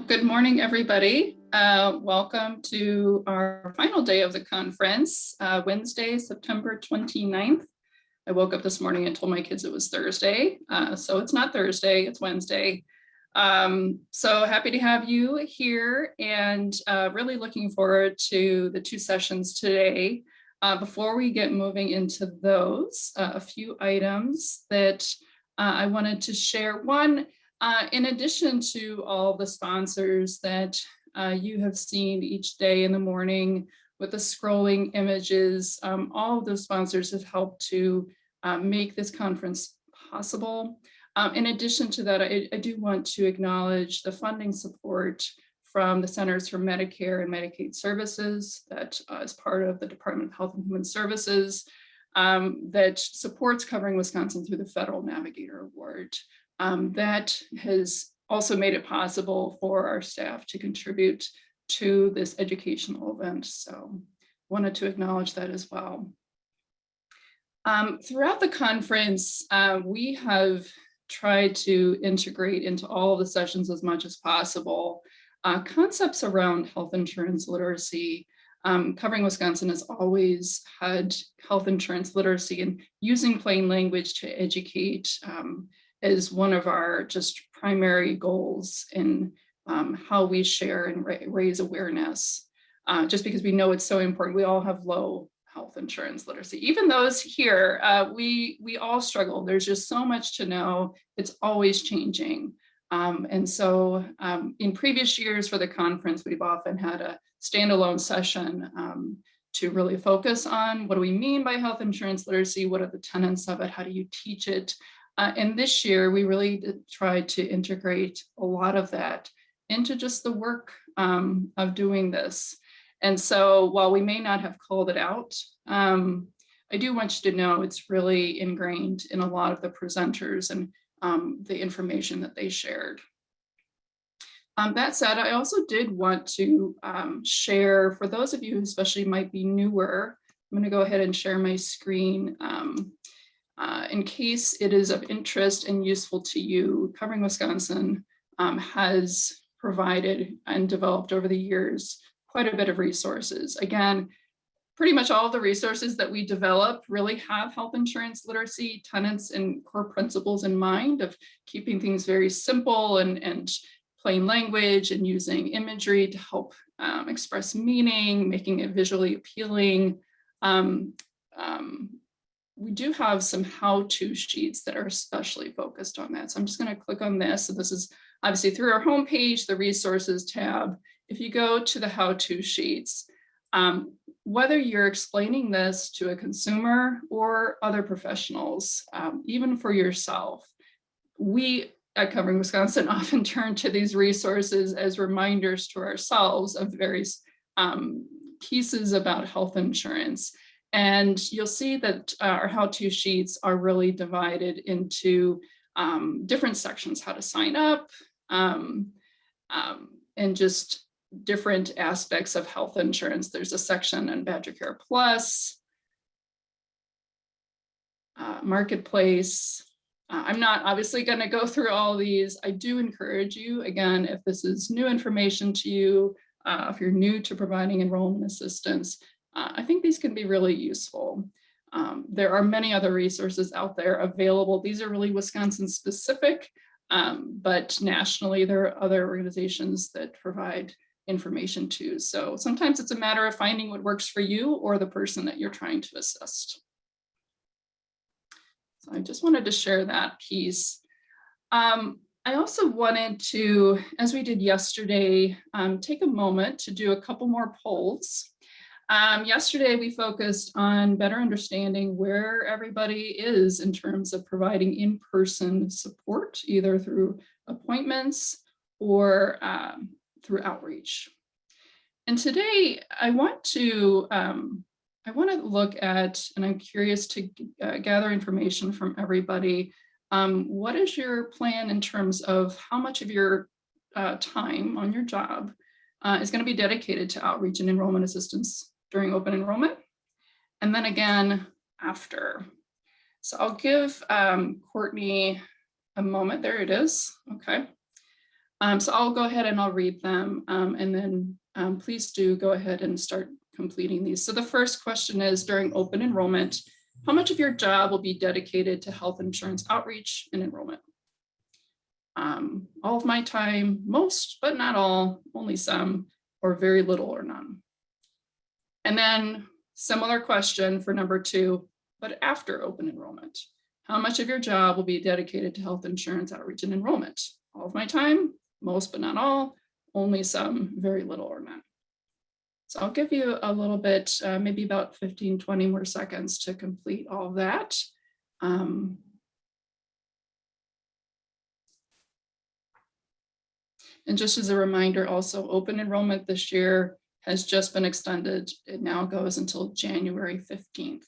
Good morning, everybody. Welcome to our final day of the conference, Wednesday, September 29th. I woke up this morning and told my kids it was Thursday, so it's not Thursday, it's Wednesday. So happy to have you here and really looking forward to the two sessions today. Before we get moving into those, a few items that I wanted to share. One, in addition to all the sponsors that you have seen each day in the morning with the scrolling images, all of those sponsors have helped to make this conference possible. In addition to that, I do want to acknowledge the funding support from the Centers for Medicare and Medicaid Services that is part of the Department of Health and Human Services that supports Covering Wisconsin through the Federal Navigator Award. That has also made it possible for our staff to contribute to this educational event. So wanted to acknowledge that as well. Throughout the conference, we have tried to integrate into all of the sessions as much as possible concepts around health insurance literacy. Covering Wisconsin has always had health insurance literacy, and using plain language to educate is one of our just primary goals in how we share and raise awareness, just because we know it's so important. We all have low health insurance literacy. Even those here, we all struggle. There's just so much to know. It's always changing. And so in previous years for the conference, we've often had a standalone session to really focus on what do we mean by health insurance literacy? What are the tenets of it? How do you teach it? And this year, we really did try to integrate a lot of that into just the work of doing this. And so while we may not have called it out, I do want you to know it's really ingrained in a lot of the presenters and the information that they shared. That said, I also did want to share, for those of you who especially might be newer, I'm going to go ahead and share my screen. In case it is of interest and useful to you, Covering Wisconsin has provided and developed over the years quite a bit of resources. Again, pretty much all of the resources that we develop really have health insurance literacy tenets and core principles in mind of keeping things very simple and plain language and using imagery to help express meaning, making it visually appealing. We do have some how-to sheets that are especially focused on that. So I'm just going to click on this. So this is obviously through our homepage, the resources tab. If you go to the how-to sheets, whether you're explaining this to a consumer or other professionals, even for yourself, we at Covering Wisconsin often turn to these resources as reminders to ourselves of various pieces about health insurance. And you'll see that our how-to sheets are really divided into different sections, how to sign up, and just different aspects of health insurance. There's a section on Badger Care Plus, Marketplace. I'm not obviously going to go through all these. I do encourage you, again, if this is new information to you, if you're new to providing enrollment assistance, I think these can be really useful. There are many other resources out there available. These are really Wisconsin specific, but nationally there are other organizations that provide information too. So sometimes it's a matter of finding what works for you or the person that you're trying to assist. So I just wanted to share that piece. I also wanted to, as we did yesterday, take a moment to do a couple more polls. Yesterday, we focused on better understanding where everybody is in terms of providing in-person support, either through appointments or through outreach. And today, I want to look at, and I'm curious to gather information from everybody. What is your plan in terms of how much of your time on your job is going to be dedicated to outreach and enrollment assistance during open enrollment, and then again after. So I'll give Courtney a moment. There it is. Okay. So I'll go ahead and I'll read them, and then please do go ahead and start completing these. So the first question is, during open enrollment, how much of your job will be dedicated to health insurance outreach and enrollment? All of my time, most, but not all, only some, or very little or none. And then similar question for number 2, but after open enrollment, how much of your job will be dedicated to health insurance outreach and enrollment? All of my time, most, but not all, only some, very little or none. So I'll give you a little bit, maybe about 15, 20 more seconds to complete all of that. And just as a reminder, also open enrollment this year has just been extended. It now goes until January 15th.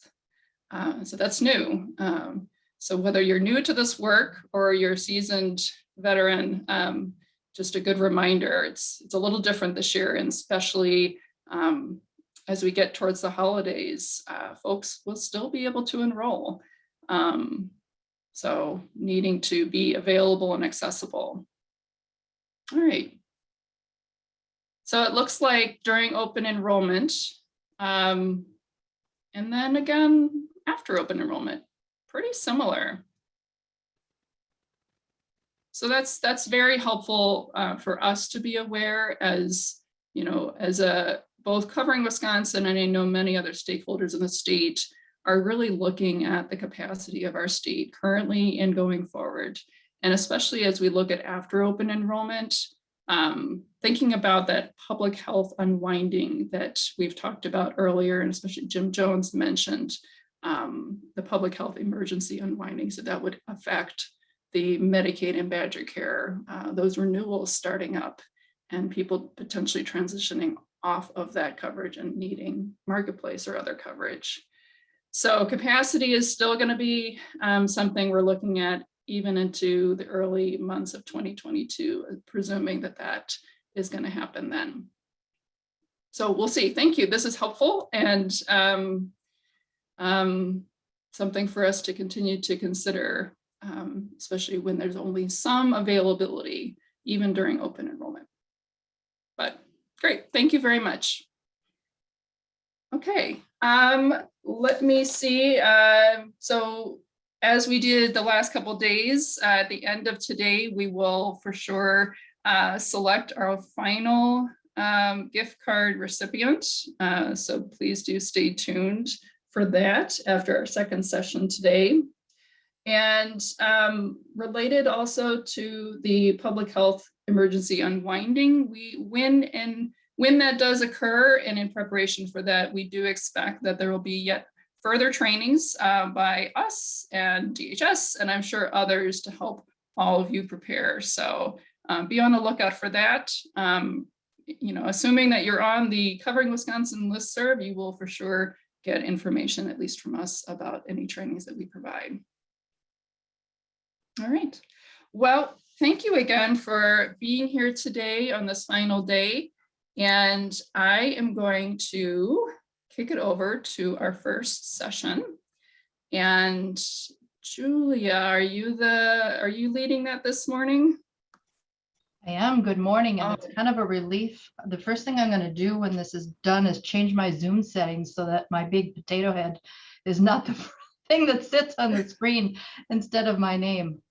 So that's new. So whether you're new to this work or you're a seasoned veteran, just a good reminder, it's a little different this year, and especially as we get towards the holidays, folks will still be able to enroll. So needing to be available and accessible. All right. So it looks like during open enrollment, and then again, after open enrollment, pretty similar. So that's very helpful for us to be aware, as you know, as both covering Wisconsin, and I know many other stakeholders in the state are really looking at the capacity of our state currently and going forward. And especially as we look at after open enrollment, thinking about that public health unwinding that we've talked about earlier, and especially Jim Jones mentioned the public health emergency unwinding. So that would affect the Medicaid and Badger Care, those renewals starting up, and people potentially transitioning off of that coverage and needing Marketplace or other coverage. So capacity is still going to be something we're looking at even into the early months of 2022, presuming that that is going to happen then. So we'll see. Thank you. This is helpful, and something for us to continue to consider, especially when there's only some availability, even during open enrollment. But great. Thank you very much. Okay. Let me see. So as we did the last couple of days, at the end of today, we will for sure select our final gift card recipient. So please do stay tuned for that after our second session today. And related also to the public health emergency unwinding, when that does occur, and in preparation for that, we do expect that there will be yet further trainings by us and DHS, and I'm sure others, to help all of you prepare. So be on the lookout for that. You know, assuming that you're on the Covering Wisconsin listserv, you will for sure get information, at least from us, about any trainings that we provide. All right. Well, thank you again for being here today on this final day. And I am going to kick it over to our first session. And Julia, are you leading that this morning? I am. Good morning. And it's kind of a relief. The first thing I'm going to do when this is done is change my Zoom settings so that my big potato head is not the thing that sits on the screen instead of my name.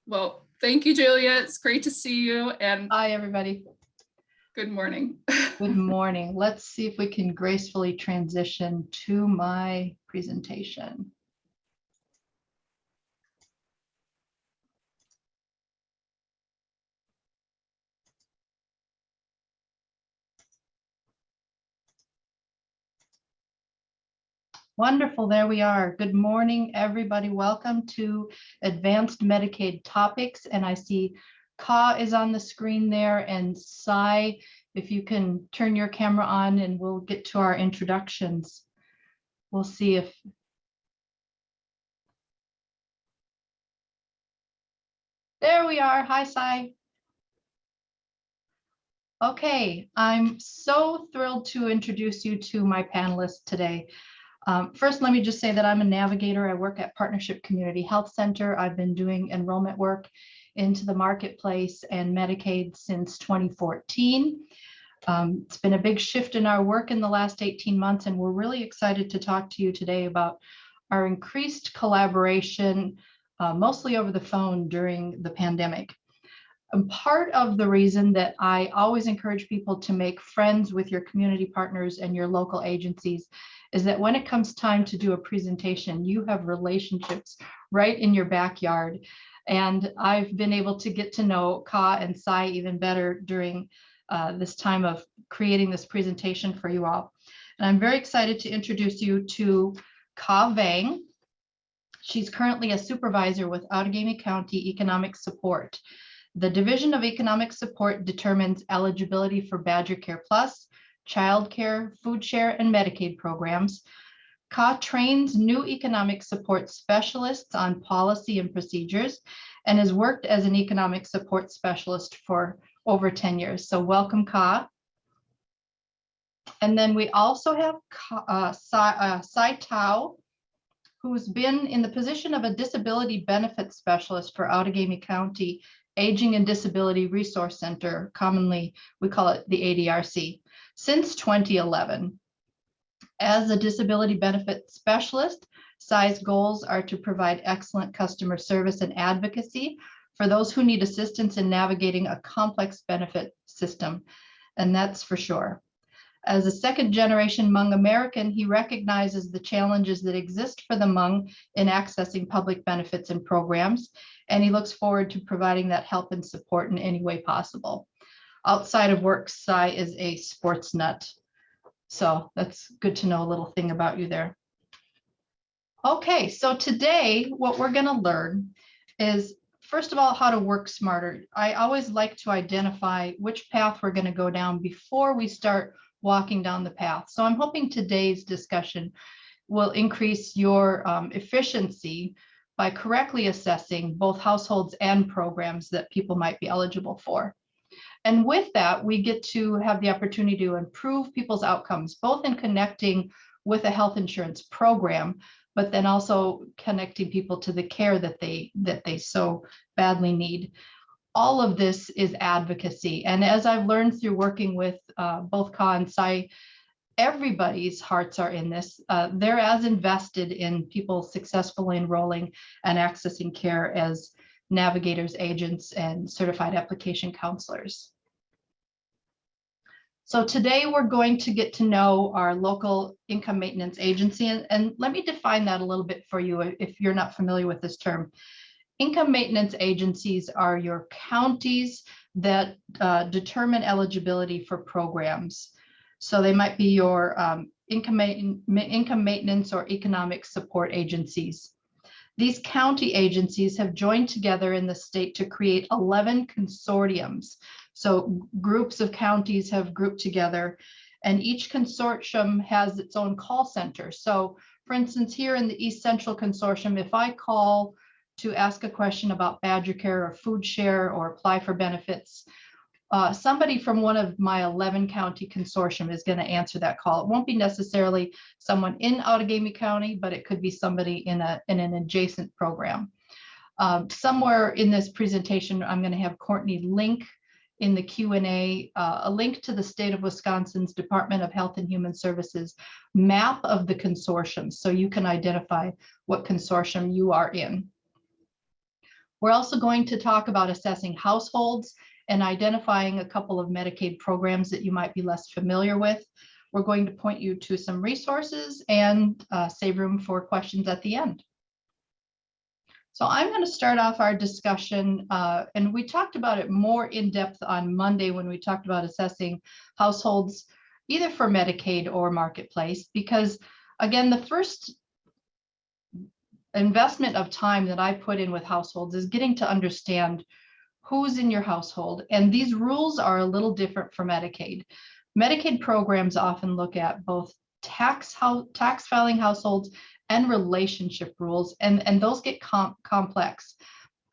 Well, thank you, Julia. It's great to see you. And hi, everybody. Good morning. Good morning. Let's see if we can gracefully transition to my presentation. Wonderful. There we are. Good morning, everybody. Welcome to Advanced Medicaid Topics. And I see Ka is on the screen there, and Sai, if you can turn your camera on, and we'll get to our introductions. We'll see if there we are. Hi, Sai. Okay, I'm so thrilled to introduce you to my panelists today. First, let me just say that I'm a navigator. I work at Partnership Community Health Center. I've been doing enrollment work into the marketplace and Medicaid since 2014. It's been a big shift in our work in the last 18 months, and we're really excited to talk to you today about our increased collaboration, mostly over the phone during the pandemic. And part of the reason that I always encourage people to make friends with your community partners and your local agencies is that when it comes time to do a presentation, you have relationships right in your backyard. And I've been able to get to know Ka and Sai even better during this time of creating this presentation for you all. And I'm very excited to introduce you to Ka Vang. She's currently a supervisor with Outagamie County Economic Support. The Division of Economic Support determines eligibility for Badger Care Plus, Child Care, Food Share, and Medicaid programs. Ka trains new economic support specialists on policy and procedures and has worked as an economic support specialist for over 10 years. So welcome, Ka. And then we also have Sai Tao, who's been in the position of a disability benefits specialist for Outagamie County Aging and Disability Resource Center, commonly we call it the ADRC, since 2011. As a disability benefit specialist, Sai's goals are to provide excellent customer service and advocacy for those who need assistance in navigating a complex benefit system, and that's for sure. As a second-generation Hmong American, he recognizes the challenges that exist for the Hmong in accessing public benefits and programs, and he looks forward to providing that help and support in any way possible. Outside of work, Sai is a sports nut, so that's good to know a little thing about you there. Okay, so today what we're going to learn is, first of all, how to work smarter. I always like to identify which path we're going to go down before we start walking down the path. So I'm hoping today's discussion will increase your efficiency by correctly assessing both households and programs that people might be eligible for. And with that, we get to have the opportunity to improve people's outcomes, both in connecting with a health insurance program, but then also connecting people to the care that they so badly need. All of this is advocacy. And as I've learned through working with both Ka and Sai, everybody's hearts are in this. They're as invested in people successfully enrolling and accessing care as navigators, agents, and certified application counselors. So today we're going to get to know our local income maintenance agency. And let me define that a little bit for you if you're not familiar with this term. Income maintenance agencies are your counties that determine eligibility for programs. So they might be your income maintenance or economic support agencies. These county agencies have joined together in the state to create 11 consortiums. So groups of counties have grouped together, and each consortium has its own call center. So for instance, here in the East Central Consortium, if I call to ask a question about Badger Care or Food Share or apply for benefits, somebody from one of my 11 county consortium is going to answer that call. It won't be necessarily someone in Outagamie County, but it could be somebody in an adjacent program. Somewhere in this presentation, I'm going to have Courtney link in the Q&A, a link to the state of Wisconsin's Department of Health and Human Services map of the consortium, so you can identify what consortium you are in. We're also going to talk about assessing households and identifying a couple of Medicaid programs that you might be less familiar with. We're going to point you to some resources and save room for questions at the end. So I'm going to start off our discussion, and we talked about it more in depth on Monday when we talked about assessing households, either for Medicaid or Marketplace, because again, the first investment of time that I put in with households is getting to understand who's in your household. And these rules are a little different for Medicaid. Medicaid programs often look at both tax filing households and relationship rules, and those get complex.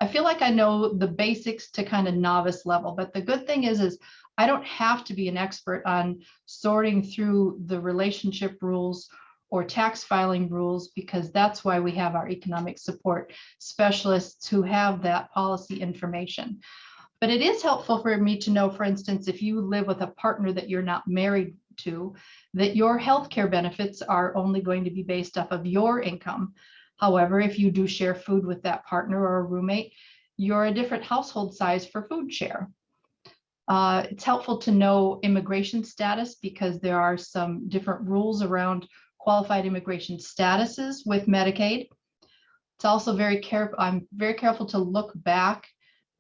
I feel like I know the basics to kind of novice level, but the good thing is I don't have to be an expert on sorting through the relationship rules or tax filing rules, because that's why we have our economic support specialists who have that policy information. But it is helpful for me to know, for instance, if you live with a partner that you're not married to, that your healthcare benefits are only going to be based off of your income. However, if you do share food with that partner or a roommate, you're a different household size for food share. It's helpful to know immigration status, because there are some different rules around qualified immigration statuses with Medicaid. It's also I'm very careful to look back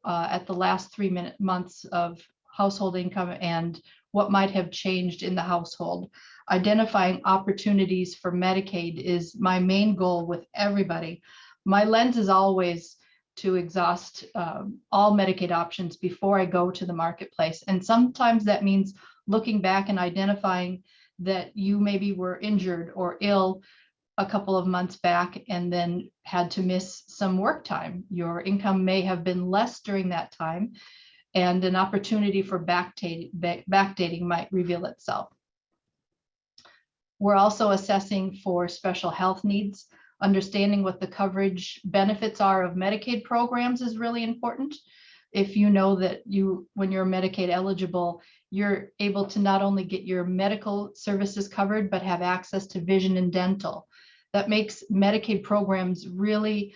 at the last 3 months of household income and what might have changed in the household. Identifying opportunities for Medicaid is my main goal with everybody. My lens is always to exhaust all Medicaid options before I go to the marketplace. And sometimes that means looking back and identifying that you maybe were injured or ill a couple of months back and then had to miss some work time. Your income may have been less during that time, and an opportunity for backdating might reveal itself. We're also assessing for special health needs. Understanding what the coverage benefits are of Medicaid programs is really important. If you know that when you're Medicaid eligible, you're able to not only get your medical services covered, but have access to vision and dental. That makes Medicaid programs really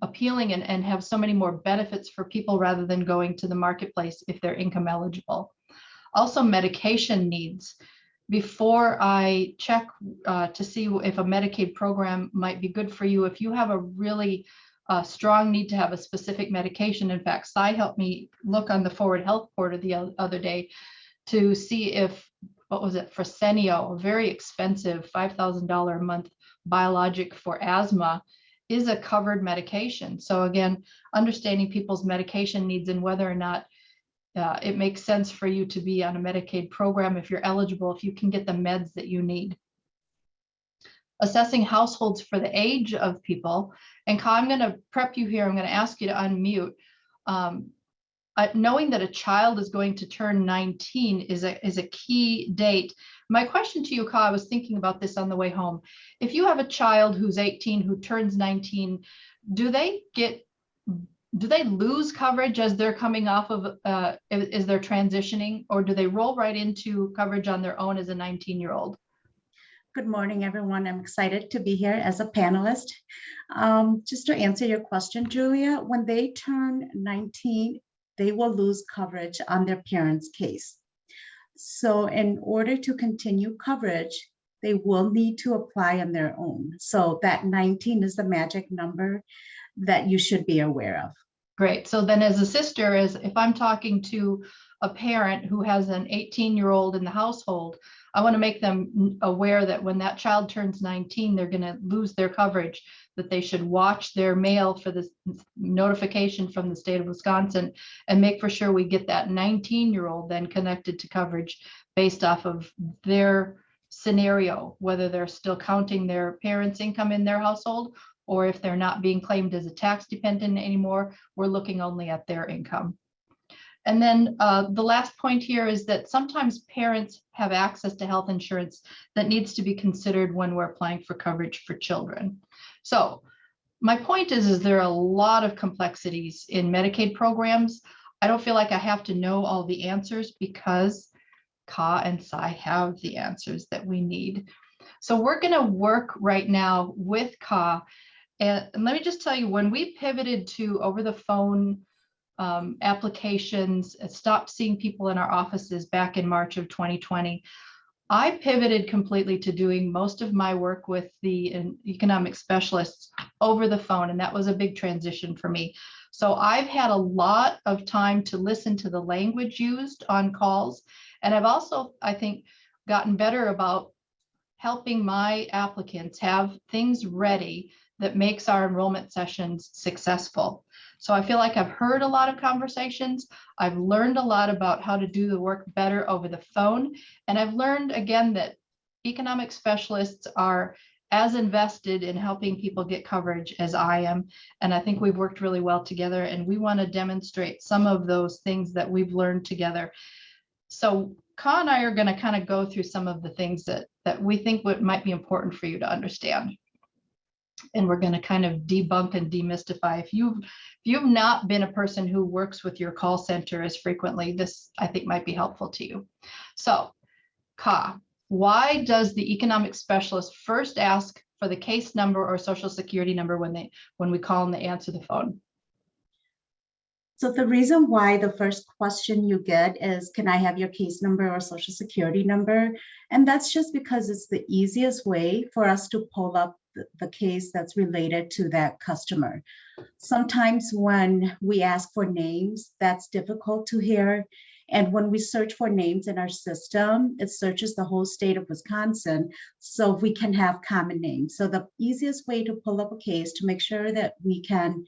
appealing and have so many more benefits for people rather than going to the marketplace if they're income eligible. Also, medication needs. Before I check to see if a Medicaid program might be good for you, if you have a really strong need to have a specific medication. In fact, Cy helped me look on the Forward Health Portal the other day to see if, what was it, Fresenius, a very expensive $5,000 a month biologic for asthma, is a covered medication. So again, understanding people's medication needs and whether or not it makes sense for you to be on a Medicaid program if you're eligible, if you can get the meds that you need. Assessing households for the age of people. And Ka, I'm going to prep you here. I'm going to ask you to unmute. Knowing that a child is going to turn 19 is a key date. My question to you, Ka, I was thinking about this on the way home. If you have a child who's 18 who turns 19, do they lose coverage as they're coming off of, as they're transitioning, or do they roll right into coverage on their own as a 19-year-old? Good morning, everyone. I'm excited to be here as a panelist. Just to answer your question, Julia, when they turn 19, they will lose coverage on their parents' case. So in order to continue coverage, they will need to apply on their own. So that 19 is the magic number that you should be aware of. Great. So then as a sister, if I'm talking to a parent who has an 18-year-old in the household, I want to make them aware that when that child turns 19, they're going to lose their coverage, that they should watch their mail for this notification from the state of Wisconsin and make for sure we get that 19-year-old then connected to coverage based off of their scenario, whether they're still counting their parents' income in their household, or if they're not being claimed as a tax dependent anymore, we're looking only at their income. And then the last point here is that sometimes parents have access to health insurance that needs to be considered when we're applying for coverage for children. So my point is there are a lot of complexities in Medicaid programs. I don't feel like I have to know all the answers because Ka and Cy have the answers that we need. So we're going to work right now with Ka. And let me just tell you, when we pivoted to over the phone applications, stopped seeing people in our offices back in March of 2020, I pivoted completely to doing most of my work with the economic specialists over the phone, and that was a big transition for me. So I've had a lot of time to listen to the language used on calls, and I've also, I think, gotten better about helping my applicants have things ready that makes our enrollment sessions successful. So I feel like I've heard a lot of conversations. I've learned a lot about how to do the work better over the phone. And I've learned again that economic specialists are as invested in helping people get coverage as I am. And I think we've worked really well together, and we want to demonstrate some of those things that we've learned together. So Ka and I are going to kind of go through some of the things that that we think might be important for you to understand. And we're going to kind of debunk and demystify. If you've not been a person who works with your call center as frequently, this I think might be helpful to you. So, Ka, why does the economic specialist first ask for the case number or social security number when we call and they answer the phone? So the reason why the first question you get is, can I have your case number or social security number? And that's just because it's the easiest way for us to pull up the case that's related to that customer. Sometimes when we ask for names, that's difficult to hear. And when we search for names in our system, it searches the whole state of Wisconsin, so we can have common names. So the easiest way to pull up a case to make sure that we can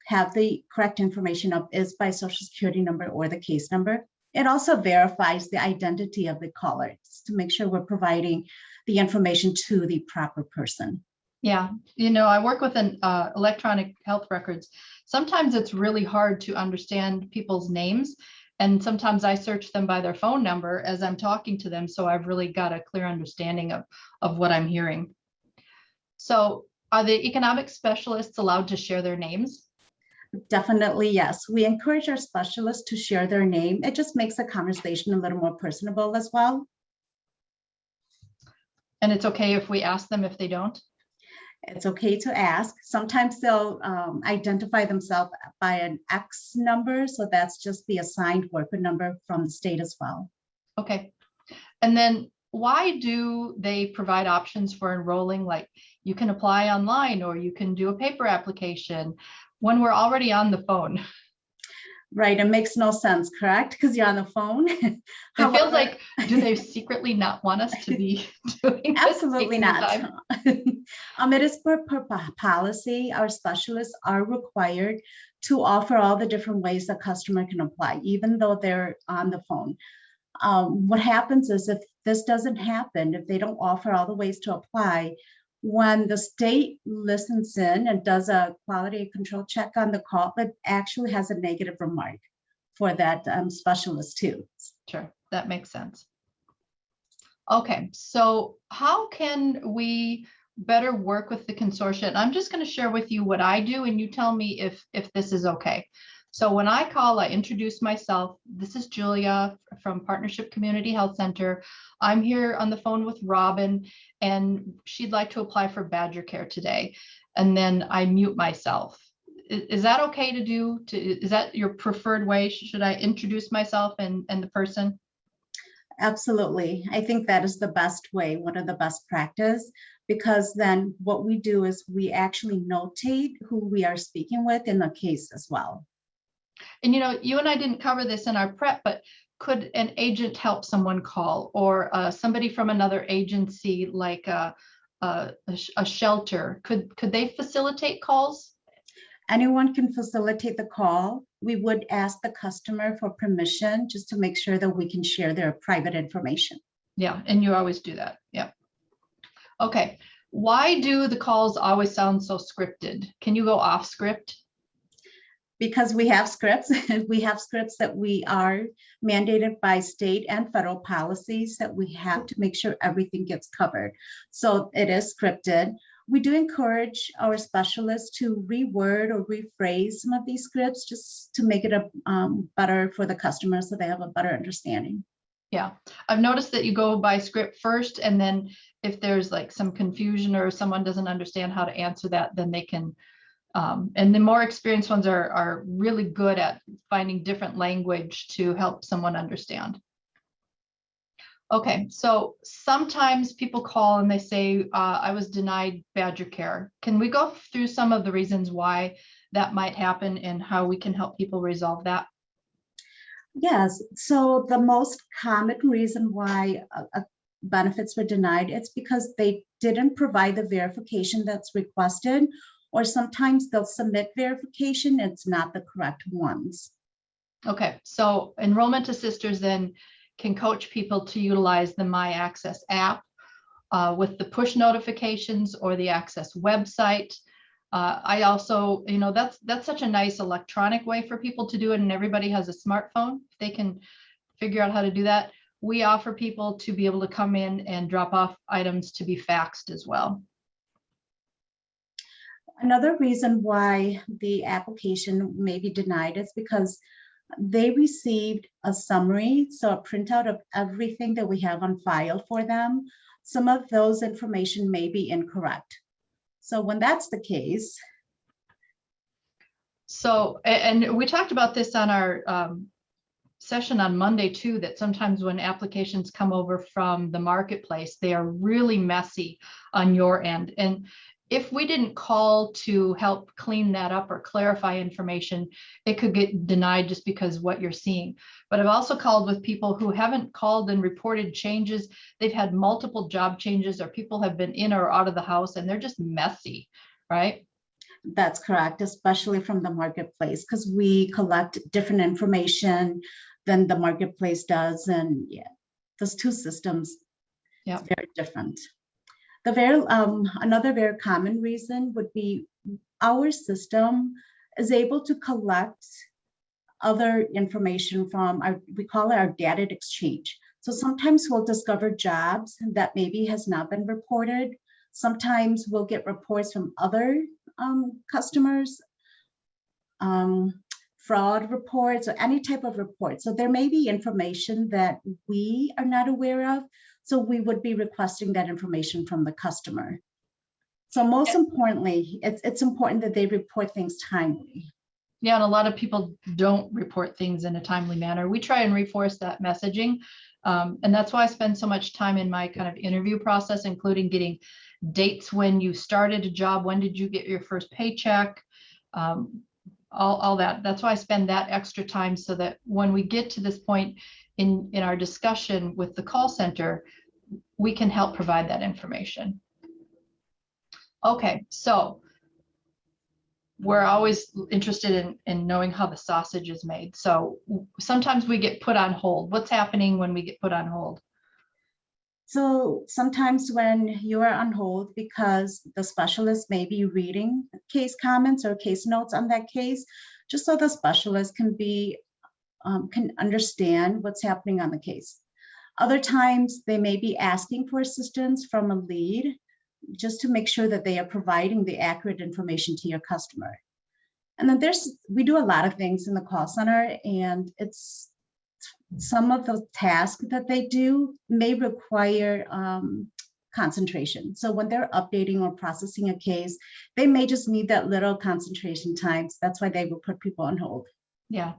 have the correct information up is by social security number or the case number. It also verifies the identity of the caller to make sure we're providing the information to the proper person. Yeah, I work with an electronic health records. Sometimes it's really hard to understand people's names, and sometimes I search them by their phone number as I'm talking to them, so I've really got a clear understanding of what I'm hearing. So are the economic specialists allowed to share their names? Definitely, yes. We encourage our specialists to share their name. It just makes the conversation a little more personable as well. And it's okay if we ask them if they don't? It's okay to ask. Sometimes they'll identify themselves by an X number. So that's just the assigned worker number from the state as well. Okay. And then why do they provide options for enrolling? Like you can apply online or you can do a paper application when we're already on the phone. Right, it makes no sense, correct? Because you're on the phone. It feels like, do they secretly not want us to be doing this? Absolutely not. It is per policy. Our specialists are required to offer all the different ways the customer can apply, even though they're on the phone. What happens is if this doesn't happen, if they don't offer all the ways to apply, when the state listens in and does a quality control check on the call, it actually has a negative remark for that specialist too. Sure, that makes sense. Okay, so how can we better work with the consortium? I'm just going to share with you what I do, and you tell me if this is okay. So when I call, I introduce myself. This is Julia from Partnership Community Health Center. I'm here on the phone with Robin, and she'd like to apply for Badger Care today. And then I mute myself. Is that okay to do? Is that your preferred way? Should I introduce myself and the person? Absolutely. I think that is the best way, one of the best practice, because then what we do is we actually notate who we are speaking with in the case as well. And you and I didn't cover this in our prep, but could an agent help someone call, or somebody from another agency like a shelter? Could they facilitate calls? Anyone can facilitate the call. We would ask the customer for permission just to make sure that we can share their private information. Yeah, and you always do that. Yeah. Okay. Why do the calls always sound so scripted? Can you go off script? Because we have scripts, and we have scripts that we are mandated by state and federal policies that we have to make sure everything gets covered. So it is scripted. We do encourage our specialists to reword or rephrase some of these scripts just to make it better for the customer so they have a better understanding. Yeah, I've noticed that you go by script first, and then if there's like some confusion or someone doesn't understand how to answer that, then they can. And the more experienced ones are really good at finding different language to help someone understand. Okay, so sometimes people call and they say, I was denied Badger Care. Can we go through some of the reasons why that might happen and how we can help people resolve that? Yes, so the most common reason why benefits were denied, it's because they didn't provide the verification that's requested, or sometimes they'll submit verification, it's not the correct ones. Okay, so enrollment assisters then can coach people to utilize the My Access app with the push notifications or the Access website. I also, that's such a nice electronic way for people to do it, and everybody has a smartphone. They can figure out how to do that. we offer people to be able to come in and drop off items to be faxed as well. Another reason why the application may be denied is because they received a summary, so a printout of everything that we have on file for them. Some of those information may be incorrect. So when that's the case. So, and we talked about this on our session on Monday too, that sometimes when applications come over from the marketplace, they are really messy on your end. And if we didn't call to help clean that up or clarify information, it could get denied just because what you're seeing. But I've also called with people who haven't called and reported changes. They've had multiple job changes, or people have been in or out of the house and they're just messy, right? That's correct, especially from the marketplace, because we collect different information than the marketplace does. And yeah, those two systems are very different. Another very common reason would be our system is able to collect other information from we call it our data exchange. So sometimes we'll discover jobs that maybe has not been reported. Sometimes we'll get reports from other customers, fraud reports, or any type of report. So there may be information that we are not aware of. So we would be requesting that information from the customer. So most importantly, it's important that they report things timely. Yeah, and a lot of people don't report things in a timely manner. We try and reinforce that messaging. And that's why I spend so much time in my kind of interview process, including getting dates when you started a job, when did you get your first paycheck, all that. That's why I spend that extra time, so that when we get to this point in our discussion with the call center, we can help provide that information. Okay, so we're always interested in knowing how the sausage is made. So sometimes we get put on hold. What's happening when we get put on hold? So sometimes when you are on hold because the specialist may be reading case comments or case notes on that case, just so the specialist can understand what's happening on the case. Other times they may be asking for assistance from a lead, just to make sure that they are providing the accurate information to your customer. And then we do a lot of things in the call center, and it's some of the tasks that they do may require concentration. So when they're updating or processing a case, they may just need that little concentration time. So that's why they will put people on hold. Yeah.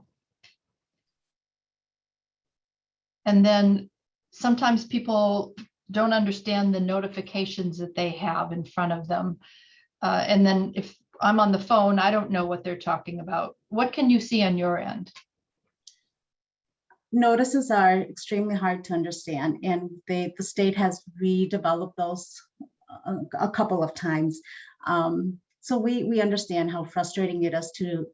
And then sometimes people don't understand the notifications that they have in front of them. And then if I'm on the phone, I don't know what they're talking about. What can you see on your end? Notices are extremely hard to understand, and the state has redeveloped those a couple of times. So we understand how frustrating it is to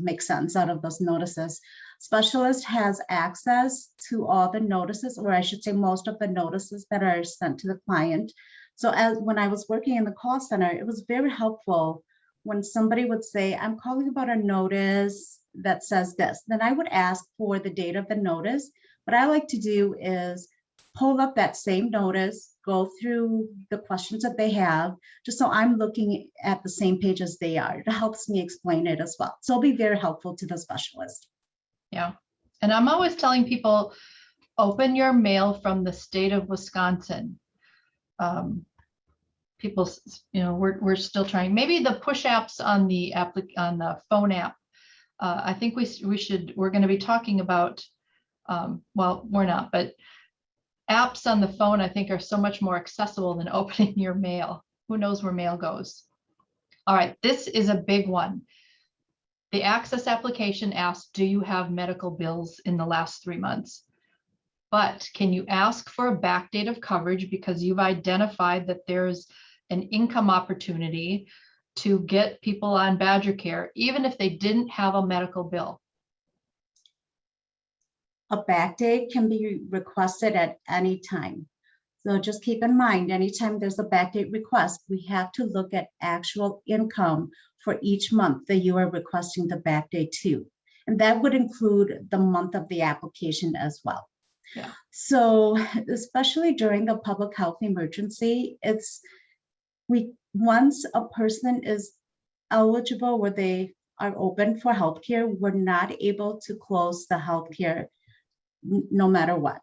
make sense out of those notices. Specialist has access to all the notices, or I should say most of the notices that are sent to the client. So when I was working in the call center, it was very helpful when somebody would say, I'm calling about a notice that says this. Then I would ask for the date of the notice. What I like to do is pull up that same notice, go through the questions that they have, just so I'm looking at the same page as they are. It helps me explain it as well. So it'll be very helpful to the specialist. Yeah. And I'm always telling people, open your mail from the state of Wisconsin. People, we're still trying. Maybe the push apps on the phone app. I think we're going to be talking about, well, we're not, but apps on the phone, I think, are so much more accessible than opening your mail. Who knows where mail goes? All right, this is a big one. The Access application asks, do you have medical bills in the last 3 months? But can you ask for a backdate of coverage because you've identified that there's an income opportunity to get people on Badger Care, even if they didn't have a medical bill? A backdate can be requested at any time. So just keep in mind, anytime there's a backdate request, we have to look at actual income for each month that you are requesting the backdate to. And that would include the month of the application as well. Yeah. So especially during the public health emergency, once a person is eligible where they are open for healthcare, we're not able to close the healthcare no matter what.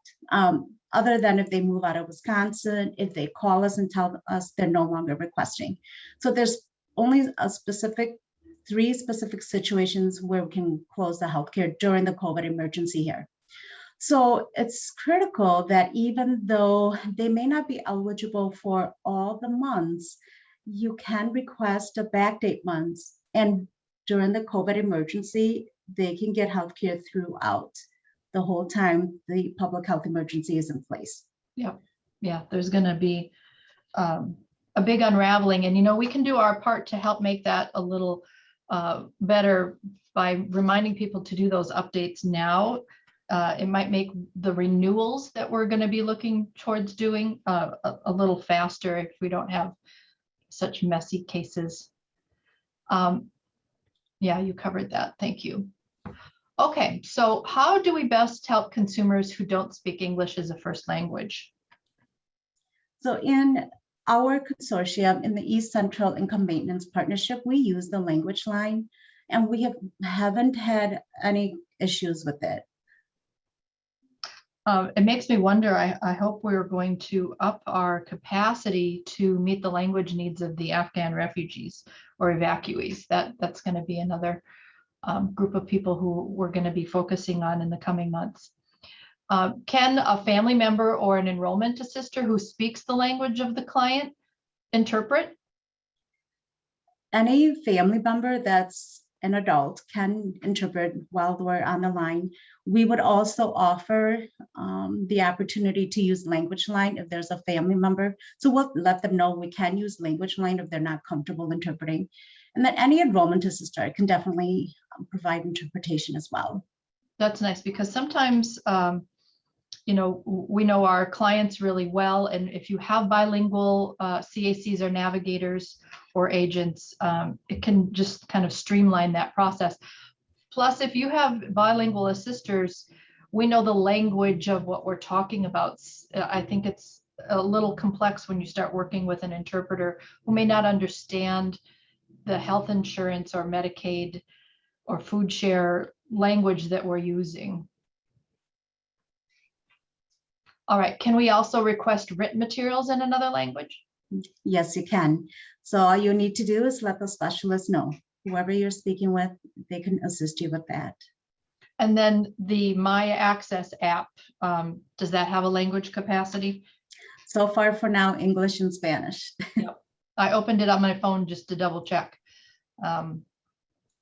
Other than if they move out of Wisconsin, if they call us and tell us they're no longer requesting. So there's only three specific situations where we can close the healthcare during the COVID emergency here. So it's critical that even though they may not be eligible for all the months, you can request a backdate months. And during the COVID emergency, they can get healthcare throughout the whole time the public health emergency is in place. Yeah, there's going to be a big unraveling. And, we can do our part to help make that a little better by reminding people to do those updates now. It might make the renewals that we're going to be looking towards doing a little faster if we don't have such messy cases. Yeah, you covered that. Thank you. Okay, so how do we best help consumers who don't speak English as a first language? So in our consortium, in the East Central Income Maintenance Partnership, we use the language line, and we haven't had any issues with it. It makes me wonder, I hope we're going to up our capacity to meet the language needs of the Afghan refugees or evacuees. That's going to be another group of people who we're going to be focusing on in the coming months. Can a family member or an enrollment assister who speaks the language of the client interpret? Any family member that's an adult can interpret while we're on the line. We would also offer the opportunity to use language line if there's a family member. So we'll let them know we can use language line if they're not comfortable interpreting. And then any enrollment assister can definitely provide interpretation as well. That's nice, because sometimes, we know our clients really well. And if you have bilingual CACs or navigators or agents, it can just kind of streamline that process. Plus, if you have bilingual assisters, we know the language of what we're talking about. I think it's a little complex when you start working with an interpreter who may not understand the health insurance or Medicaid or food share language that we're using. All right, can we also request written materials in another language? Yes, you can. So all you need to do is let the specialist know. Whoever you're speaking with, they can assist you with that. And then the My Access app, does that have a language capacity? So far for now, English and Spanish. Yep. I opened it on my phone just to double check. And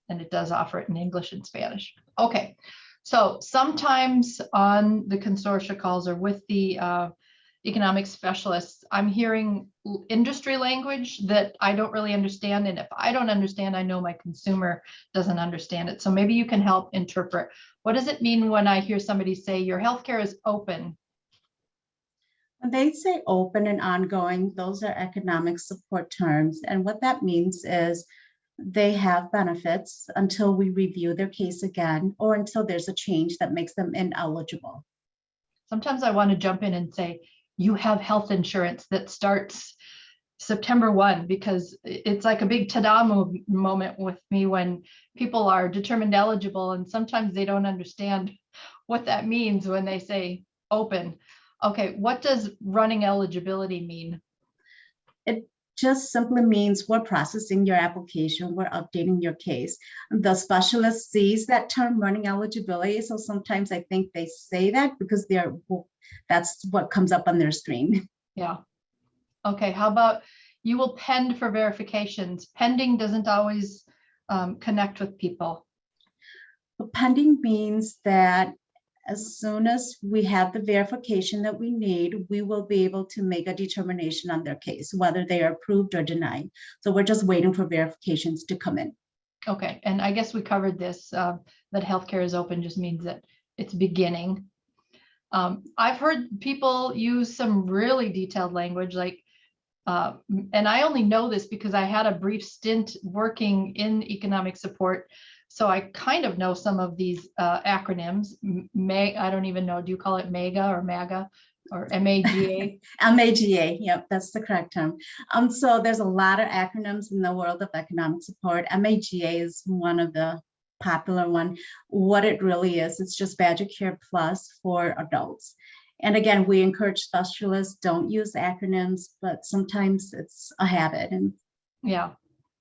it does offer it in English and Spanish. Okay, so sometimes on the consortia calls or with the economic specialists, I'm hearing industry language that I don't really understand. And if I don't understand, I know my consumer doesn't understand it. So maybe you can help interpret. What does it mean when I hear somebody say your healthcare is open? When they say open and ongoing, those are economic support terms. And what that means is they have benefits until we review their case again, or until there's a change that makes them ineligible. Sometimes I want to jump in and say, you have health insurance that starts September 1, because it's like a big ta-da moment with me when people are determined eligible, and sometimes they don't understand what that means when they say open. Okay, what does running eligibility mean? It just simply means we're processing your application, we're updating your case. The specialist sees that term, running eligibility, so sometimes I think they say that because that's what comes up on their screen. Yeah. Okay, how about you will pend for verifications? Pending doesn't always connect with people. But pending means that as soon as we have the verification that we need, we will be able to make a determination on their case, whether they are approved or denied. So we're just waiting for verifications to come in. Okay, and I guess we covered this, that healthcare is open just means that it's beginning. I've heard people use some really detailed language, like, and I only know this because I had a brief stint working in economic support So I kind of know some of these acronyms. I don't even know, do you call it MEGA or MAGA or MAGA? MAGA, yep, that's the correct term. So there's a lot of acronyms in the world of economic support. MAGA is one of the popular one. What it really is, it's just Badger Care Plus for adults. And again, we encourage specialists, don't use acronyms, but sometimes it's a habit. And Yeah,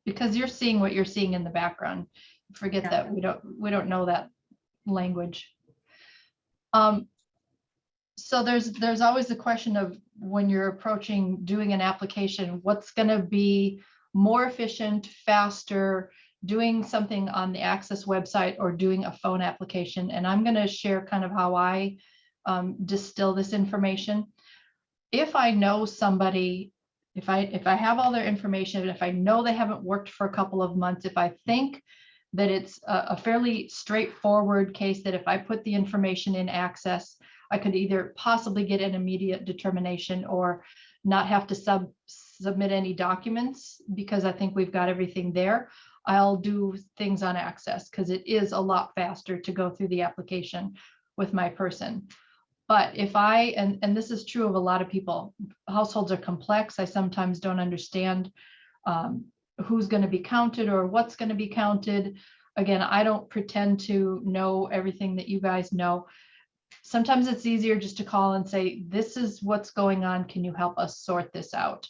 because you're seeing what you're seeing in the background. Forget Yeah. that we don't know that language. So there's always the question of when you're approaching doing an application, what's going to be more efficient, faster, doing something on the Access website or doing a phone application. And I'm going to share kind of how I distill this information. If I know somebody, if I have all their information, if I know they haven't worked for a couple of months, if I think that it's a fairly straightforward case that if I put the information in Access, I could either possibly get an immediate determination or not have to submit any documents because I think we've got everything there. I'll do things on Access because it is a lot faster to go through the application with my person. But if and this is true of a lot of people, households are complex. I sometimes don't understand who's going to be counted or what's going to be counted. Again, I don't pretend to know everything that you guys know. Sometimes it's easier just to call and say, this is what's going on. Can you help us sort this out?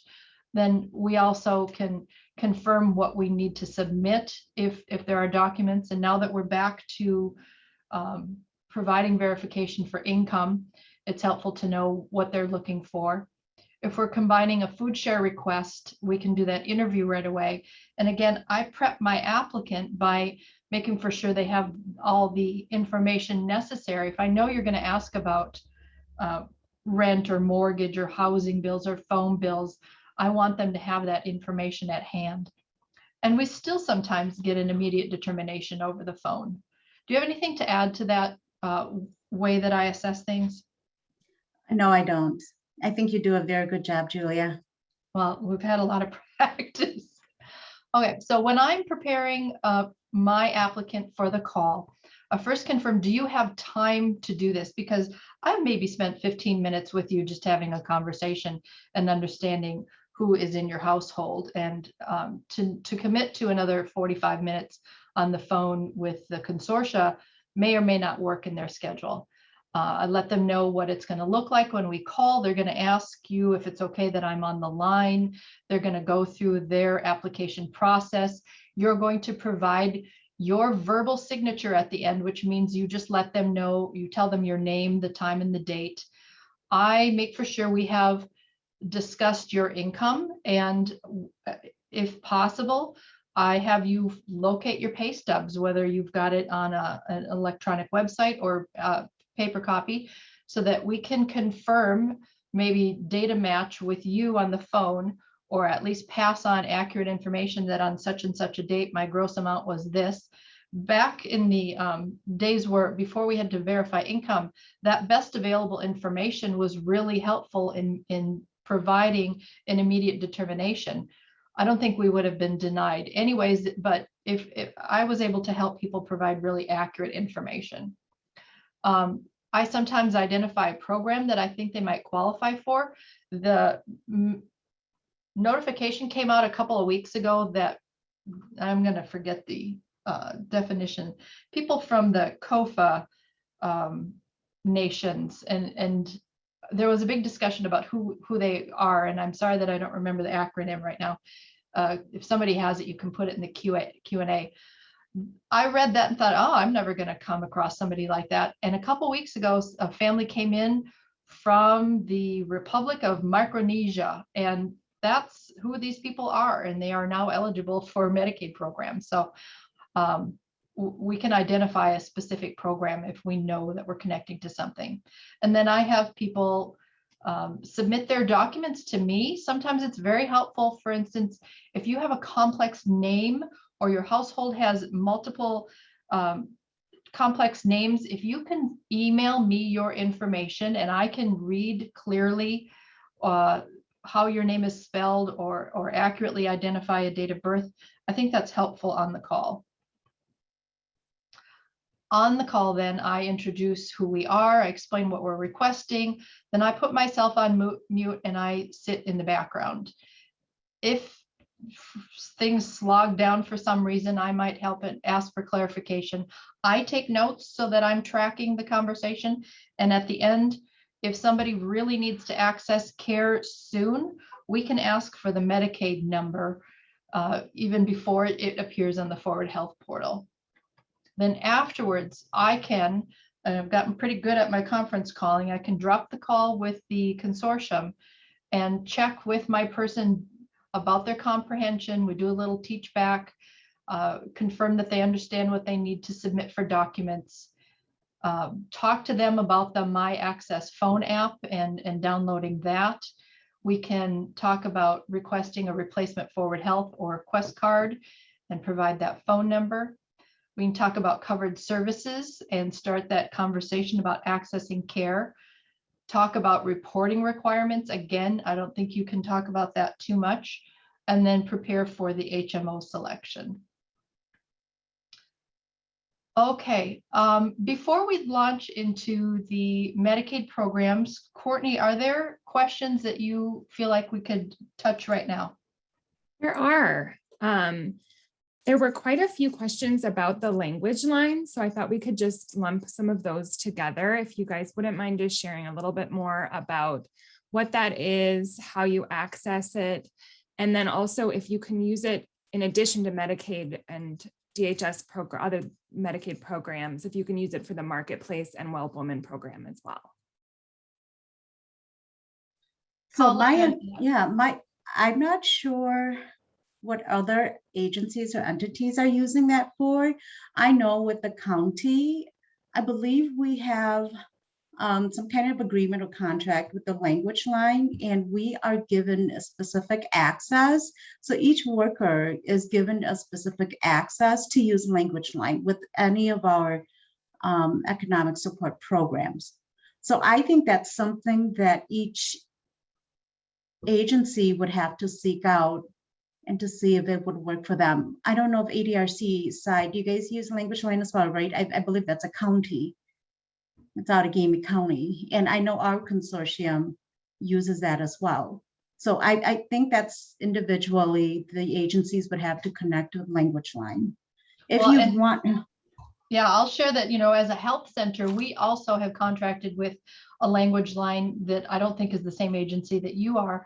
Then we also can confirm what we need to submit if there are documents. And now that we're back to providing verification for income, it's helpful to know what they're looking for. If we're combining a food share request, we can do that interview right away. And again, I prep my applicant by making for sure they have all the information necessary. If I know you're going to ask about rent or mortgage or housing bills or phone bills, I want them to have that information at hand. And we still sometimes get an immediate determination over the phone. Do you have anything to add to that way that I assess things? No, I don't. I think you do a very good job, Julia. Well, we've had a lot of practice. Okay, so when I'm preparing my applicant for the call, I first confirm, do you have time to do this? Because I've maybe spent 15 minutes with you just having a conversation and understanding who is in your household, and to commit to another 45 minutes on the phone with the consortia may or may not work in their schedule. I let them know what it's going to look like when we call. They're going to ask you if it's okay that I'm on the line. They're going to go through their application process. You're going to provide your verbal signature at the end, which means you just let them know, you tell them your name, the time and the date. I make for sure we have discussed your income, and if possible, I have you locate your pay stubs, whether you've got it on an electronic website or paper copy, so that we can confirm, maybe data match with you on the phone, or at least pass on accurate information that on such and such a date, my gross amount was this. Back in the days where before we had to verify income, that best available information was really helpful in providing an immediate determination. I don't think we would have been denied anyways, but if I was able to help people provide really accurate information. I sometimes identify a program that I think they might qualify for. The notification came out a couple of weeks ago that I'm going to forget the definition. People from the COFA nations, and there was a big discussion about who they are, and I'm sorry that I don't remember the acronym right now. If somebody has it, you can put it in the Q&A. I read that and thought, oh, I'm never going to come across somebody like that. And a couple weeks ago, a family came in from the Republic of Micronesia, and that's who these people are, and they are now eligible for Medicaid programs. So we can identify a specific program if we know that we're connecting to something. And then I have people submit their documents to me. Sometimes it's very helpful. For instance, if you have a complex name or your household has multiple complex names, if you can email me your information and I can read clearly how your name is spelled or accurately identify a date of birth, I think that's helpful on the call. On the call, then I introduce who we are, I explain what we're requesting, then I put myself on mute and I sit in the background. If things slog down for some reason, I might help and ask for clarification. I take notes so that I'm tracking the conversation. And at the end, if somebody really needs to access care soon, we can ask for the Medicaid number even before it appears on the Forward Health portal. Then afterwards, I can, and I've gotten pretty good at my conference calling, I can drop the call with the consortium and check with my person about their comprehension. We do a little teach back, confirm that they understand what they need to submit for documents, talk to them about the My Access phone app and downloading that. We can talk about requesting a replacement Forward Health or Quest card and provide that phone number. We can talk about covered services and start that conversation about accessing care. Talk about reporting requirements. Again, I don't think you can talk about that too much. And then prepare for the HMO selection. Okay, before we launch into the Medicaid programs, Courtney, are there questions that you feel like we could touch right now? There are. There were quite a few questions about the language line, so I thought we could just lump some of those together. If you guys wouldn't mind just sharing a little bit more about what that is, how you access it, and then also if you can use it in addition to Medicaid and DHS program, other Medicaid programs, if you can use it for the Marketplace and Well Woman program as well. So I'm not sure what other agencies or entities are using that for. I know with the county, I believe we have some kind of agreement or contract with the language line, and we are given a specific access. So each worker is given a specific access to use language line with any of our economic support programs. So I think that's something that each agency would have to seek out and to see if it would work for them. I don't know if ADRC side, you guys use language line as well, right? I believe that's a county. It's out of Gamey County. And I know our consortium uses that as well. So I think that's individually, the agencies would have to connect with language line. If Well, you want. Yeah, I'll share that, as a health center, we also have contracted with a language line that I don't think is the same agency that you are.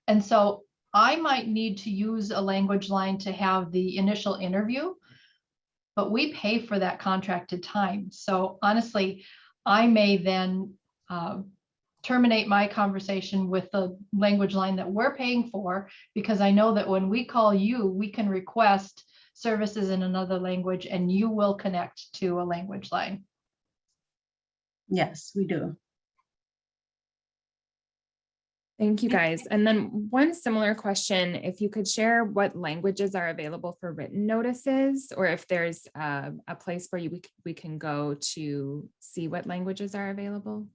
And so I might need to use a language line to have the initial interview, but we pay for that contracted time. So honestly, I may then terminate my conversation with the language line that we're paying for, because I know that when we call you, we can request services in another language and you will connect to a language line. Yes, we do. Thank you guys. And then one similar question, if you could share what languages are available for written notices, or if there's a place where we can go to see what languages are available.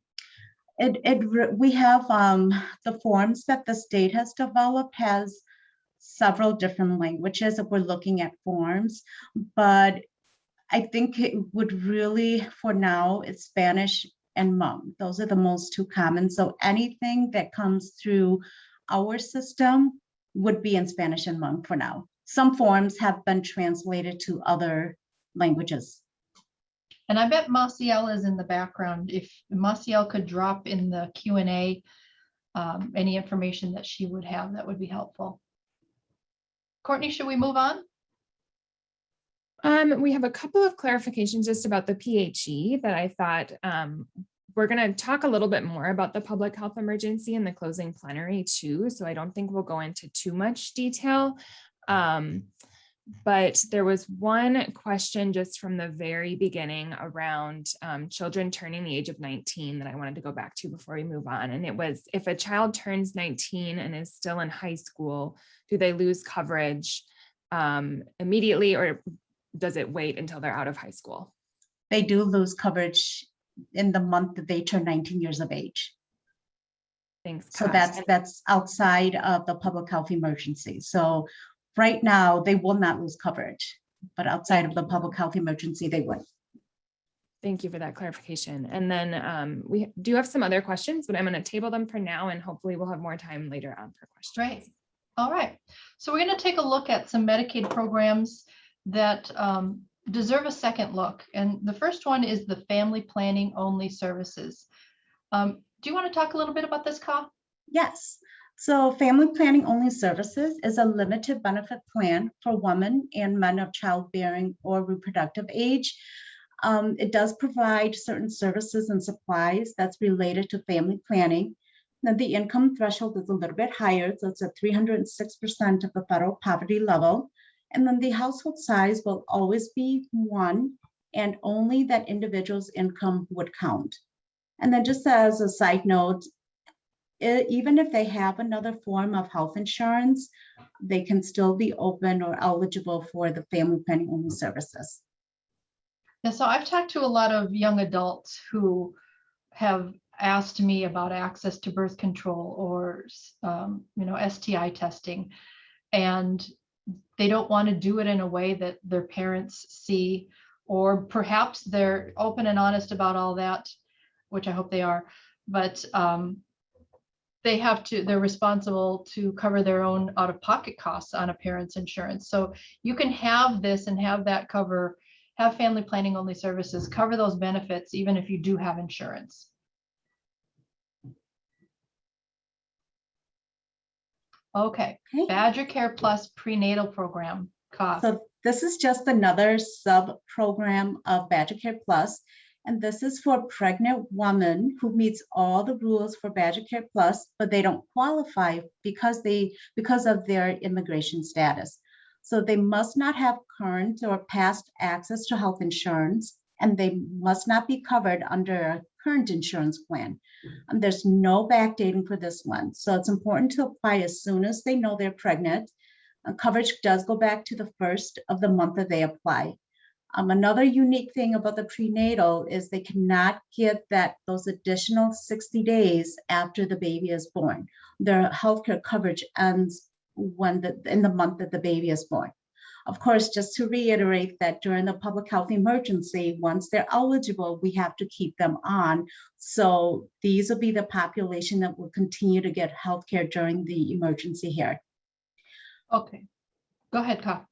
We have the forms that the state has developed has several different languages if we're looking at forms, but I think it would really, for now, it's Spanish and Hmong. Those are the most two common. So anything that comes through our system would be in Spanish and Hmong for now. Some forms have been translated to other languages. And I bet Maciel is in the background. If Maciel could drop in the Q&A any information that she would have, that would be helpful. Courtney, should we move on? We have a couple of clarifications just about the PHE that I thought we're going to talk a little bit more about the public health emergency in the closing plenary too. So I don't think we'll go into too much detail. But there was one question just from the very beginning around children turning the age of 19 that I wanted to go back to before we move on. And it was, if a child turns 19 and is still in high school, do they lose coverage immediately, or does it wait until they're out of high school? They do lose coverage in the month that they turn 19 years of age. Thanks. So that's outside of the public health emergency. So right now they will not lose coverage, but outside of the public health emergency, they would. Thank you for that clarification. And then we do have some other questions, but I'm going to table them for now, and hopefully we'll have more time later on for questions. Great. All right. So we're going to take a look at some Medicaid programs that deserve a second look. And the first one is the family planning only services. Do you want to talk a little bit about this, Ka? Yes. So family planning only services is a limited benefit plan for women and men of childbearing or reproductive age. It does provide certain services and supplies that's related to family planning. Then the income threshold is a little bit higher, so it's at 306% of the federal poverty level. And then the household size will always be one, and only that individual's income would count. And then just as a side note, even if they have another form of health insurance, they can still be open or eligible for the family planning only services. Yeah, so I've talked to a lot of young adults who have asked me about access to birth control or STI testing, and they don't want to do it in a way that their parents see, or perhaps they're open and honest about all that, which I hope they are, but they're responsible to cover their own out-of-pocket costs on a parent's insurance. So you can have this and have that cover, have family planning only services, cover those benefits, even if you do have insurance. Okay, Badger Care Plus prenatal program cost. So this is just another sub-program of Badger Care Plus, and this is for pregnant women who meets all the rules for Badger Care Plus, but they don't qualify because of their immigration status. So they must not have current or past access to health insurance, and they must not be covered under a current insurance plan. There's no backdating for this one. So it's important to apply as soon as they know they're pregnant. Coverage does go back to the first of the month that they apply. Another unique thing about the prenatal is they cannot get those additional 60 days after the baby is born. Their healthcare coverage ends in the month that the baby is born. Of course, just to reiterate that during the public health emergency, once they're eligible, we have to keep them on. So these will be the population that will continue to get healthcare during the emergency here. Okay, go ahead, Ka.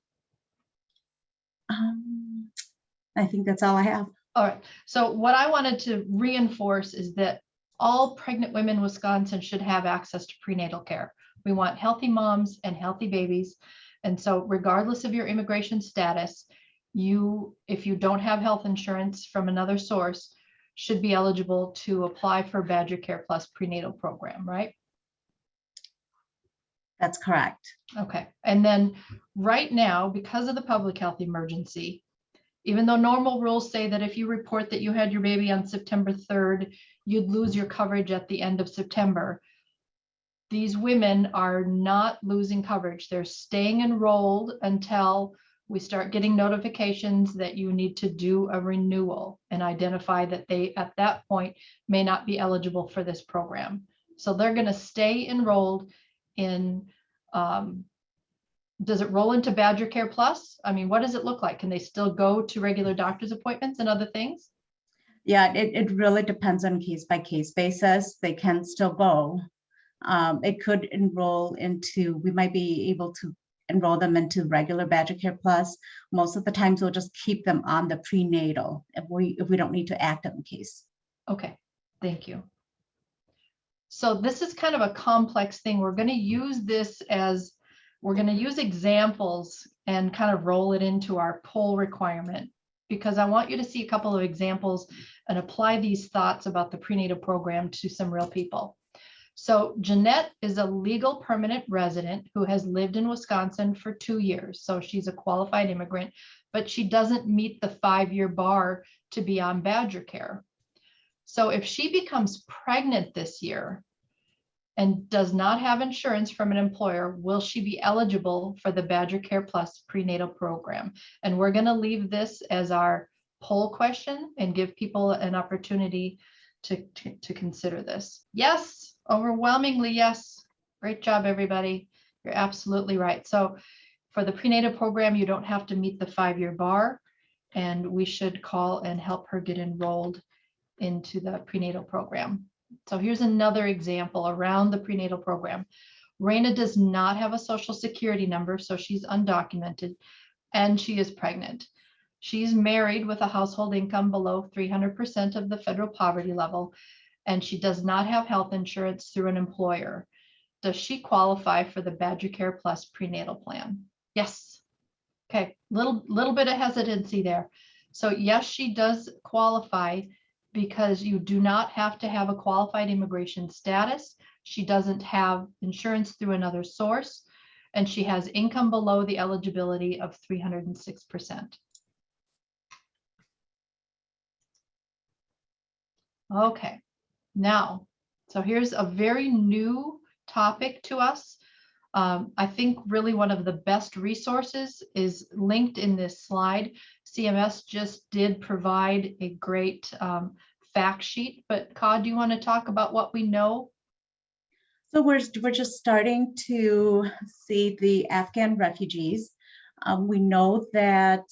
I think that's all I have. All right, so what I wanted to reinforce is that all pregnant women in Wisconsin should have access to prenatal care. We want healthy moms and healthy babies. And so regardless of your immigration status, if you don't have health insurance from another source, should be eligible to apply for Badger Care Plus prenatal program, right? That's correct. Okay, and then right now, because of the public health emergency, even though normal rules say that if you report that you had your baby on September 3rd, you'd lose your coverage at the end of September. These women are not losing coverage. They're staying enrolled until we start getting notifications that you need to do a renewal and identify that they, at that point, may not be eligible for this program. So they're going to stay enrolled in, does it roll into Badger Care Plus? I mean, what does it look like? Can they still go to regular doctor's appointments and other things? Yeah, it really depends on case by case basis. They can still go. It could enroll into, we might be able to enroll them into regular Badger Care Plus. Most of the times we'll just keep them on the prenatal if we don't need to act on the case. Okay, thank you. So this is kind of a complex thing. We're going to use this as, we're going to use examples and kind of roll it into our poll requirement, because I want you to see a couple of examples and apply these thoughts about the prenatal program to some real people. So Jeanette is a legal permanent resident who has lived in Wisconsin for 2 years. So she's a qualified immigrant, but she doesn't meet the 5-year bar to be on Badger Care. So if she becomes pregnant this year and does not have insurance from an employer, will she be eligible for the Badger Care Plus prenatal program? And we're going to leave this as our poll question and give people an opportunity to consider this. Yes, overwhelmingly yes. Great job, everybody. You're absolutely right. So for the prenatal program, you don't have to meet the 5-year bar. and we should call and help her get enrolled into the prenatal program. So here's another example around the prenatal program. Raina does not have a social security number, so she's undocumented, and she is pregnant. She's married with a household income below 300% of the federal poverty level, and she does not have health insurance through an employer. Does she qualify for the Badger Care Plus prenatal plan? Yes. Okay, little bit of hesitancy there. So yes, she does qualify because you do not have to have a qualified immigration status. She doesn't have insurance through another source, and she has income below the eligibility of 306%. Okay, now, so here's a very new topic to us. I think really one of the best resources is linked in this slide. CMS just did provide a great fact sheet, but Ka, do you want to talk about what we know? So we're just starting to see the Afghan refugees. We know that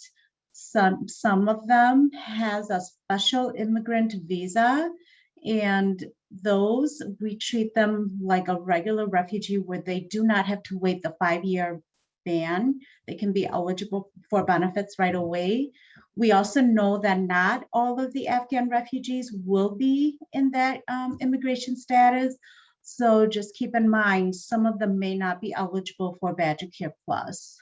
some of them has a special immigrant visa, and those we treat them like a regular refugee where they do not have to wait the 5-year ban. They can be eligible for benefits right away. We also know that not all of the Afghan refugees will be in that immigration status. So just keep in mind, some of them may not be eligible for Badger Care Plus.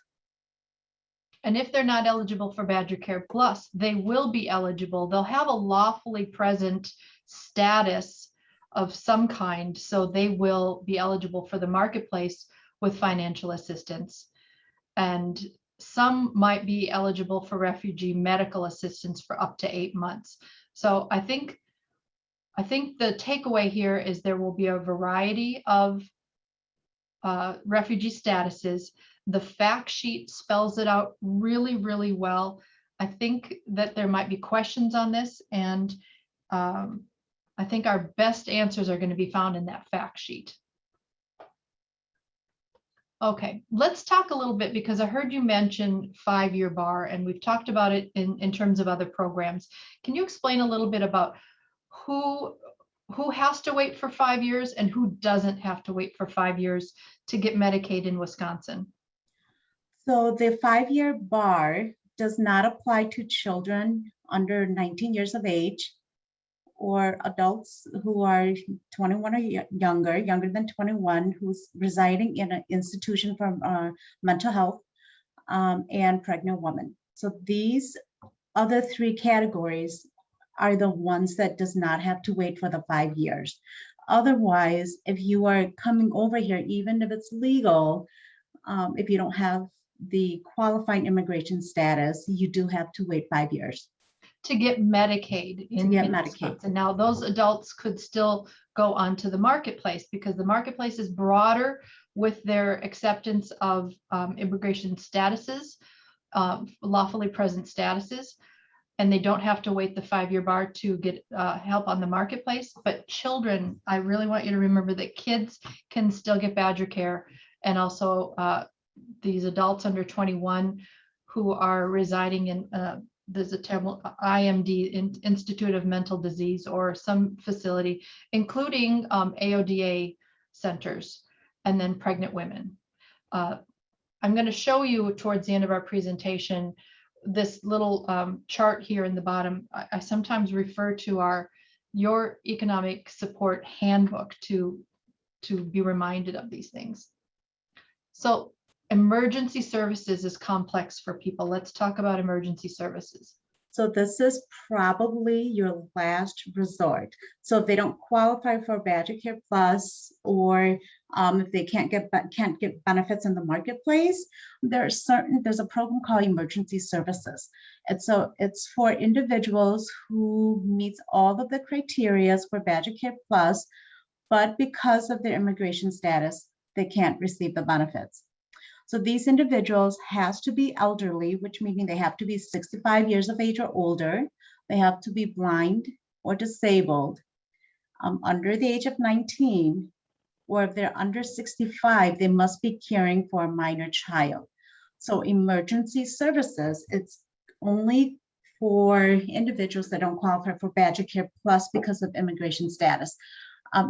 And if they're not eligible for Badger Care Plus, they will be eligible. They'll have a lawfully present status of some kind, so they will be eligible for the marketplace with financial assistance. And some might be eligible for refugee medical assistance for up to 8 months. So I think the takeaway here is there will be a variety of refugee statuses. The fact sheet spells it out really, really well. I think that there might be questions on this, and I think our best answers are going to be found in that fact sheet. Okay, let's talk a little bit, because I heard you mention 5-year bar, and we've talked about it in terms of other programs. Can you explain a little bit about who has to wait for 5 years and who doesn't have to wait for 5 years to get Medicaid in Wisconsin? So the 5-year bar does not apply to children under 19 years of age or adults who are 21 or younger than 21, who's residing in an institution for mental health, and pregnant women. So these other 3 categories are the ones that does not have to wait for the 5 years. Otherwise, if you are coming over here, even if it's legal, if you don't have the qualifying immigration status, you do have to wait 5 years. To get Medicaid in Wisconsin. Now, those adults could still go onto the marketplace, because the marketplace is broader with their acceptance of immigration statuses, lawfully present statuses, and they don't have to wait the 5-year bar to get help on the marketplace. But children, I really want you to remember that kids can still get Badger Care, and also these adults under 21 who are residing in there's a term, IMD, Institute of Mental Disease, or some facility, including AODA centers, and then pregnant women. I'm going to show you towards the end of our presentation this little chart here in the bottom. I sometimes refer to your economic support handbook to be reminded of these things. So emergency services is complex for people. Let's talk about emergency services. So this is probably your last resort. So if they don't qualify for Badger Care Plus, or if they can't get benefits in the marketplace, there's a program called emergency services. And so it's for individuals who meets all of the criteria for Badger Care Plus, but because of their immigration status, they can't receive the benefits. So these individuals has to be elderly, which meaning they have to be 65 years of age or older. They have to be blind or disabled, under the age of 19, or if they're under 65, they must be caring for a minor child. So emergency services, it's only for individuals that don't qualify for Badger Care Plus because of immigration status.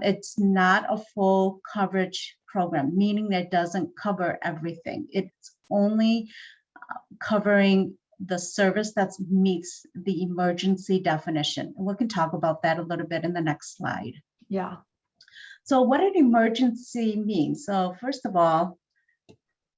It's not a full coverage program, meaning that it doesn't cover everything. It's only covering the service that meets the emergency definition. And we can talk about that a little bit in the next slide. Yeah. So what an emergency means. So first of all,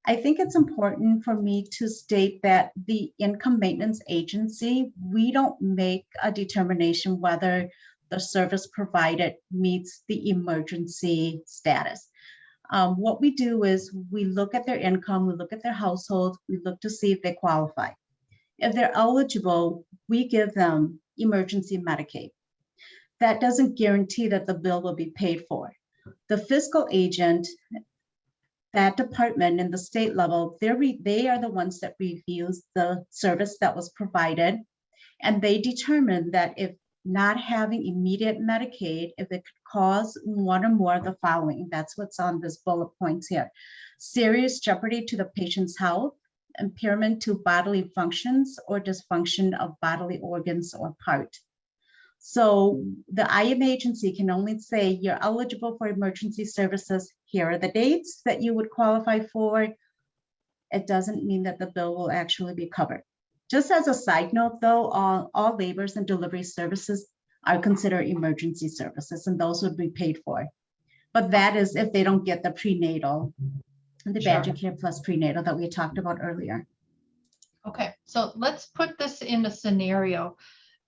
I think it's important for me to state that the income maintenance agency, we don't make a determination whether the service provided meets the emergency status. What we do is we look at their income, we look at their household, we look to see if they qualify. If they're eligible, we give them emergency Medicaid. That doesn't guarantee that the bill will be paid for. The fiscal agent, that department in the state level, they are the ones that reviews the service that was provided, and they determine that if not having immediate Medicaid, if it could cause one or more of the following, that's what's on this bullet points here: serious jeopardy to the patient's health, impairment to bodily functions, or dysfunction of bodily organs or part. So the IM agency can only say you're eligible for emergency services. Here are the dates that you would qualify for. It doesn't mean that the bill will actually be covered. Just as a side note though, all labors and delivery services are considered emergency services, and those would be paid for. But that is if they don't get the prenatal, the Badger Care Plus prenatal that we talked about earlier. Okay, so let's put this in a scenario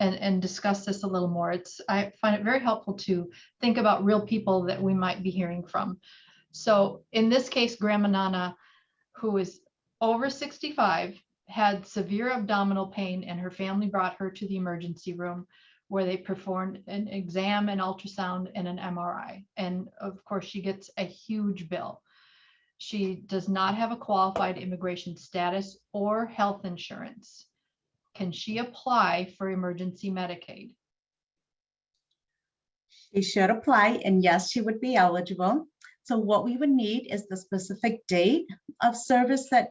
and discuss this a little more. I find it very helpful to think about real people that we might be hearing from. So in this case, Grandma Nana, who is over 65, had severe abdominal pain, and her family brought her to the emergency room where they performed an exam, an ultrasound, and an MRI. And of course, she gets a huge bill. She does not have a qualified immigration status or health insurance. Can she apply for emergency Medicaid? She should apply, and yes, she would be eligible. So what we would need is the specific date of service that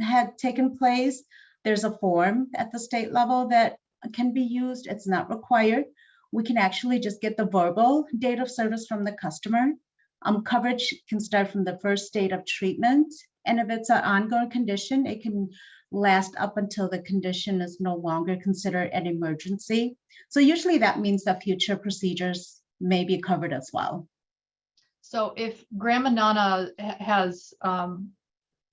had taken place. There's a form at the state level that can be used. It's not required. We can actually just get the verbal date of service from the customer. Coverage can start from the first date of treatment. And if it's an ongoing condition, it can last up until the condition is no longer considered an emergency. So usually that means that future procedures may be covered as well. So if Grandma Nana has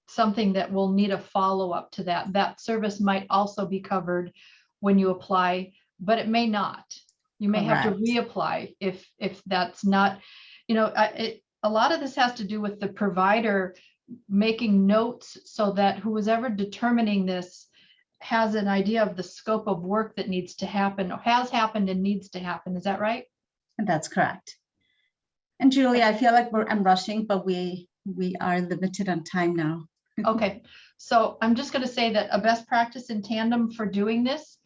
something that will need a follow-up to that, that service might also be covered when you apply, but it may not. You may have to reapply if that's not, a lot of this has to do with the provider making notes so that who was ever determining this has an idea of the scope of work that needs to happen, or has happened and needs to happen. Is that right? That's correct. And Julie, I feel like I'm rushing, but we are limited on time now. Okay, so I'm just going to say that a best practice in tandem for doing this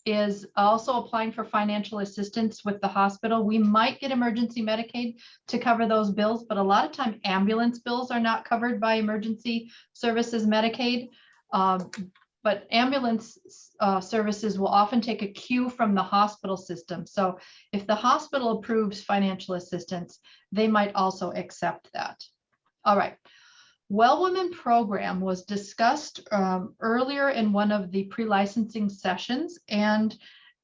is also applying for financial assistance with the hospital. We might get emergency Medicaid to cover those bills, but a lot of time ambulance bills are not covered by emergency services Medicaid. But ambulance services will often take a cue from the hospital system. So if the hospital approves financial assistance, they might also accept that. All right. Well Woman program was discussed earlier in one of the pre-licensing sessions, and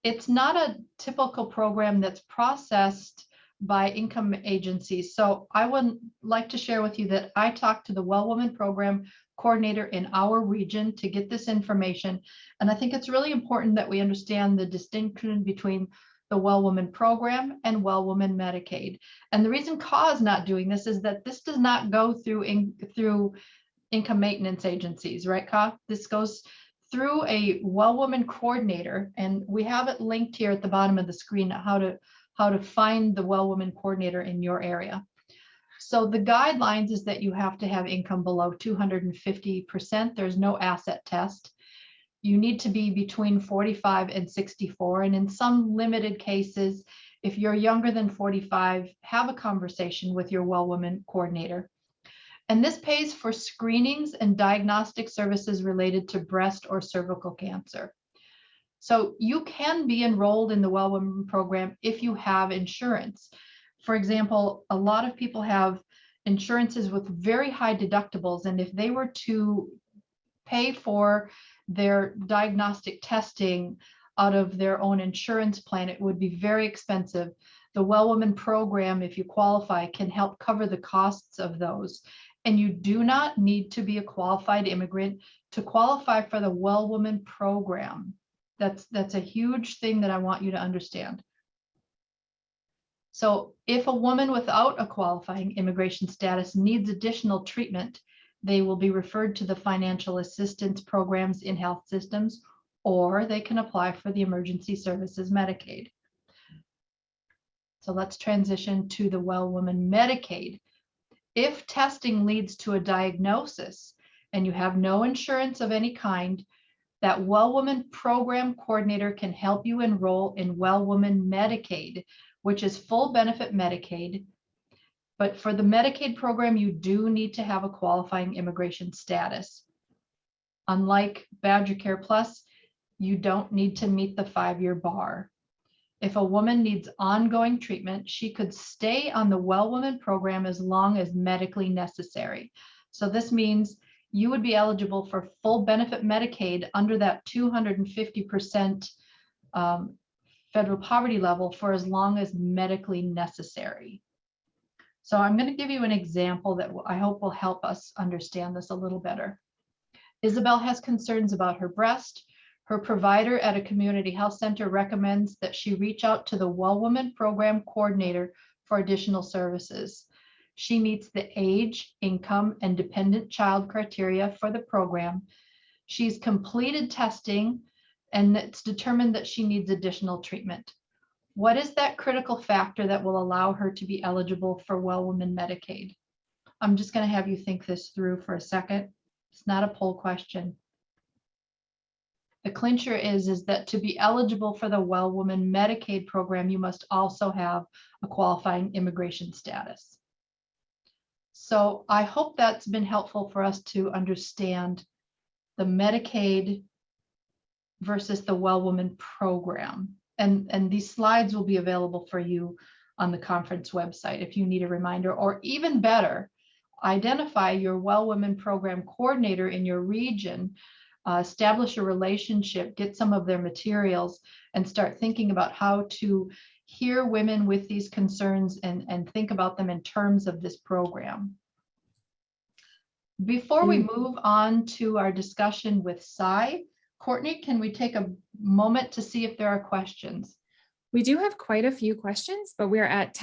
it's not a typical program that's processed by income agencies. So I would like to share with you that I talked to the Well Woman program coordinator in our region to get this information. And I think it's really important that we understand the distinction between the Well Woman program and Well Woman Medicaid. And the reason CAW is not doing this is that this does not go through income maintenance agencies, right, CAW? This goes through a Well Woman coordinator, and we have it linked here at the bottom of the screen how to find the Well Woman coordinator in your area. So the guidelines is that you have to have income below 250%. There's no asset test. You need to be between 45 and 64. And in some limited cases, if you're younger than 45, have a conversation with your Well Woman coordinator. And this pays for screenings and diagnostic services related to breast or cervical cancer. So you can be enrolled in the Well Woman program if you have insurance. For example, a lot of people have insurances with very high deductibles, and if they were to pay for their diagnostic testing out of their own insurance plan, it would be very expensive. The Well Woman program, if you qualify, can help cover the costs of those. And you do not need to be a qualified immigrant to qualify for the Well Woman program. That's a huge thing that I want you to understand. So if a woman without a qualifying immigration status needs additional treatment, they will be referred to the financial assistance programs in health systems, or they can apply for the emergency services Medicaid. So let's transition to the Well Woman Medicaid. If testing leads to a diagnosis and you have no insurance of any kind, that Well Woman program coordinator can help you enroll in Well Woman Medicaid, which is full benefit Medicaid. But for the Medicaid program, you do need to have a qualifying immigration status. Unlike Badger Care Plus, you don't need to meet the 5-year bar. If a woman needs ongoing treatment, she could stay on the Well Woman program as long as medically necessary. So this means you would be eligible for full benefit Medicaid under that 250% federal poverty level for as long as medically necessary. So I'm going to give you an example that I hope will help us understand this a little better. Isabel has concerns about her breast. Her provider at a community health center recommends that she reach out to the Well Woman program coordinator for additional services. She meets the age, income, and dependent child criteria for the program. She's completed testing, and it's determined that she needs additional treatment. What is that critical factor that will allow her to be eligible for Well Woman Medicaid? I'm just going to have you think this through for a second. It's not a poll question. The clincher is that to be eligible for the Well Woman Medicaid program, you must also have a qualifying immigration status. So I hope that's been helpful for us to understand the Medicaid versus the Well Woman program. And these slides will be available for you on the conference website if you need a reminder, or even better, identify your Well Woman program coordinator in your region, establish a relationship, get some of their materials, and start thinking about how to hear women with these concerns and think about them in terms of this program. Before we move on to our discussion with Cy, Courtney, can we take a moment to see if there are questions? We do have quite a few questions, but we're at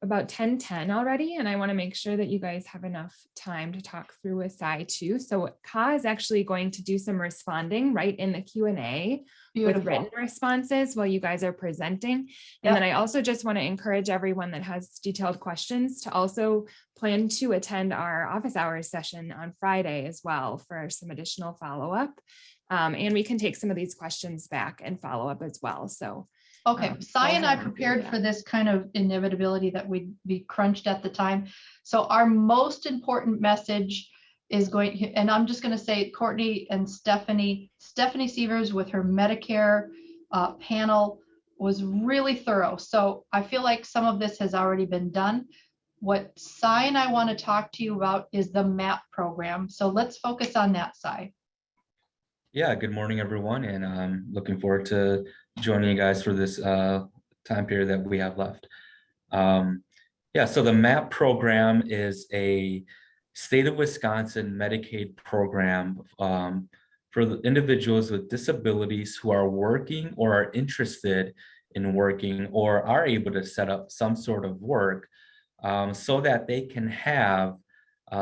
about 10:10 already, and I want to make sure that you guys have enough time to talk through with Cy too. So Ka is actually going to do some responding right in the Q&A with written responses while you guys are presenting. And then I also just want to encourage everyone that has detailed questions to also plan to attend our office hours session on Friday as well for some additional follow-up. And we can take some of these questions back and follow up as well. So okay, Cy and I prepared for this kind of inevitability that we'd be crunched at the time. So our most important message is going, and I'm just going to say Courtney and Stephanie Sievers with her Medicare panel was really thorough. So I feel like some of this has already been done. What Cy and I want to talk to you about is the MAP program. So let's focus on that, Cy. Yeah, good morning, everyone, and I'm looking forward to joining you guys for this time period that we have left. Yeah, so the MAP program is a state of Wisconsin Medicaid program for the individuals with disabilities who are working or are interested in working or are able to set up some sort of work so that they can have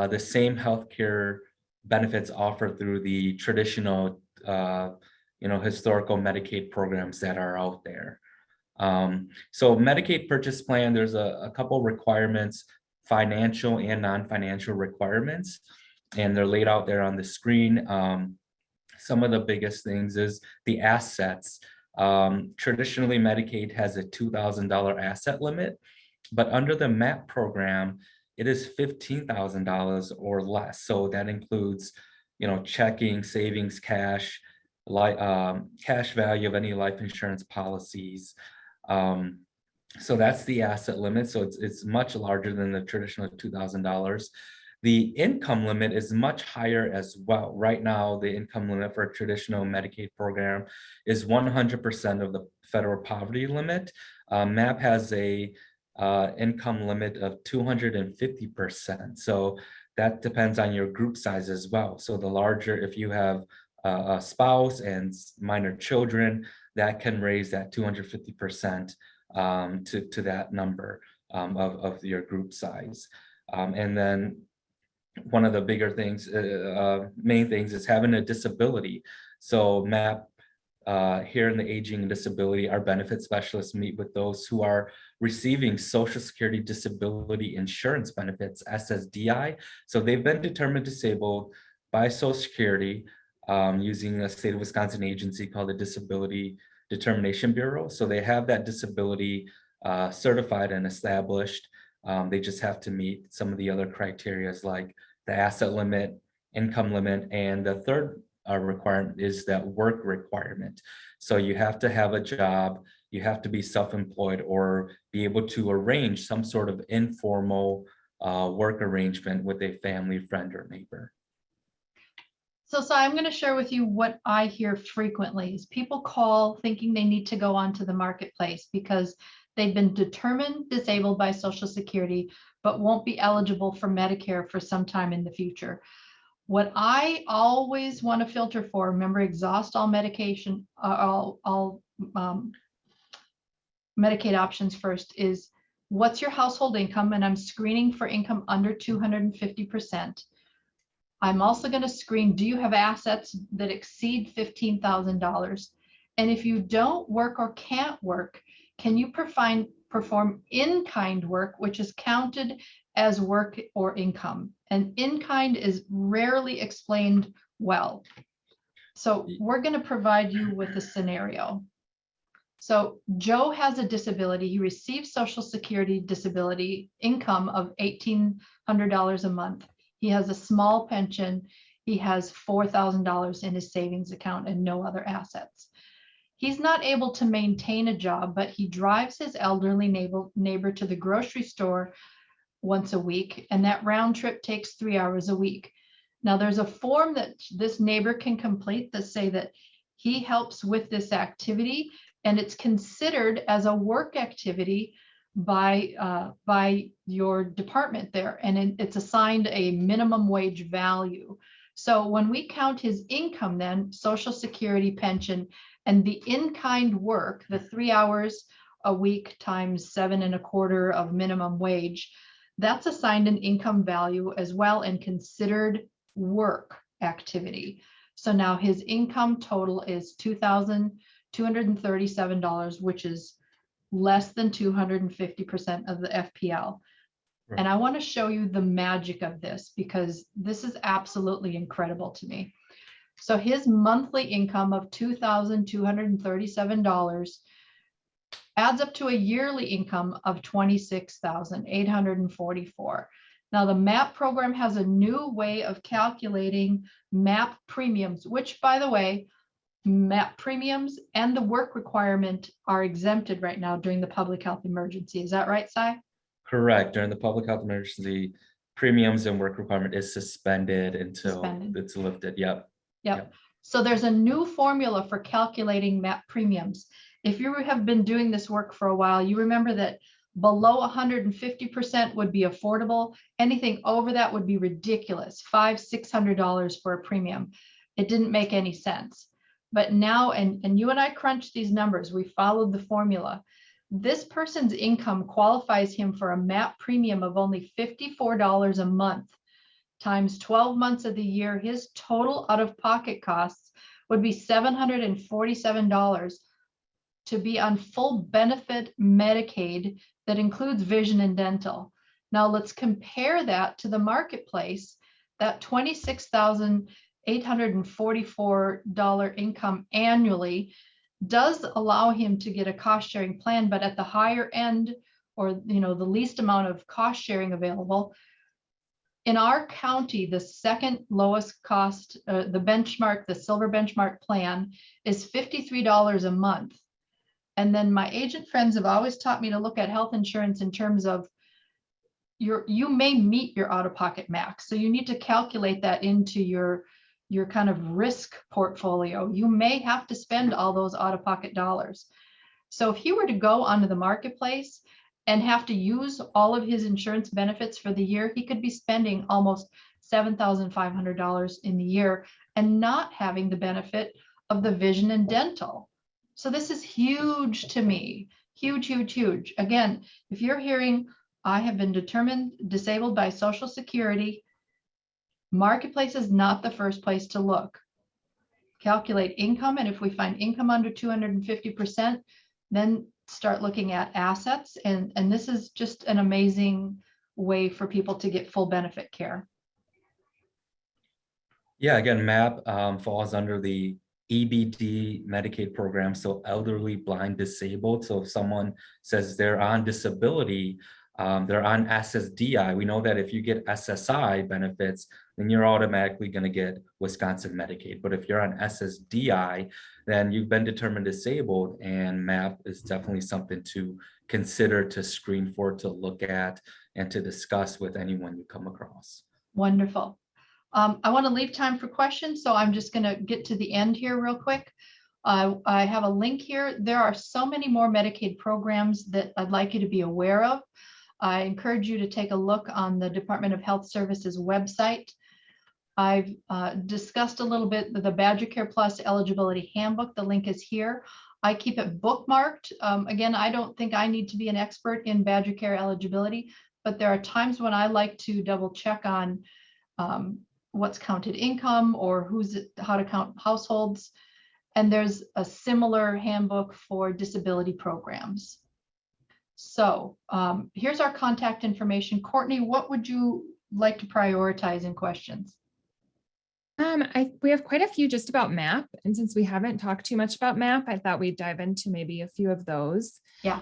the same healthcare benefits offered through the traditional, historical Medicaid programs that are out there. So Medicaid purchase plan, there's a couple requirements, financial and non-financial requirements, and they're laid out there on the screen. Some of the biggest things is the assets. Traditionally, Medicaid has a $2,000 asset limit, but under the MAP program, it is $15,000 or less. So that includes, checking, savings, cash, cash value of any life insurance policies. So that's the asset limit. So it's much larger than the traditional $2,000. The income limit is much higher as well. Right now, the income limit for a traditional Medicaid program is 100% of the federal poverty limit. MAP has a income limit of 250%. So that depends on your group size as well. So the larger, if you have a spouse and minor children, that can raise that 250% to that number of your group size. And then one of the bigger things, main things, is having a disability. So MAP, here in the aging and disability, our benefit specialists meet with those who are receiving Social Security Disability Insurance benefits, SSDI. So they've been determined disabled by Social Security using a state of Wisconsin agency called the Disability Determination Bureau. So they have that disability certified and established. They just have to meet some of the other criteria like the asset limit, income limit, and the third requirement is that work requirement. So you have to have a job, you have to be self-employed or be able to arrange some sort of informal work arrangement with a family, friend, or neighbor. So I'm going to share with you what I hear frequently is people call thinking they need to go onto the marketplace because they've been determined disabled by Social Security, but won't be eligible for Medicare for some time in the future. What I always want to filter for, remember, exhaust all medication, all Medicaid options first, is what's your household income? And I'm screening for income under 250%. I'm also going to screen, do you have assets that exceed $15,000? And if you don't work or can't work, can you perform in-kind work, which is counted as work or income? And in-kind is rarely explained well. So we're going to provide you with a scenario. So Joe has a disability. He receives Social Security disability income of $1,800 a month. He has a small pension. He has $4,000 in his savings account and no other assets. He's not able to maintain a job, but he drives his elderly neighbor to the grocery store once a week, and that round trip takes 3 hours a week. Now, there's a form that this neighbor can complete that say that he helps with this activity, and it's considered as a work activity by your department there, and it's assigned a minimum wage value. So when we count his income, then Social Security, pension, and the in-kind work, the 3 hours a week times 7.25 of minimum wage, that's assigned an income value as well and considered work activity. So now his income total is $2,237, which is less than 250% of the FPL. Right. And I want to show you the magic of this because this is absolutely incredible to me. So his monthly income of $2,237 adds up to a yearly income of $26,844. Now the MAP program has a new way of calculating MAP premiums, which, by the way, MAP premiums and the work requirement are exempted right now during the public health emergency. Is that right, Cy? Correct. During the public health emergency, premiums and work requirement is suspended until it's lifted. Yep. So there's a new formula for calculating MAP premiums. If you have been doing this work for a while, you remember that below 150% would be affordable. Anything over that would be ridiculous, $500-600 for a premium. It didn't make any sense. But now, and you and I crunched these numbers, we followed the formula. This person's income qualifies him for a MAP premium of only $54 a month times 12 months of the year. His total out-of-pocket costs would be $747 to be on full benefit Medicaid that includes vision and dental. Now let's compare that to the marketplace. That $26,844 income annually does allow him to get a cost sharing plan, but at the higher end, or the least amount of cost sharing available, In our county, the second lowest cost, the benchmark, the silver benchmark plan is $53 a month. And then my agent friends have always taught me to look at health insurance in terms of you may meet your out-of-pocket max. So you need to calculate that into your kind of risk portfolio. You may have to spend all those out-of-pocket dollars. So if he were to go onto the marketplace and have to use all of his insurance benefits for the year, he could be spending almost $7,500 in the year and not having the benefit of the vision and dental. So this is huge to me, huge, huge, huge. Again, if you're hearing, I have been determined disabled by Social Security, marketplace is not the first place to look. Calculate income, and if we find income under 250%, then start looking at assets. And this is just an amazing way for people to get full benefit care. Yeah, again, MAP falls under the EBD Medicaid program, so elderly, blind, disabled. So if someone says they're on disability, they're on SSDI, we know that if you get SSI benefits, then you're automatically going to get Wisconsin Medicaid. But if you're on SSDI, then you've been determined disabled, and MAP is definitely something to consider, to screen for, to look at, and to discuss with anyone you come across. Wonderful. I want to leave time for questions, so I'm just going to get to the end here real quick. I have a link here. There are so many more Medicaid programs that I'd like you to be aware of. I encourage you to take a look on the Department of Health Services website. I've discussed a little bit the Badger Care Plus eligibility handbook. The link is here. I keep it bookmarked. Again, I don't think I need to be an expert in Badger Care eligibility, but there are times when I like to double check on what's counted income or how to count households. And there's a similar handbook for disability programs. So here's our contact information. Courtney, what would you like to prioritize in questions? We have quite a few just about MAP. And since we haven't talked too much about MAP, I thought we'd dive into maybe a few of those. Yeah.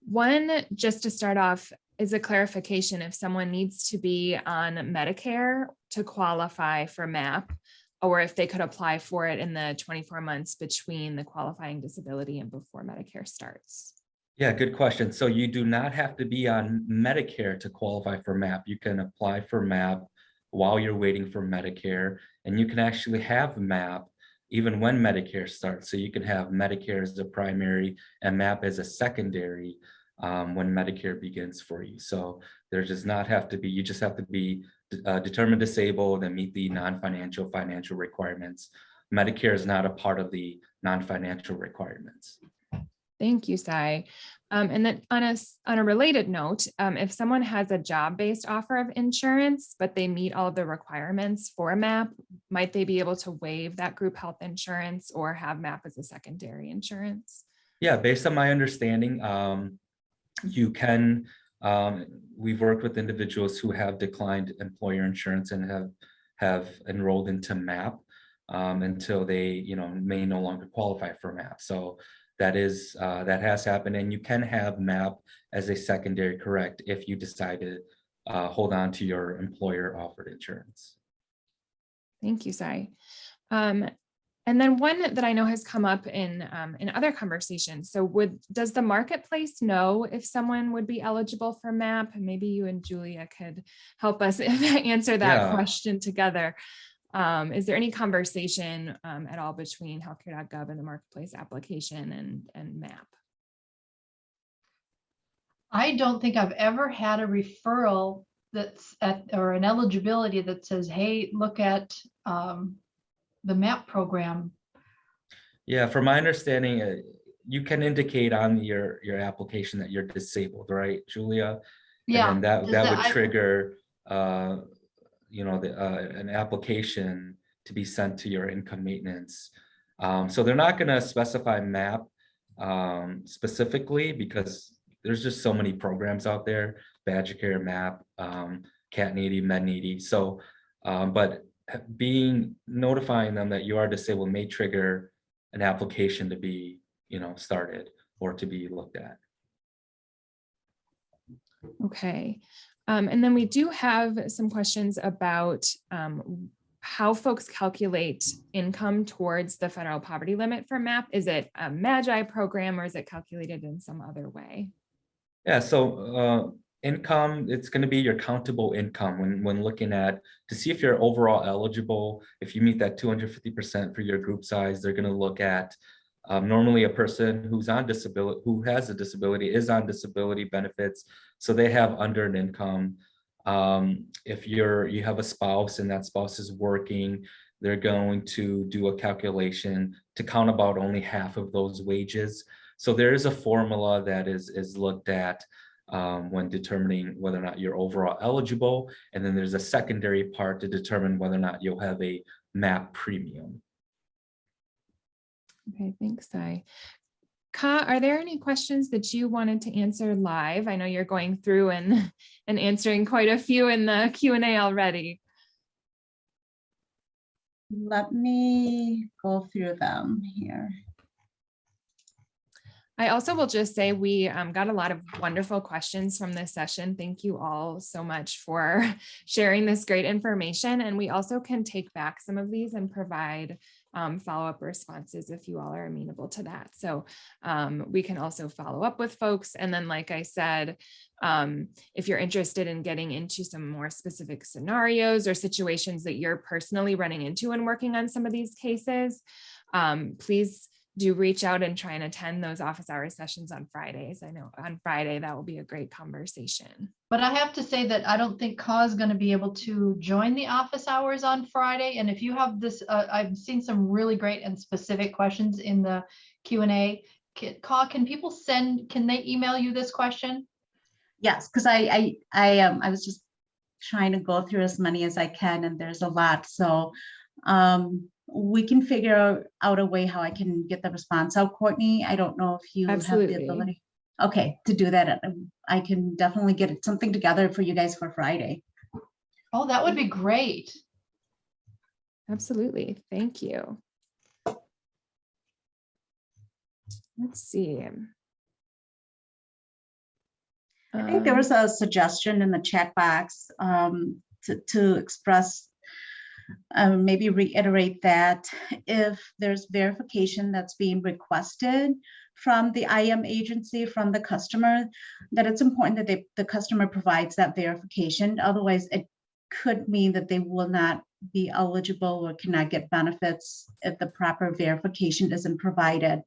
One, just to start off, is a clarification if someone needs to be on Medicare to qualify for MAP, or if they could apply for it in the 24 months between the qualifying disability and before Medicare starts. Yeah, good question. So you do not have to be on Medicare to qualify for MAP. You can apply for MAP while you're waiting for Medicare, and you can actually have MAP even when Medicare starts. So you can have Medicare as the primary and MAP as a secondary when Medicare begins for you. So there does not have to be, you just have to be determined disabled and meet the non-financial financial requirements. Medicare is not a part of the non-financial requirements. Thank you, Sai. And then on a related note, if someone has a job-based offer of insurance, but they meet all of the requirements for MAP, might they be able to waive that group health insurance or have MAP as a secondary insurance? Yeah, based on my understanding, you can, we've worked with individuals who have declined employer insurance and have enrolled into MAP until they, may no longer qualify for MAP. So that has happened, and you can have MAP as a secondary, correct, if you decide to hold on to your employer offered insurance. Thank you, Sai. And then one that I know has come up in other conversations. So does the marketplace know if someone would be eligible for MAP? And maybe you and Julia could help us answer that question together. Is there any conversation at all between healthcare.gov and the marketplace application and MAP? I don't think I've ever had a referral or an eligibility that says, hey, look at the MAP program. Yeah, from my understanding, you can indicate on your application that you're disabled, right, Julia? Yeah. And that would trigger an application to be sent to your income maintenance. So they're not going to specify MAP specifically because there's just so many programs out there, Badger Care, MAP, Cat Needy, Med Needy. So, but notifying them that you are disabled may trigger an application to be, started or to be looked at. Okay. And then we do have some questions about how folks calculate income towards the federal poverty limit for MAP. Is it a MAGI program or is it calculated in some other way? Yeah, so income, it's going to be your countable income when looking at to see if you're overall eligible. If you meet that 250% for your group size, they're going to look at normally a person who's on disability, who has a disability, is on disability benefits, so they have unearned income. If you have a spouse and that spouse is working, they're going to do a calculation to count about only half of those wages. So there is a formula that is looked at when determining whether or not you're overall eligible. And then there's a secondary part to determine whether or not you'll have a MAP premium. Okay, thanks, Sai. Ka, are there any questions that you wanted to answer live? I know you're going through and answering quite a few in the Q&A already. Let me go through them here. I also will just say we got a lot of wonderful questions from this session. Thank you all so much for sharing this great information. And we also can take back some of these and provide follow-up responses if you all are amenable to that. So we can also follow up with folks. And then, like I said, if you're interested in getting into some more specific scenarios or situations that you're personally running into and working on some of these cases, please do reach out and try and attend those office hours sessions on Fridays. I know on Friday that will be a great conversation. But I have to say that I don't think Ka is going to be able to join the office hours on Friday. And if you have this, I've seen some really great and specific questions in the Q&A. Ka, can they email you this question? Yes, because I was just trying to go through as many as I can, and there's a lot. So we can figure out a way how I can get the response out, Courtney. I don't know if you Absolutely. have the ability. Okay, to do that. I can definitely get something together for you guys for Friday. Oh, that would be great. Absolutely. Thank you. Let's see. I think there was a suggestion in the chat box to express, maybe reiterate that if there's verification that's being requested from the IM agency, from the customer, that it's important that the customer provides that verification. Otherwise, it could mean that they will not be eligible or cannot get benefits if the proper verification isn't provided.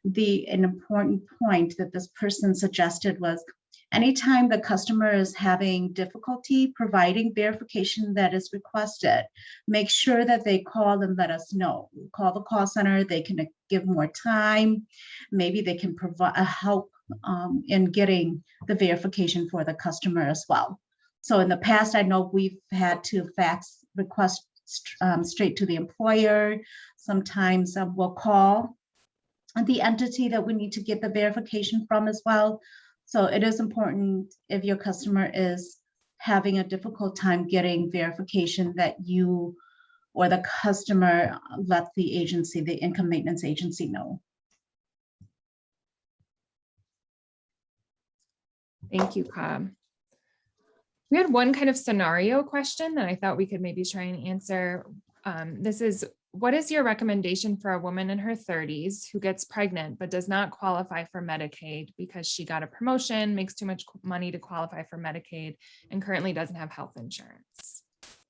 An important point that this person suggested was, anytime the customer is having difficulty providing verification that is requested, make sure that they call and let us know. Call the call center, they can give more time. Maybe they can provide help in getting the verification for the customer as well. So in the past, I know we've had to fax requests straight to the employer. Sometimes we'll call the entity that we need to get the verification from as well. So it is important, if your customer is having a difficult time getting verification, that you or the customer let the agency, the income maintenance agency, know. Thank you, Ka. We had one kind of scenario question that I thought we could maybe try and answer. This is, what is your recommendation for a woman in her 30s who gets pregnant but does not qualify for Medicaid because she got a promotion, makes too much money to qualify for Medicaid, and currently doesn't have health insurance?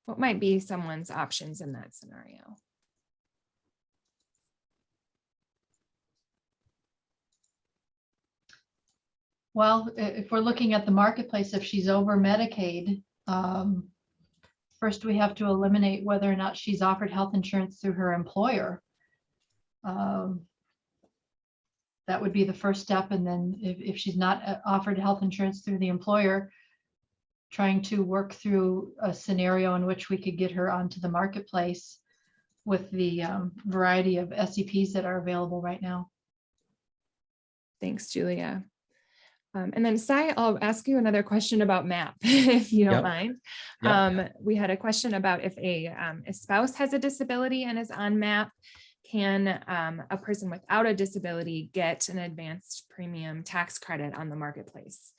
What might be someone's options in that scenario? Well, if we're looking at the marketplace, if she's over Medicaid, first we have to eliminate whether or not she's offered health insurance through her employer. That would be the first step. And then if she's not offered health insurance through the employer, trying to work through a scenario in which we could get her onto the marketplace with the variety of SEPs that are available right now. Thanks, Julia. And then Sai, I'll ask you another question about MAP, if you don't mind. Yep. We had a question about if a spouse has a disability and is on MAP, can a person without a disability get an advanced premium tax credit on the marketplace?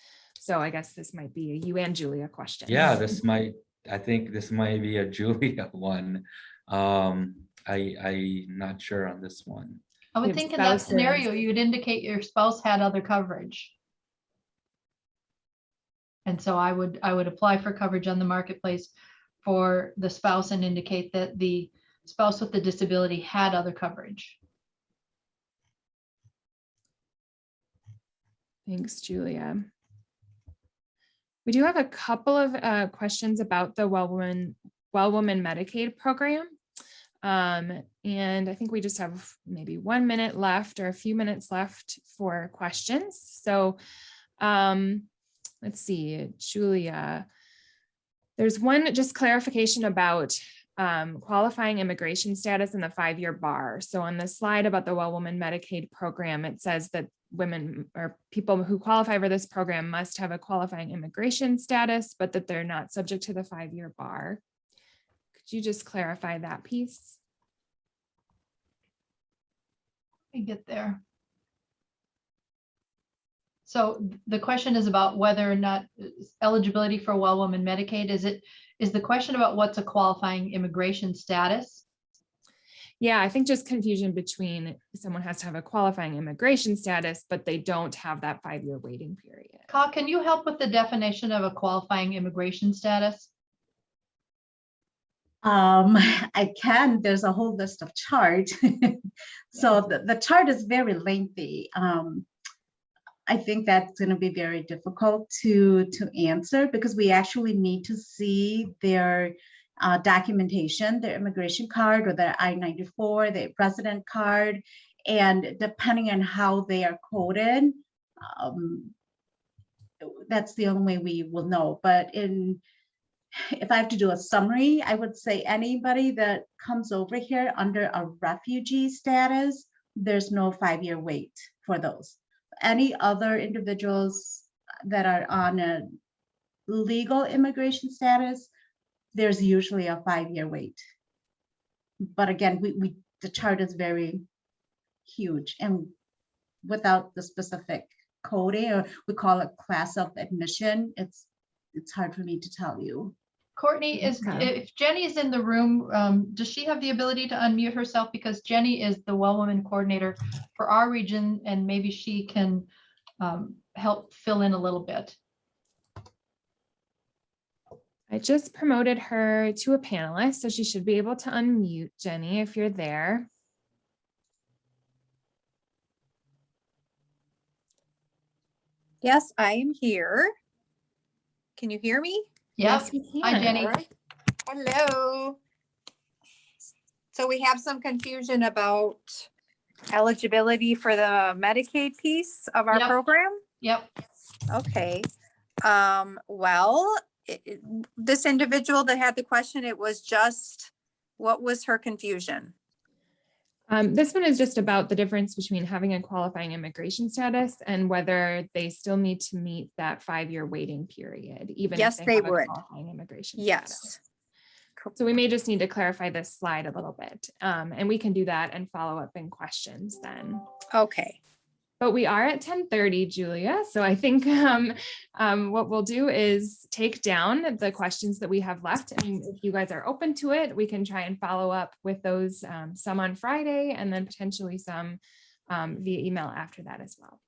So I guess this might be a you and Julia question. Yeah, I think this might be a Julia one. I'm not sure on this one. I would If think in that spouses- scenario, you'd indicate your spouse had other coverage. And so I would apply for coverage on the marketplace for the spouse and indicate that the spouse with the disability had other coverage. Thanks, Julia. We do have a couple of questions about the Well Woman Medicaid program. And I think we just have maybe 1 minute left or a few minutes left for questions. So let's see, Julia, there's one just clarification about qualifying immigration status and the 5-year bar. So on the slide about the Well Woman Medicaid program, it says that women or people who qualify for this program must have a qualifying immigration status, but that they're not subject to the 5-year bar. Could you just clarify that piece? Let me get there. So the question is about whether or not eligibility for Well Woman Medicaid, is the question about what's a qualifying immigration status? Yeah, I think just confusion between someone has to have a qualifying immigration status, but they don't have that 5-year waiting period. Ka, can you help with the definition of a qualifying immigration status? I can. There's a whole list of charts. So the chart is very lengthy. I think that's going to be very difficult to answer because we actually need to see their documentation, their immigration card or their I-94, their resident card, and depending on how they are coded, that's the only way we will know. But if I have to do a summary, I would say anybody that comes over here under a refugee status, there's no 5-year wait for those. Any other individuals that are on a legal immigration status, there's usually a 5-year wait. But again, the chart is very huge, and without the specific coding, or we call it class of admission, it's hard for me to tell you. Courtney, if Jenny is in the room, does she have the ability to unmute herself? Because Jenny is the Well Woman coordinator for our region, and maybe she can help fill in a little bit. I just promoted her to a panelist, so she should be able to unmute. Jenny, if you're there. Yes, I am here. Can you hear me? Yes, we can. hi Jenny. All right. Hello. So we have some confusion about eligibility for the Medicaid piece of our Yep. program. Yep. Okay. Well, this individual that had the question, it was just, what was her confusion? This one is just about the difference between having a qualifying immigration status and whether they still need to meet that 5-year waiting period, even Yes, if they have a would. qualifying immigration Yes. status. So we may just need to clarify this slide a little bit, and we can do that and follow up in questions then. Okay. But we are at 10:30, Julia. So I think what we'll do is take down the questions that we have left. And if you guys are open to it, we can try and follow up with those, some on Friday and then potentially some via email after that as well.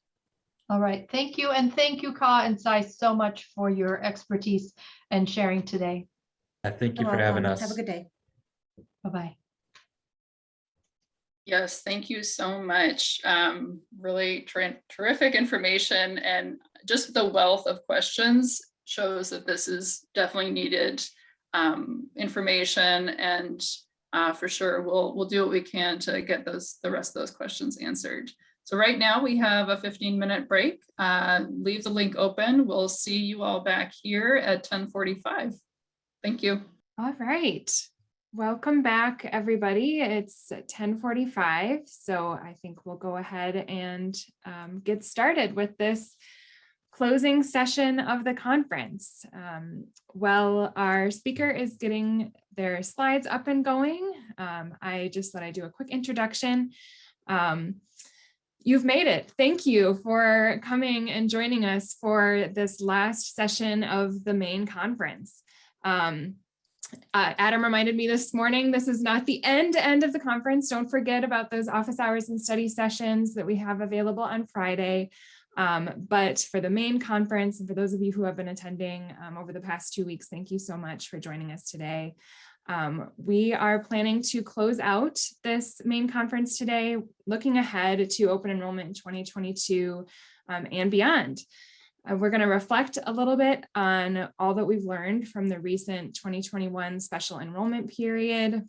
All right. Thank you. And thank you, Ka and Sai, so much for your expertise and sharing today. Thank you You're for having welcome. us. Have a good day. Bye-bye. Yes, thank you so much. Really terrific information, and just the wealth of questions shows that this is definitely needed information, and for sure we'll do what we can to get the rest of those questions answered. So right now we have a 15-minute break. Leave the link open. We'll see you all back here at 10:45. Thank you. All right. Welcome back, everybody. It's 10:45, so I think we'll go ahead and get started with this closing session of the conference. While our speaker is getting their slides up and going, I just thought I'd do a quick introduction. You've made it. Thank you for coming and joining us for this last session of the main conference. Adam reminded me this morning, this is not the end of the conference. Don't forget about those office hours and study sessions that we have available on Friday. But for the main conference, and for those of you who have been attending over the past 2 weeks, thank you so much for joining us today. We are planning to close out this main conference today, looking ahead to open enrollment in 2022 and beyond. We're going to reflect a little bit on all that we've learned from the recent 2021 special enrollment period.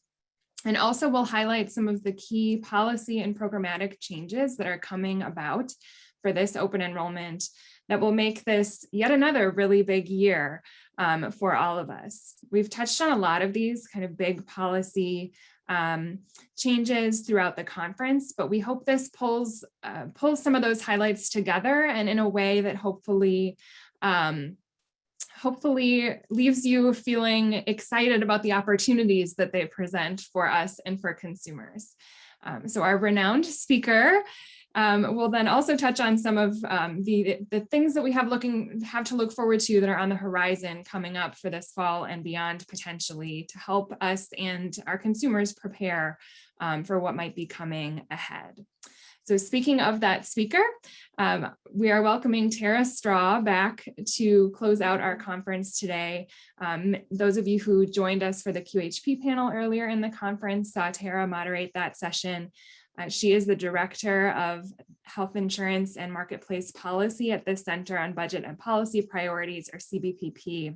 And also we'll highlight some of the key policy and programmatic changes that are coming about for this open enrollment that will make this yet another really big year for all of us. We've touched on a lot of these kind of big policy changes throughout the conference, but we hope this pulls some of those highlights together and in a way that hopefully leaves you feeling excited about the opportunities that they present for us and for consumers. So our renowned speaker we'll then also touch on some of the things that we have to look forward to that are on the horizon coming up for this fall and beyond, potentially to help us and our consumers prepare for what might be coming ahead. So speaking of that speaker, we are welcoming Tara Straw back to close out our conference today. Those of you who joined us for the QHP panel earlier in the conference saw Tara moderate that session. She is the Director of Health Insurance and Marketplace Policy at the Center on Budget and Policy Priorities, or CBPP.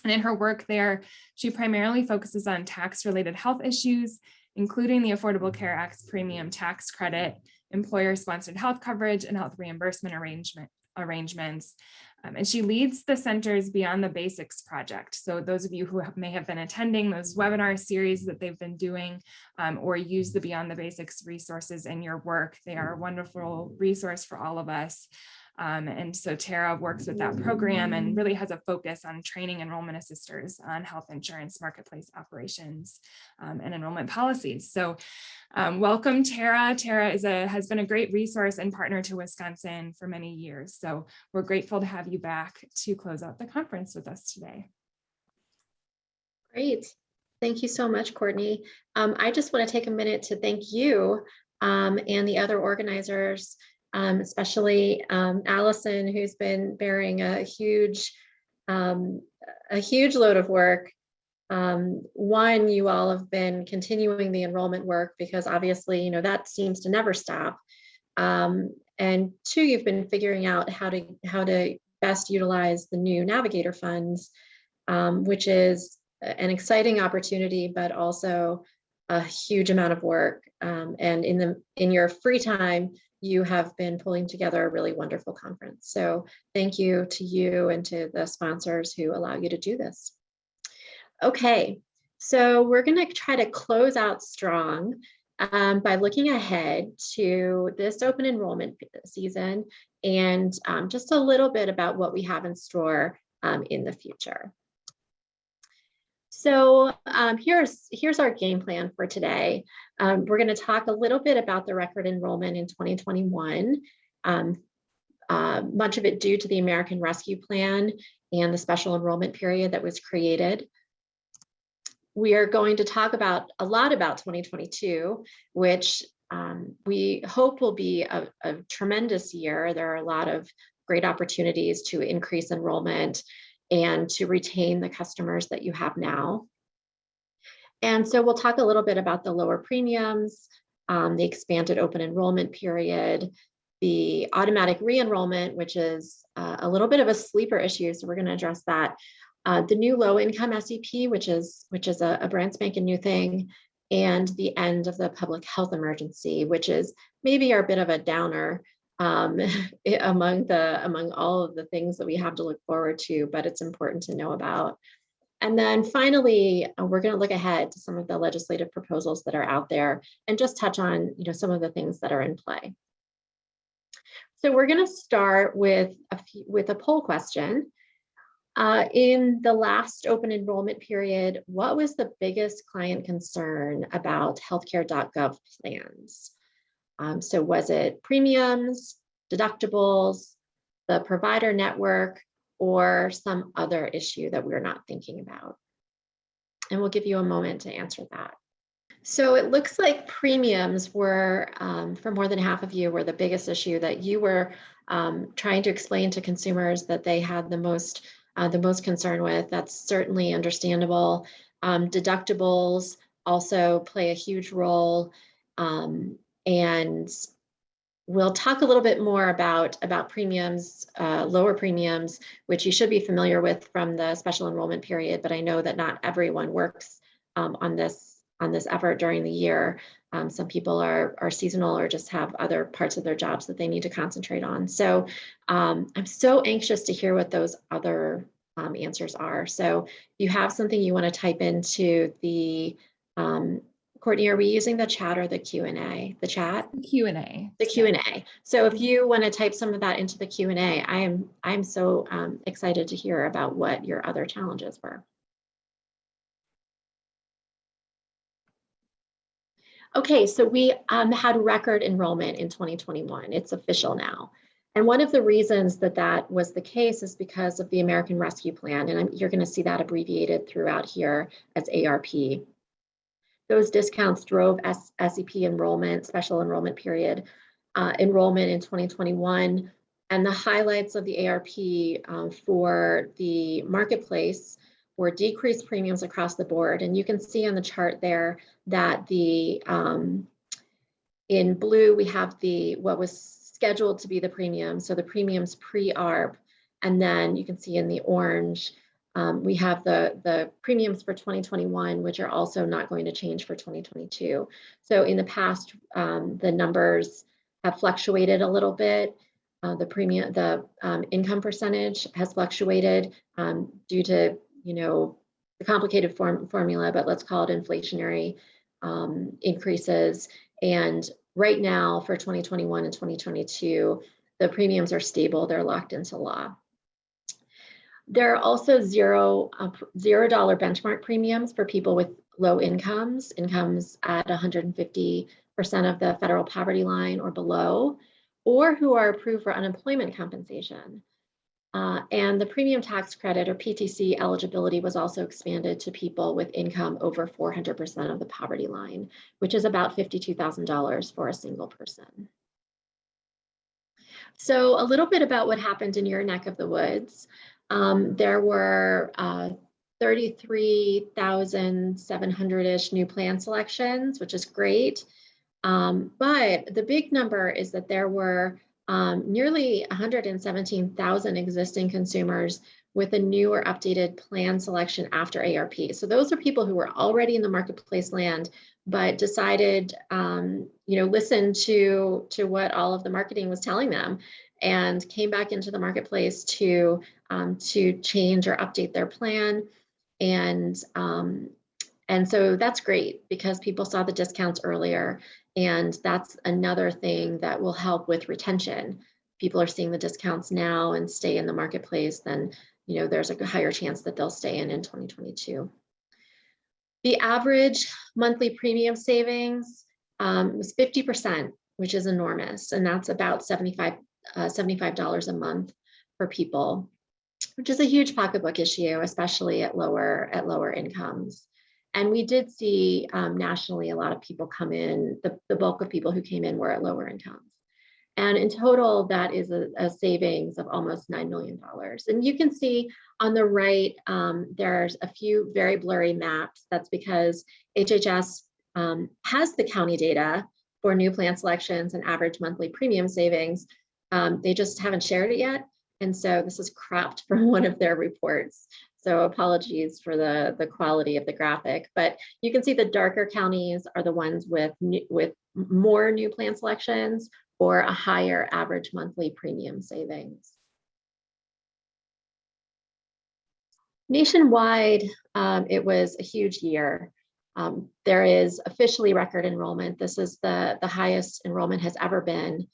And in her work there, she primarily focuses on tax-related health issues, including the Affordable Care Act's premium tax credit, employer-sponsored health coverage, and health reimbursement arrangements. And she leads the center's Beyond the Basics project. So those of you who may have been attending those webinar series that they've been doing or use the Beyond the Basics resources in your work, they are a wonderful resource for all of us. And so Tara works with that program and really has a focus on training enrollment assisters on health insurance marketplace operations and enrollment policies. So welcome, Tara. Tara has been a great resource and partner to Wisconsin for many years. So we're grateful to have you back to close out the conference with us today. Great. Thank you so much, Courtney. I just want to take a minute to thank you and the other organizers, especially Allison, who's been bearing a huge load of work. One, you all have been continuing the enrollment work because obviously, that seems to never stop. And two, you've been figuring out how to best utilize the new Navigator funds, which is an exciting opportunity, but also a huge amount of work. And in your free time, you have been pulling together a really wonderful conference. So thank you to you and to the sponsors who allow you to do this. Okay, so we're going to try to close out strong by looking ahead to this open enrollment season and just a little bit about what we have in store in the future. So here's our game plan for today. We're going to talk a little bit about the record enrollment in 2021, much of it due to the American Rescue Plan and the special enrollment period that was created. We are going to talk a lot about 2022, which we hope will be a tremendous year. There are a lot of great opportunities to increase enrollment and to retain the customers that you have now. And so we'll talk a little bit about the lower premiums, the expanded open enrollment period, the automatic re-enrollment, which is a little bit of a sleeper issue, so we're going to address that. The new low-income SEP, which is a brand spanking new thing, and the end of the public health emergency, which is maybe a bit of a downer among all of the things that we have to look forward to, but it's important to know about. And then finally, we're going to look ahead to some of the legislative proposals that are out there and just touch on some of the things that are in play. So we're going to start with a poll question. In the last open enrollment period, what was the biggest client concern about healthcare.gov plans? So was it premiums, deductibles, the provider network, or some other issue that we're not thinking about? And we'll give you a moment to answer that. So it looks like premiums were, for more than half of you, were the biggest issue that you were trying to explain to consumers that they had the most concern with. That's certainly understandable. Deductibles also play a huge role. And we'll talk a little bit more about premiums, lower premiums, which you should be familiar with from the special enrollment period, but I know that not everyone works on this effort during the year. Some people are seasonal or just have other parts of their jobs that they need to concentrate on. So I'm so anxious to hear what those other answers are. So if you have something you want to type into the, Courtney, are we using the chat or the Q&A? The chat? Q&A. The Q&A. So if you want to type some of that into the Q&A, I'm so excited to hear about what your other challenges were. Okay, so we had record enrollment in 2021. It's official now. And one of the reasons that was the case is because of the American Rescue Plan. And you're going to see that abbreviated throughout here as ARP. Those discounts drove SEP enrollment, special enrollment period, enrollment in 2021. And the highlights of the ARP for the marketplace were decreased premiums across the board. And you can see on the chart there that the in blue, we have what was scheduled to be the premium. So the premiums pre-ARP. And then you can see in the orange, we have the premiums for 2021, which are also not going to change for 2022. So in the past, the numbers have fluctuated a little bit. The income percentage has fluctuated due to, the complicated formula, but let's call it inflationary increases. And right now for 2021 and 2022, the premiums are stable, they're locked into law. There are also $0 benchmark premiums for people with low incomes at 150% of the federal poverty line or below, or who are approved for unemployment compensation. And the premium tax credit or PTC eligibility was also expanded to people with income over 400% of the poverty line, which is about $52,000 for a single person. So a little bit about what happened in your neck of the woods. There were 33,700-ish new plan selections, which is great. But the big number is that there were nearly 117,000 existing consumers with a new or updated plan selection after ARP. So those are people who were already in the marketplace land, but decided, listen to what all of the marketing was telling them and came back into the marketplace to change or update their plan. And so that's great because people saw the discounts earlier. And that's another thing that will help with retention. People are seeing the discounts now and stay in the marketplace, then there's a higher chance that they'll stay in 2022. The average monthly premium savings was 50%, which is enormous. And that's about $75 a month for people, which is a huge pocketbook issue, especially at lower incomes. And we did see nationally a lot of people come in, the bulk of people who came in were at lower incomes. And in total, that is a savings of almost $9 million. And you can see on the right, there's a few very blurry maps. That's because HHS has the county data for new plan selections and average monthly premium savings. They just haven't shared it yet. And so this is cropped from one of their reports. So apologies for the quality of the graphic, but you can see the darker counties are the ones with more new plan selections or a higher average monthly premium savings. Nationwide, it was a huge year. There is officially record enrollment. This is the highest enrollment has ever been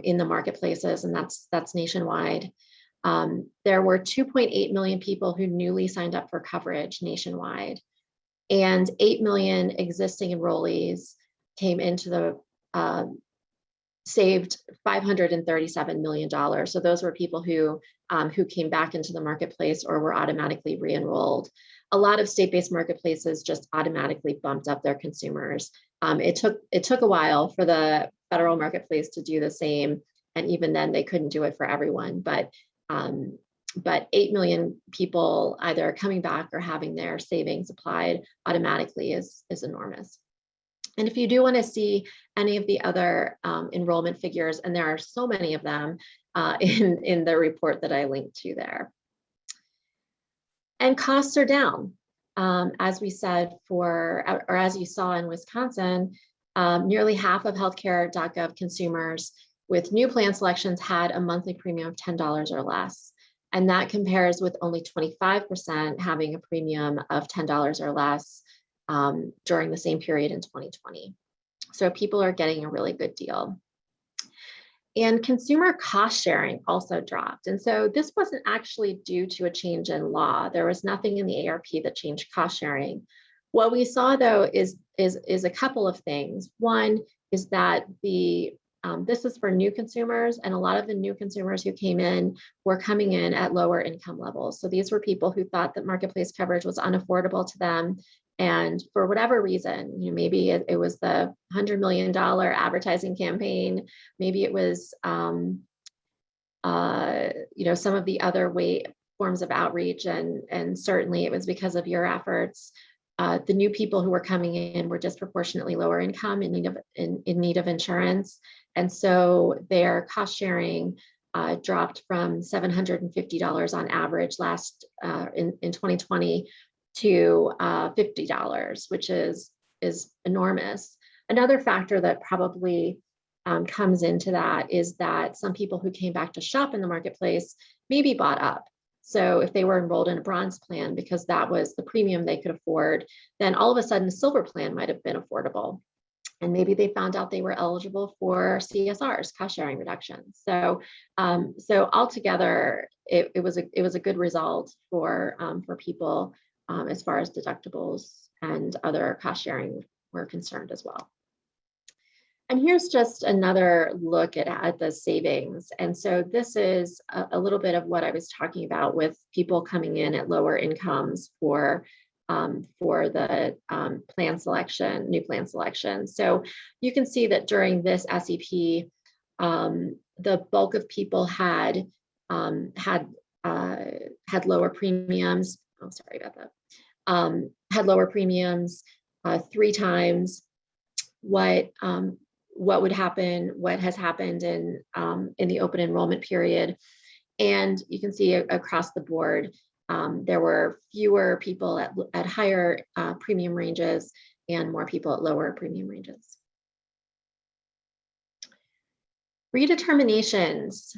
in the marketplaces, and that's nationwide. There were 2.8 million people who newly signed up for coverage nationwide, and 8 million existing enrollees came into the saved $537 million. So those were people who came back into the marketplace or were automatically re-enrolled. A lot of state-based marketplaces just automatically bumped up their consumers. It took a while for the federal marketplace to do the same, and even then they couldn't do it for everyone. But 8 million people either coming back or having their savings applied automatically is enormous. And if you do want to see any of the other enrollment figures, and there are so many of them in the report that I linked to there. And costs are down. As we said or as you saw in Wisconsin, nearly half of healthcare.gov consumers with new plan selections had a monthly premium of $10 or less. And that compares with only 25% having a premium of $10 or less during the same period in 2020. So people are getting a really good deal. And consumer cost sharing also dropped. And so this wasn't actually due to a change in law. There was nothing in the ARP that changed cost sharing. What we saw though is a couple of things. One is that this is for new consumers, and a lot of the new consumers who came in were coming in at lower income levels. So these were people who thought that marketplace coverage was unaffordable to them. And for whatever reason, maybe it was the $100 million advertising campaign, maybe it was, some of the other forms of outreach, and certainly it was because of your efforts. The new people who were coming in were disproportionately lower income in need of insurance, and so their cost sharing dropped from $750 on average in 2020 to $50, which is enormous. Another factor that probably comes into that is that some people who came back to shop in the marketplace maybe bought up. So if they were enrolled in a bronze plan because that was the premium they could afford, then all of a sudden a silver plan might have been affordable. And maybe they found out they were eligible for CSRs, cost sharing reductions. So altogether, it was a good result for people as far as deductibles and other cost sharing were concerned as well. And here's just another look at the savings. And so this is a little bit of what I was talking about with people coming in at lower incomes for the plan selection, new plan selection. So you can see that during this SEP, the bulk of people had lower premiums. Oh, sorry about that. Had lower premiums 3 times what would happen, what has happened in the open enrollment period. And you can see across the board, there were fewer people at higher premium ranges and more people at lower premium ranges. Redeterminations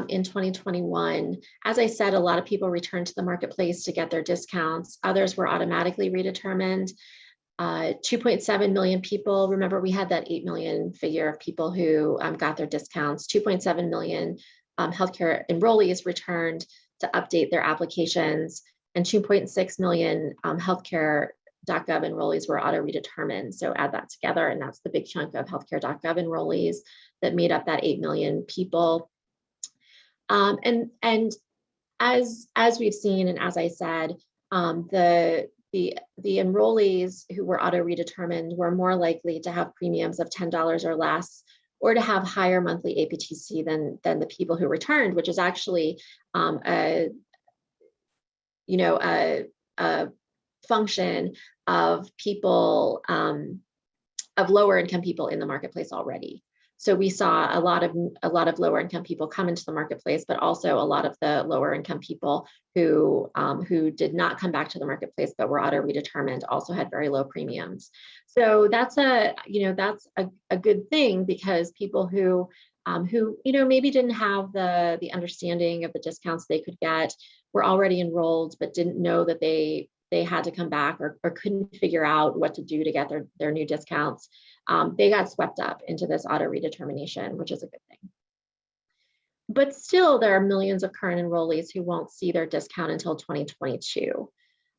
in 2021. As I said, a lot of people returned to the marketplace to get their discounts. Others were automatically redetermined. 2.7 million people. Remember, we had that 8 million figure of people who got their discounts. 2.7 million healthcare enrollees returned to update their applications, and 2.6 million healthcare.gov enrollees were auto redetermined. So add that together, and that's the big chunk of healthcare.gov enrollees that made up that 8 million people. And as we've seen, and as I said, the enrollees who were auto redetermined were more likely to have premiums of $10 or less, or to have higher monthly APTC than the people who returned, which is actually a function of people of lower income people in the marketplace already. So we saw a lot of lower income people come into the marketplace, but also a lot of the lower income people who did not come back to the marketplace but were auto redetermined also had very low premiums. So that's a good thing, because people who maybe didn't have the understanding of the discounts they could get, were already enrolled but didn't know that they had to come back or couldn't figure out what to do to get their new discounts. They got swept up into this auto redetermination, which is a good thing. But still, there are millions of current enrollees who won't see their discount until 2022.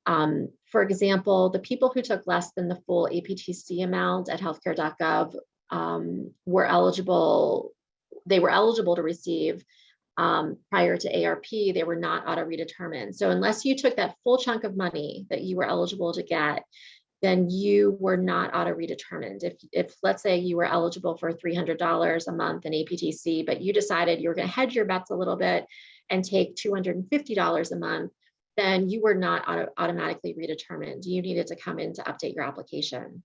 For example, the people who took less than the full APTC amount at healthcare.gov were eligible, they were eligible to receive prior to ARP, they were not auto redetermined. So unless you took that full chunk of money that you were eligible to get, then you were not auto redetermined. If let's say you were eligible for $300 a month in APTC, but you decided you were going to hedge your bets a little bit and take $250 a month, then you were not automatically redetermined. You needed to come in to update your application.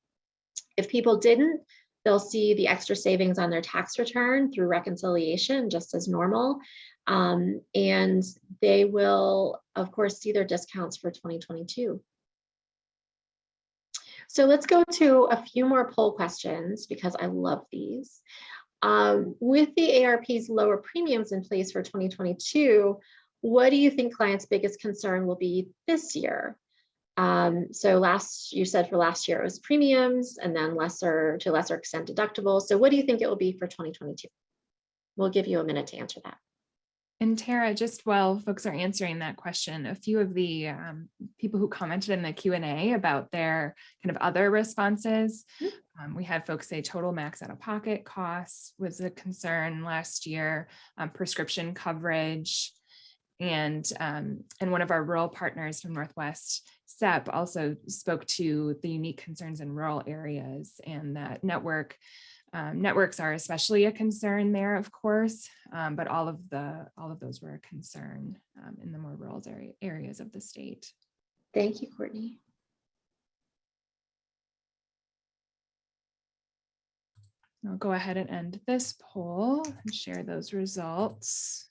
If people didn't, they'll see the extra savings on their tax return through reconciliation, just as normal. And they will, of course, see their discounts for 2022. So let's go to a few more poll questions because I love these. With the ARP's lower premiums in place for 2022, what do you think clients' biggest concern will be this year? So you said for last year it was premiums and then to lesser extent deductibles. So what do you think it will be for 2022? We'll give you a minute to answer that. And Tara, just while folks are answering that question, a few of the people who commented in the Q&A about their kind of other responses, we had folks say total max out-of-pocket costs was a concern last year, prescription coverage, and one of our rural partners from Northwest, SEP, also spoke to the unique concerns in rural areas, and that networks are especially a concern there, of course, but all of those were a concern in the more rural areas of the state. Thank you, Courtney. I'll go ahead and end this poll and share those results.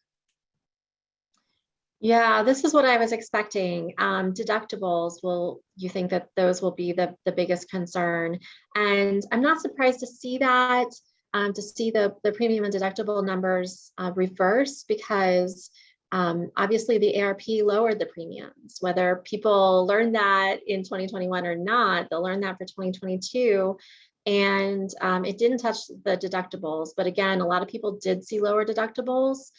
Yeah, this is what I was expecting. Deductibles, you think that those will be the biggest concern. And I'm not surprised to see that, to see the premium and deductible numbers reverse, because obviously the ARP lowered the premiums. Whether people learn that in 2021 or not, they'll learn that for 2022. And it didn't touch the deductibles. But again, a lot of people did see lower deductibles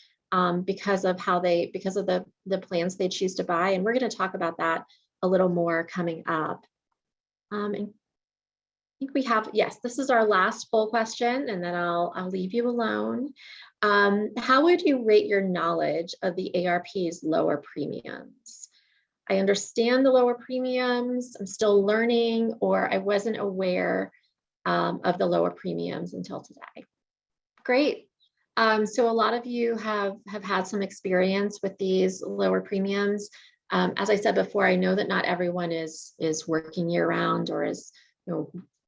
because of the plans they choose to buy. And we're going to talk about that a little more coming up. And I think we have, yes, this is our last poll question, and then I'll leave you alone. How would you rate your knowledge of the ARP's lower premiums? I understand the lower premiums, I'm still learning, or I wasn't aware of the lower premiums until today. Great. So a lot of you have had some experience with these lower premiums. As I said before, I know that not everyone is working year round or is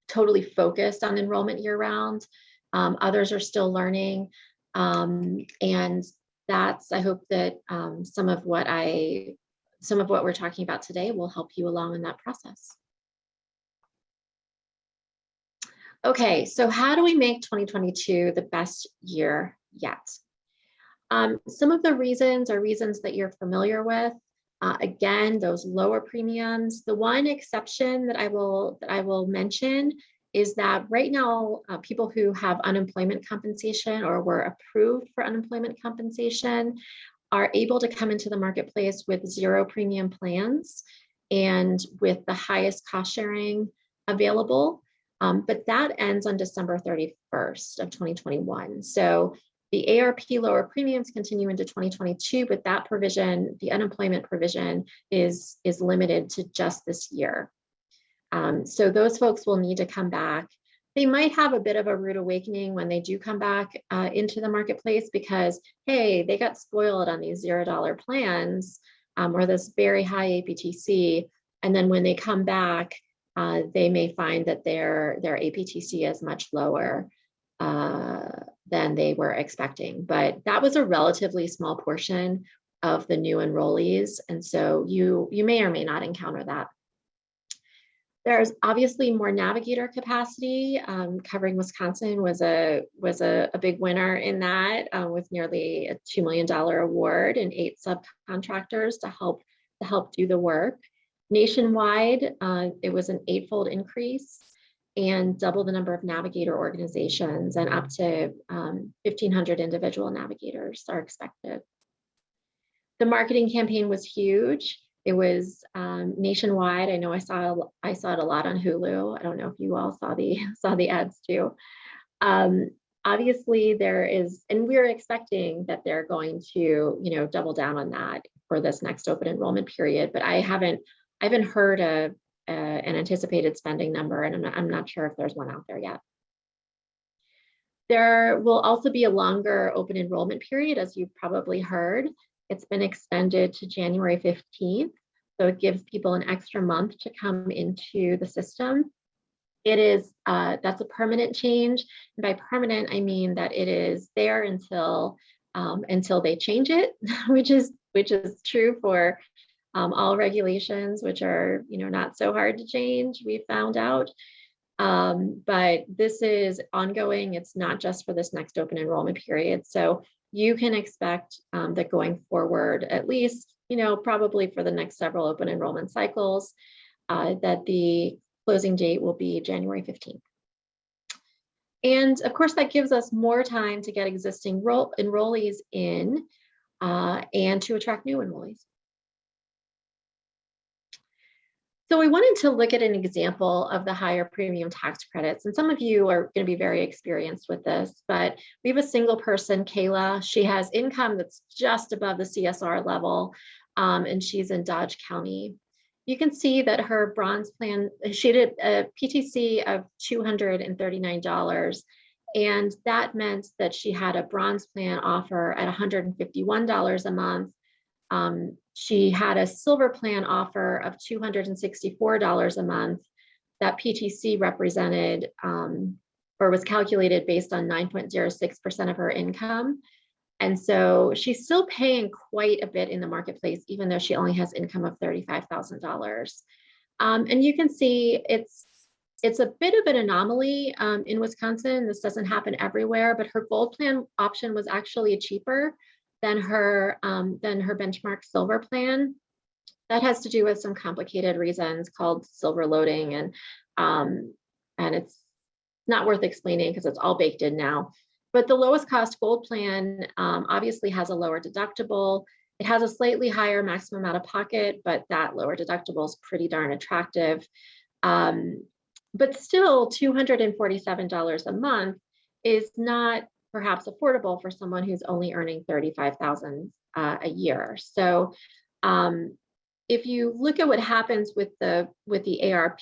totally focused on enrollment year round. Others are still learning, and that's, I hope that some of what we're talking about today will help you along in that process. Okay, so how do we make 2022 the best year yet? Some of the reasons are reasons that you're familiar with. Again, those lower premiums. The one exception that I will mention is that right now, people who have unemployment compensation or were approved for unemployment compensation are able to come into the marketplace with zero premium plans and with the highest cost sharing available. But that ends on December 31st of 2021. So the ARP lower premiums continue into 2022, but that provision, the unemployment provision, is limited to just this year. So those folks will need to come back. They might have a bit of a rude awakening when they do come back into the marketplace because, hey, they got spoiled on these $0 plans or this very high APTC. And then when they come back, they may find that their APTC is much lower than they were expecting. But that was a relatively small portion of the new enrollees. And so you may or may not encounter that. There's obviously more navigator capacity. Covering Wisconsin was a big winner in that, with nearly a $2 million award and 8 subcontractors to help do the work. Nationwide, it was an 8-fold increase and double the number of navigator organizations, and up to 1,500 individual navigators are expected. The marketing campaign was huge. It was nationwide. I know I saw it a lot on Hulu. I don't know if you all saw the ads too. Obviously there is, and we're expecting that they're going to, double down on that for this next open enrollment period, but I haven't heard an anticipated spending number, and I'm not sure if there's one out there yet. There will also be a longer open enrollment period, as you've probably heard. It's been extended to January 15th, so it gives people an extra month to come into the system. It is, that's a permanent change. And by permanent, I mean that it is there until they change it, which is true for all regulations, which are, not so hard to change, we found out. But this is ongoing. It's not just for this next open enrollment period. So you can expect that going forward, at least, probably for the next several open enrollment cycles, that the closing date will be January 15th. And of course, that gives us more time to get existing enrollees in and to attract new enrollees. So we wanted to look at an example of the higher premium tax credits. And some of you are going to be very experienced with this, but we have a single person, Kayla. She has income that's just above the CSR level, and she's in Dodge County. You can see that her bronze plan, she did a PTC of $239, and that meant that she had a bronze plan offer at $151 a month. She had a silver plan offer of $264 a month. That PTC represented or was calculated based on 9.06% of her income. And so she's still paying quite a bit in the marketplace, even though she only has income of $35,000. And you can see it's a bit of an anomaly in Wisconsin. This doesn't happen everywhere, but her gold plan option was actually cheaper than her benchmark silver plan. That has to do with some complicated reasons called silver loading, and it's not worth explaining because it's all baked in now. But the lowest cost gold plan obviously has a lower deductible. It has a slightly higher maximum out of pocket, but that lower deductible is pretty darn attractive. But still, $247 a month is not perhaps affordable for someone who's only earning $35,000 a year. So if you look at what happens with the ARP,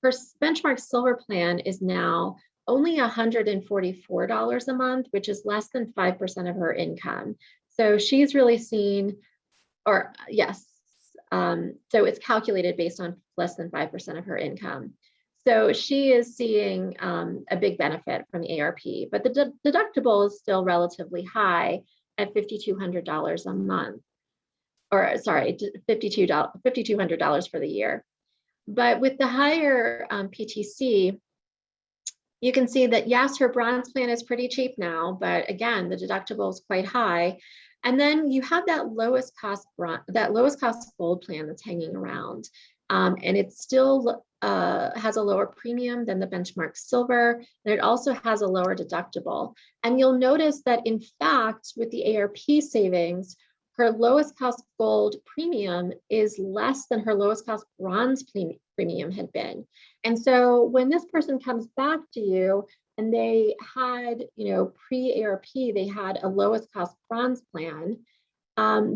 her benchmark silver plan is now only $144 a month, which is less than 5% of her income. So she's really seen, or yes, so it's calculated based on less than 5% of her income. So she is seeing a big benefit from the ARP, but the deductible is still relatively high at $5,200 a month, or sorry, $5,200 for the year. But with the higher PTC, you can see that yes, her bronze plan is pretty cheap now, but again, the deductible is quite high. And then you have that lowest cost gold plan that's hanging around, and it still has a lower premium than the benchmark silver, and it also has a lower deductible. And you'll notice that in fact, with the ARP savings, her lowest cost gold premium is less than her lowest cost bronze premium had been. And so when this person comes back to you and they had, pre-ARP, they had a lowest cost bronze plan,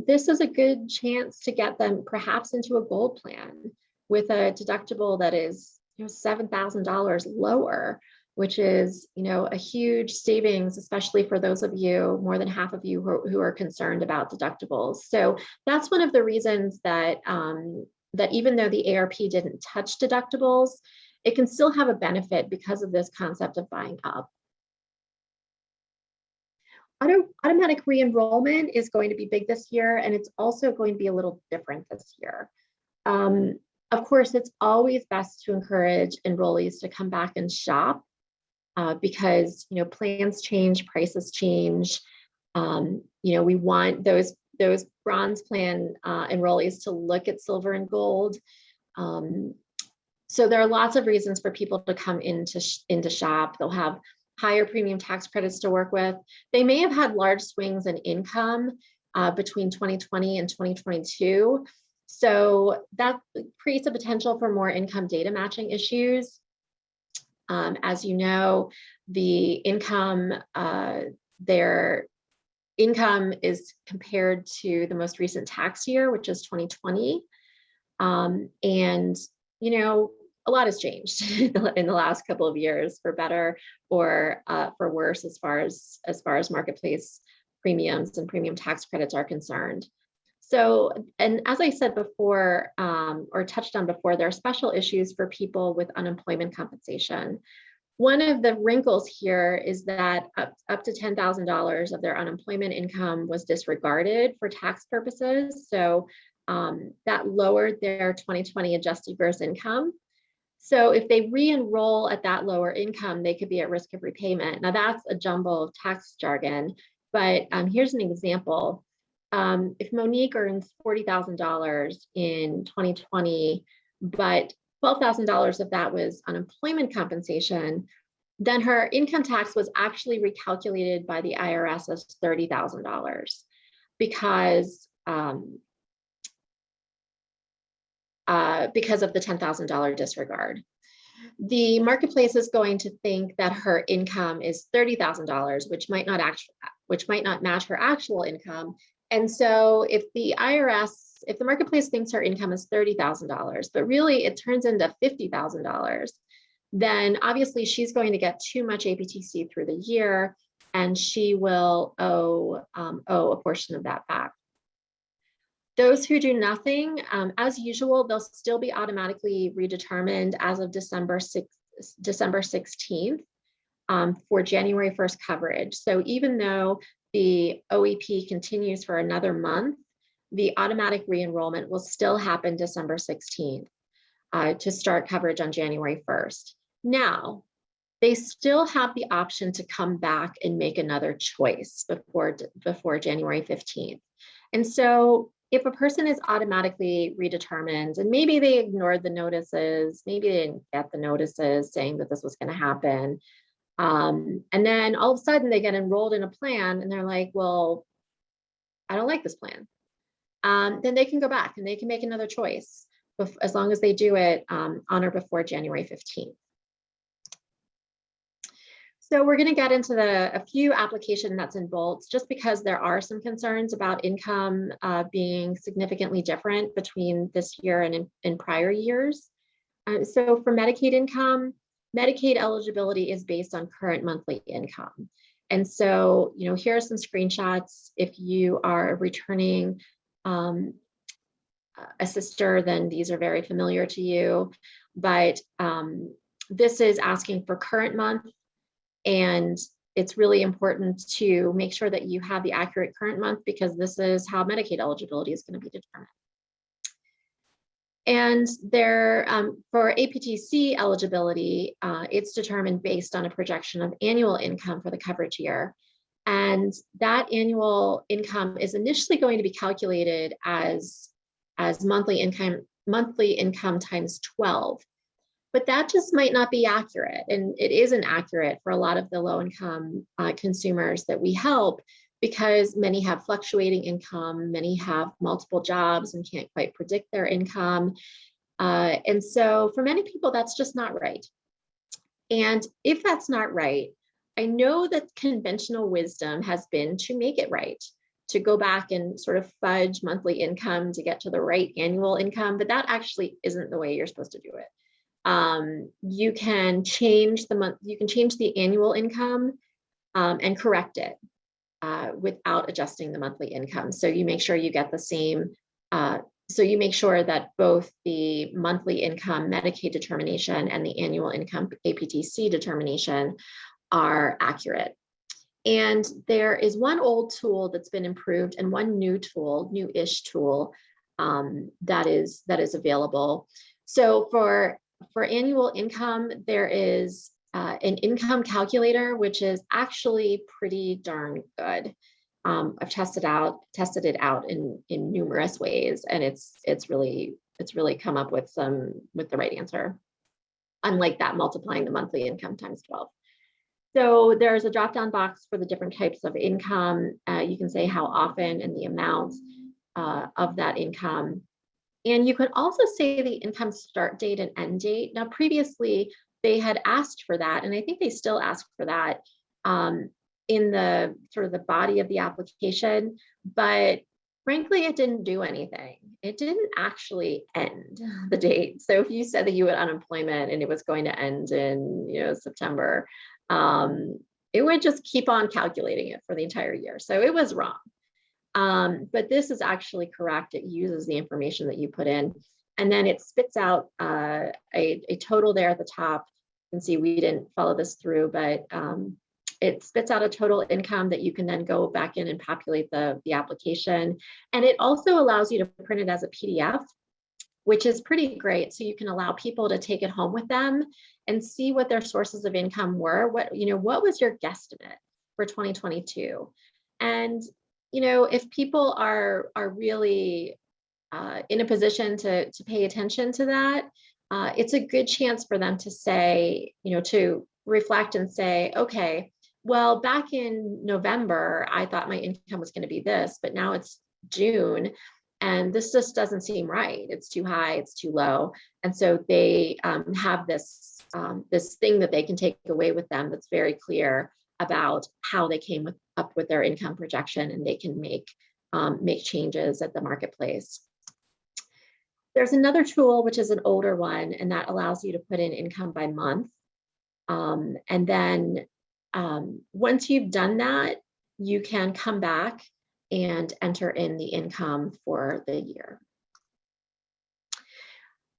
this is a good chance to get them perhaps into a gold plan with a deductible that is $7,000 lower, which is a huge savings, especially for those of you, more than half of you who are concerned about deductibles. So that's one of the reasons that that even though the ARP didn't touch deductibles, it can still have a benefit because of this concept of buying up. Automatic re-enrollment is going to be big this year, and it's also going to be a little different this year. Of course, it's always best to encourage enrollees to come back and shop because plans change, prices change. We want those bronze plan enrollees to look at silver and gold. So there are lots of reasons for people to come into shop. They'll have higher premium tax credits to work with. They may have had large swings in income between 2020 and 2022. So that creates a potential for more income data matching issues. As you know, the income, their income is compared to the most recent tax year, which is 2020. And, you know, a lot has changed in the last couple of years, for better or for worse, as far as marketplace premiums and premium tax credits are concerned. So, and as I said before, or touched on before, there are special issues for people with unemployment compensation. One of the wrinkles here is that up to $10,000 of their unemployment income was disregarded for tax purposes. So that lowered their 2020 adjusted gross income. So if they re-enroll at that lower income, they could be at risk of repayment. Now that's a jumble of tax jargon, but here's an example. If Monique earns $40,000 in 2020, but $12,000 of that was unemployment compensation, then her income tax was actually recalculated by the IRS as $30,000 because of the $10,000 disregard. The marketplace is going to think that her income is $30,000, which might not match her actual income. And so if the marketplace thinks her income is $30,000, but really it turns into $50,000, then obviously she's going to get too much APTC through the year, and she will owe a portion of that back. Those who do nothing, as usual, they'll still be automatically redetermined as of December 16th for January 1st coverage. So even though the OEP continues for another month, the automatic re-enrollment will still happen December 16th to start coverage on January 1st. Now, they still have the option to come back and make another choice before January 15th. And so if a person is automatically redetermined, and maybe they ignored the notices, maybe they didn't get the notices saying that this was going to happen, and then all of a sudden they get enrolled in a plan and they're like, well, I don't like this plan. Then they can go back and they can make another choice as long as they do it on or before January 15th. So we're going to get into a few application nuts and bolts, just because there are some concerns about income being significantly different between this year and in prior years. So for Medicaid income, Medicaid eligibility is based on current monthly income. And so, you know, here are some screenshots. If you are returning a sister, then these are very familiar to you. But this is asking for current month. And it's really important to make sure that you have the accurate current month, because this is how Medicaid eligibility is going to be determined. And there, for APTC eligibility, it's determined based on a projection of annual income for the coverage year. And that annual income is initially going to be calculated as monthly income times 12. But that just might not be accurate. And it isn't accurate for a lot of the low-income consumers that we help, because many have fluctuating income, many have multiple jobs and can't quite predict their income. And so for many people, that's just not right. And if that's not right, I know that conventional wisdom has been to make it right, to go back and sort of fudge monthly income to get to the right annual income, but that actually isn't the way you're supposed to do it. You can change the annual income and correct it without adjusting the monthly income. So you make sure you get the same, so you make sure that both the monthly income Medicaid determination and the annual income APTC determination are accurate. And there is one old tool that's been improved and one new tool, new-ish tool that is available. So for annual income, there is an income calculator, which is actually pretty darn good. I've tested it out in numerous ways, and it's really come up with the right answer. Unlike that, multiplying the monthly income times 12. So there's a drop-down box for the different types of income. You can say how often and the amount of that income. And you can also say the income start date and end date. Now, previously, they had asked for that, and I think they still ask for that in the sort of the body of the application, but frankly, it didn't do anything. It didn't actually end the date. So if you said that you had unemployment and it was going to end in, September, it would just keep on calculating it for the entire year. So it was wrong. But this is actually correct. It uses the information that you put in, and then it spits out a total there at the top. You can see we didn't follow this through, but it spits out a total income that you can then go back in and populate the application. And it also allows you to print it as a PDF, which is pretty great. So you can allow people to take it home with them and see what their sources of income were. What was your guesstimate for 2022? And, if people are really in a position to pay attention to that, it's a good chance for them to say, to reflect and say, okay, well, back in November, I thought my income was going to be this, but now it's June, and this just doesn't seem right. It's too high, it's too low. And so they have this thing that they can take away with them that's very clear about how they came up with their income projection, and they can make changes at the marketplace. There's another tool, which is an older one, and that allows you to put in income by month. And then once you've done that, you can come back and enter in the income for the year.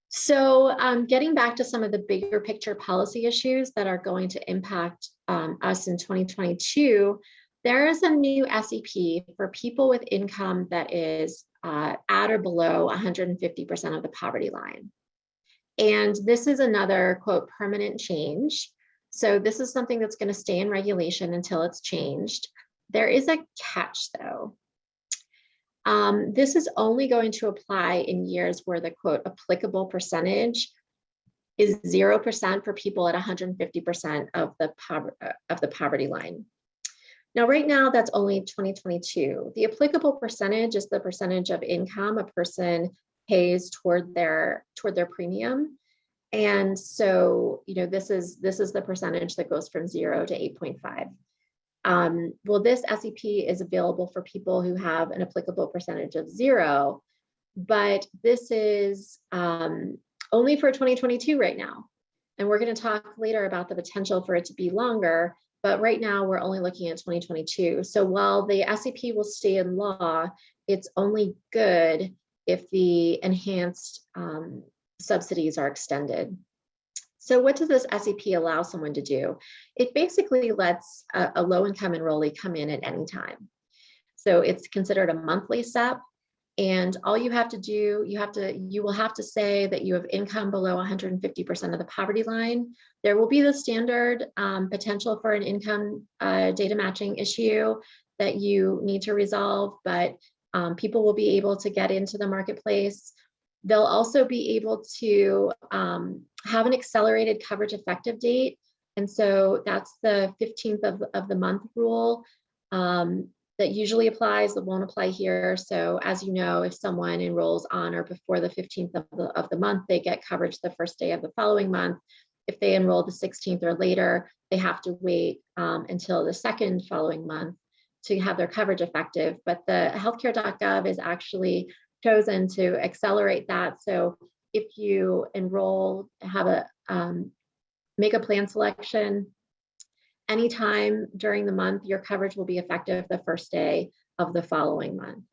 So getting back to some of the bigger picture policy issues that are going to impact us in 2022, there is a new SEP for people with income that is at or below 150% of the poverty line. And this is another, quote, permanent change. So this is something that's going to stay in regulation until it's changed. There is a catch, though. This is only going to apply in years where the, quote, applicable percentage is 0% for people at 150% of the poverty line. Now, right now, that's only 2022. The applicable percentage is the percentage of income a person pays toward their premium. And so, this is the percentage that goes from 0 to 8.5. Well, this SEP is available for people who have an applicable percentage of 0, but this is only for 2022 right now. And we're going to talk later about the potential for it to be longer, but right now we're only looking at 2022. So while the SEP will stay in law, it's only good if the enhanced subsidies are extended. So what does this SEP allow someone to do? It basically lets a low-income enrollee come in at any time. So it's considered a monthly SEP, and all you have to do, you will have to say that you have income below 150% of the poverty line. There will be the standard potential for an income data matching issue that you need to resolve, but people will be able to get into the marketplace. They'll also be able to have an accelerated coverage effective date. And so that's the 15th of the month rule that usually applies, that won't apply here. So as you know, if someone enrolls on or before the 15th of the month, they get coverage the first day of the following month. If they enroll the 16th or later, they have to wait until the second following month to have their coverage effective. But the healthcare.gov is actually chosen to accelerate that. So if you enroll, make a plan selection, anytime during the month, your coverage will be effective the first day of the following month.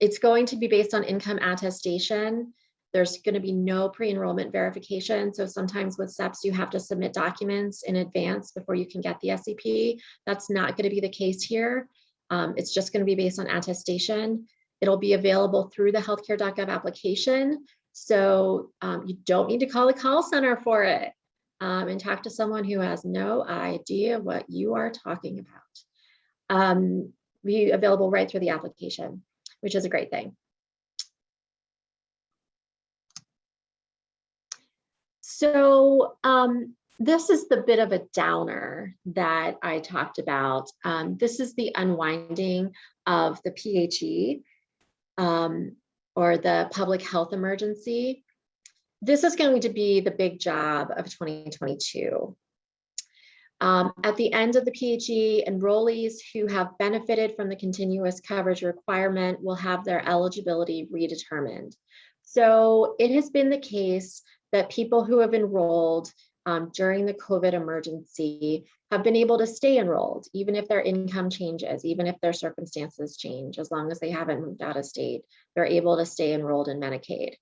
It's going to be based on income attestation. There's going to be no pre-enrollment verification. So sometimes with SEPs, you have to submit documents in advance before you can get the SEP. That's not going to be the case here. It's just going to be based on attestation. It'll be available through the healthcare.gov application. So you don't need to call the call center for it and talk to someone who has no idea what you are talking about. Be available right through the application, which is a great thing. So this is the bit of a downer that I talked about. This is the unwinding of the PHE or the public health emergency. this is going to be the big job of 2022. At the end of the PHE, enrollees who have benefited from the continuous coverage requirement will have their eligibility redetermined. So it has been the case that people who have enrolled during the COVID emergency have been able to stay enrolled, even if their income changes, even if their circumstances change, as long as they haven't moved out of state, they're able to stay enrolled in Medicaid.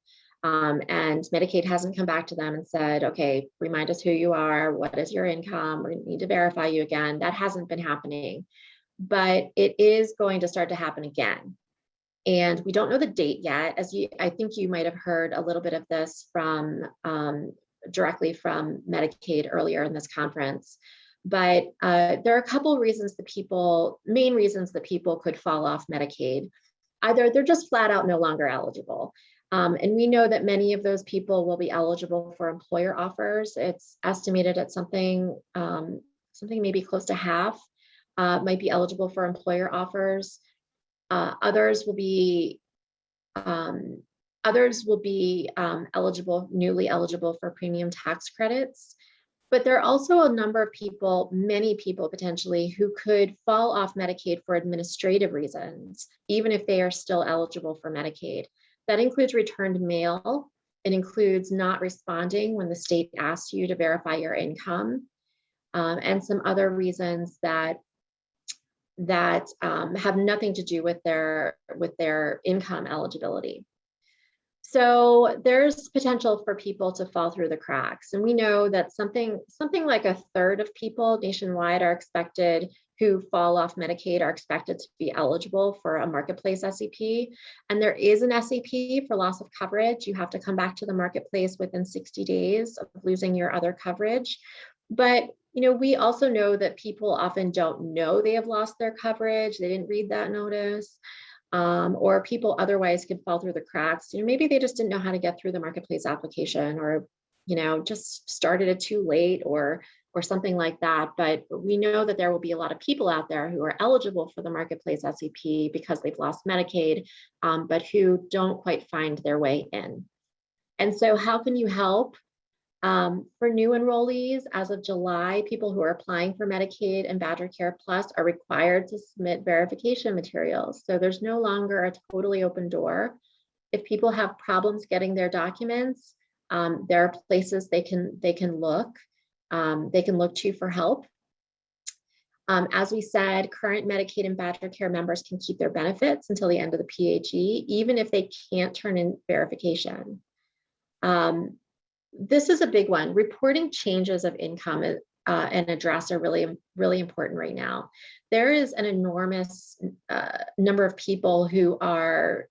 And Medicaid hasn't come back to them and said, okay, remind us who you are, what is your income, we need to verify you again. That hasn't been happening, but it is going to start to happen again. And we don't know the date yet. I think you might have heard a little bit of this from directly from Medicaid earlier in this conference. But there are a couple of reasons main reasons that people could fall off Medicaid. Either they're just flat out no longer eligible. And we know that many of those people will be eligible for employer offers. It's estimated at something maybe close to half might be eligible for employer offers. Others will be newly eligible for premium tax credits. But there are also a number of people, many people potentially, who could fall off Medicaid for administrative reasons, even if they are still eligible for Medicaid. That includes returned mail. It includes not responding when the state asks you to verify your income, and some other reasons that have nothing to do with their income eligibility. So there's potential for people to fall through the cracks. And we know that something like a third of people nationwide who fall off Medicaid are expected to be eligible for a marketplace SEP. And there is an SEP for loss of coverage. You have to come back to the marketplace within 60 days of losing your other coverage. But we also know that people often don't know they have lost their coverage. They didn't read that notice. Or people otherwise could fall through the cracks. Maybe they just didn't know how to get through the marketplace application, or just started it too late, or something like that. But we know that there will be a lot of people out there who are eligible for the marketplace SEP because they've lost Medicaid, but who don't quite find their way in. And so how can you help? For new enrollees, as of July, people who are applying for Medicaid and Badger Care Plus are required to submit verification materials. So there's no longer a totally open door. If people have problems getting their documents, there are places they can look. They can look to for help. As we said, current Medicaid and Badger Care members can keep their benefits until the end of the PHE, even if they can't turn in verification. This is a big one. Reporting changes of income and address are really, really important right now. There is an enormous number of people who are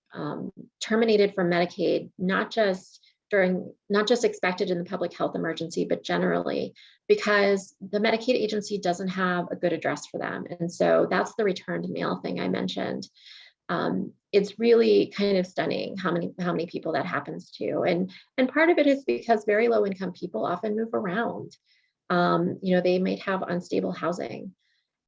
terminated from Medicaid, not just expected in the public health emergency, but generally, because the Medicaid agency doesn't have a good address for them. And so that's the returned mail thing I mentioned. It's really kind of stunning how many people that happens to. And part of it is because very low income people often move around. They might have unstable housing.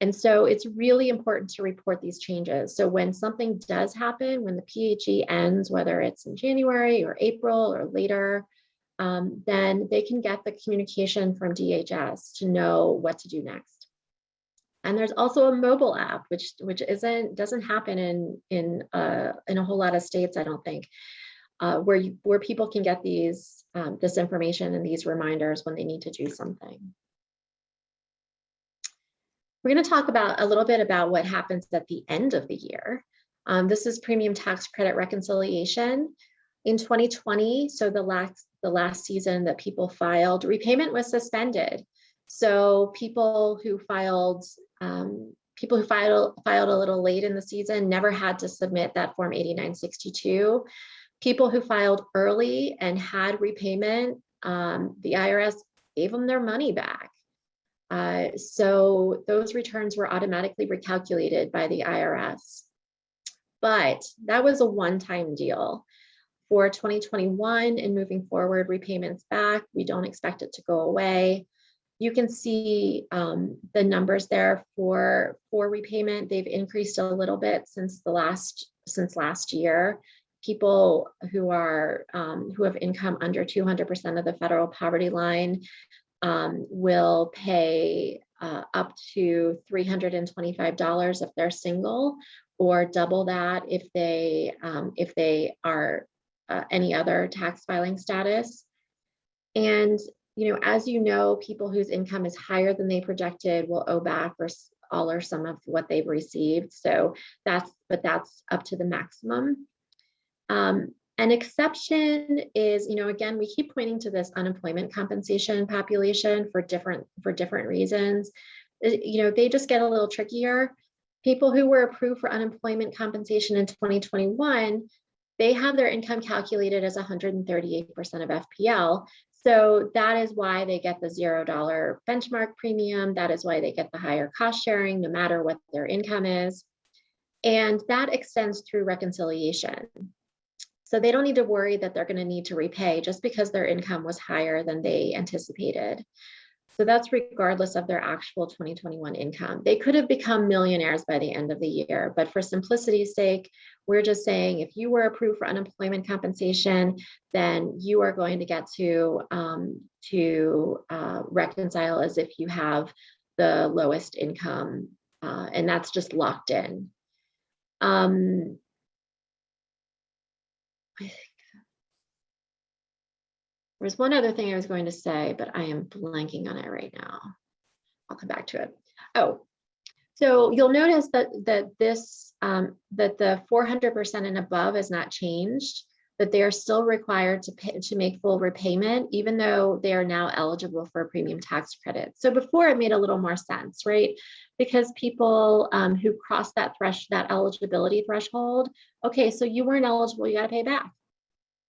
And so it's really important to report these changes. So when something does happen, when the PHE ends, whether it's in January or April or later, then they can get the communication from DHS to know what to do next. And there's also a mobile app, which doesn't happen in a whole lot of states, I don't think, where people can get this information and these reminders when they need to do something. We're going to talk a little bit about what happens at the end of the year. This is premium tax credit reconciliation. In 2020, so the last season that people filed, repayment was suspended. So people who filed a little late in the season never had to submit that Form 8962. People who filed early and had repayment, the IRS gave them their money back. So those returns were automatically recalculated by the IRS. But that was a one-time deal. For 2021 and moving forward, repayments back, we don't expect it to go away. You can see the numbers there for repayment. They've increased a little bit since last year. people who have income under 200% of the federal poverty line will pay up to $325 if they're single, or double that if they are any other tax filing status. And as you know, people whose income is higher than they projected will owe back all or some of what they've received. So that's up to the maximum. An exception is, again, we keep pointing to this unemployment compensation population for different reasons. They just get a little trickier. People who were approved for unemployment compensation in 2021, they have their income calculated as 138% of FPL. So that is why they get the $0 benchmark premium. That is why they get the higher cost sharing, no matter what their income is. And that extends through reconciliation. So they don't need to worry that they're going to need to repay just because their income was higher than they anticipated. So that's regardless of their actual 2021 income. They could have become millionaires by the end of the year, but for simplicity's sake, we're just saying if you were approved for unemployment compensation, then you are going to get to reconcile as if you have the lowest income, and that's just locked in. I think there's one other thing I was going to say, but I am blanking on it right now. I'll come back to it. Oh, so you'll notice that the 400% and above is not changed, that they are still required to make full repayment, even though they are now eligible for a premium tax credit. So before it made a little more sense, right? Because people who crossed that eligibility threshold, okay, so you weren't eligible, you got to pay back.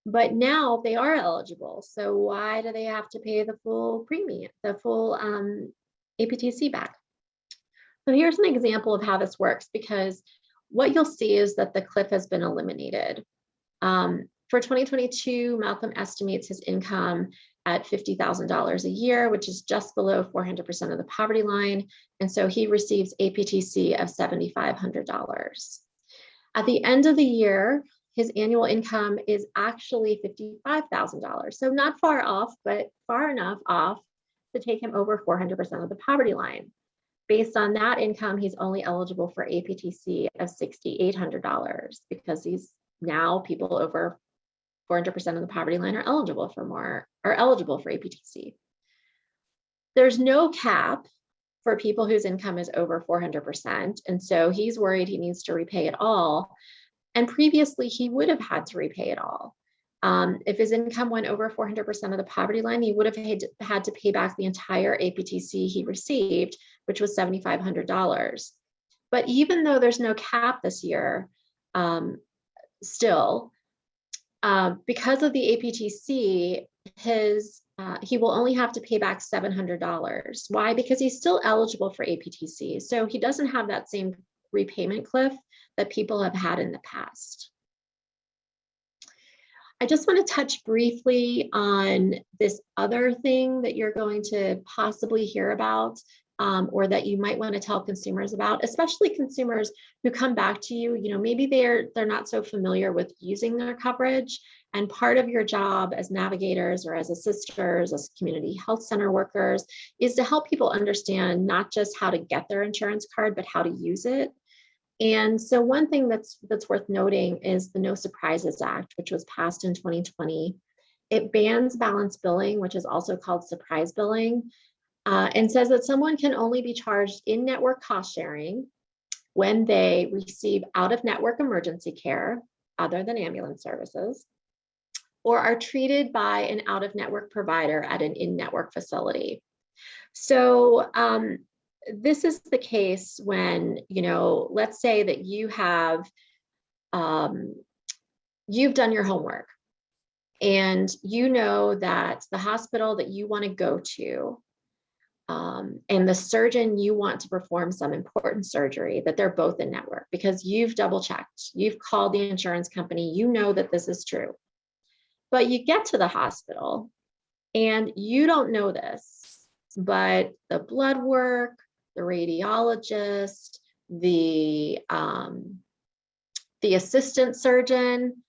But now they are eligible. So why do they have to pay the full premium, the full APTC back? So here's an example of how this works, because what you'll see is that the cliff has been eliminated. For 2022, Malcolm estimates his income at $50,000 a year, which is just below 400% of the poverty line. And so he receives APTC of $7,500. At the end of the year, his annual income is actually $55,000. So not far off, but far enough off to take him over 400% of the poverty line. Based on that income, he's only eligible for APTC of $6,800, because he's now people over 400% of the poverty line are eligible for APTC. There's no cap for people whose income is over 400%. And so he's worried he needs to repay it all. And previously he would have had to repay it all. If his income went over 400% of the poverty line, he would have had to pay back the entire APTC he received, which was $7,500. But even though there's no cap this year, still, because of the APTC, he will only have to pay back $700. Why? Because he's still eligible for APTC. So he doesn't have that same repayment cliff that people have had in the past. I just want to touch briefly on this other thing that you're going to possibly hear about, or that you might want to tell consumers about, especially consumers who come back to you. Maybe they're not so familiar with using their coverage, and part of your job as navigators or as assisters, as community health center workers, is to help people understand not just how to get their insurance card, but how to use it. And so one thing that's worth noting is the No Surprises Act, which was passed in 2020. It bans balance billing, which is also called surprise billing, and says that someone can only be charged in-network cost sharing when they receive out-of-network emergency care, other than ambulance services, or are treated by an out-of-network provider at an in-network facility. So this is the case when, let's say that you have, you've done your homework, and you know that the hospital that you want to go to, and the surgeon you want to perform some important surgery, that they're both in network, because you've double checked, you've called the insurance company, you know that this is true. But you get to the hospital and you don't know this, but the blood work, the radiologist, the assistant surgeon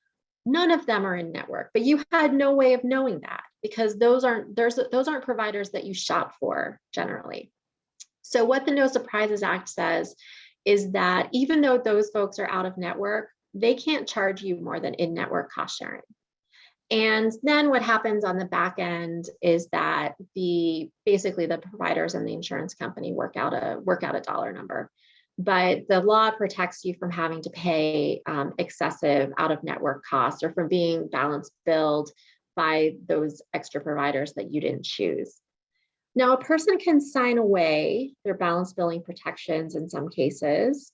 None of them are in network, but you had no way of knowing that because those aren't providers that you shop for generally. So what the No Surprises Act says is that even though those folks are out of network, they can't charge you more than in-network cost sharing. And then what happens on the back end is that basically the providers and the insurance company work out a dollar number. But the law protects you from having to pay excessive out-of-network costs or from being balance billed by those extra providers that you didn't choose. Now, a person can sign away their balance billing protections in some cases.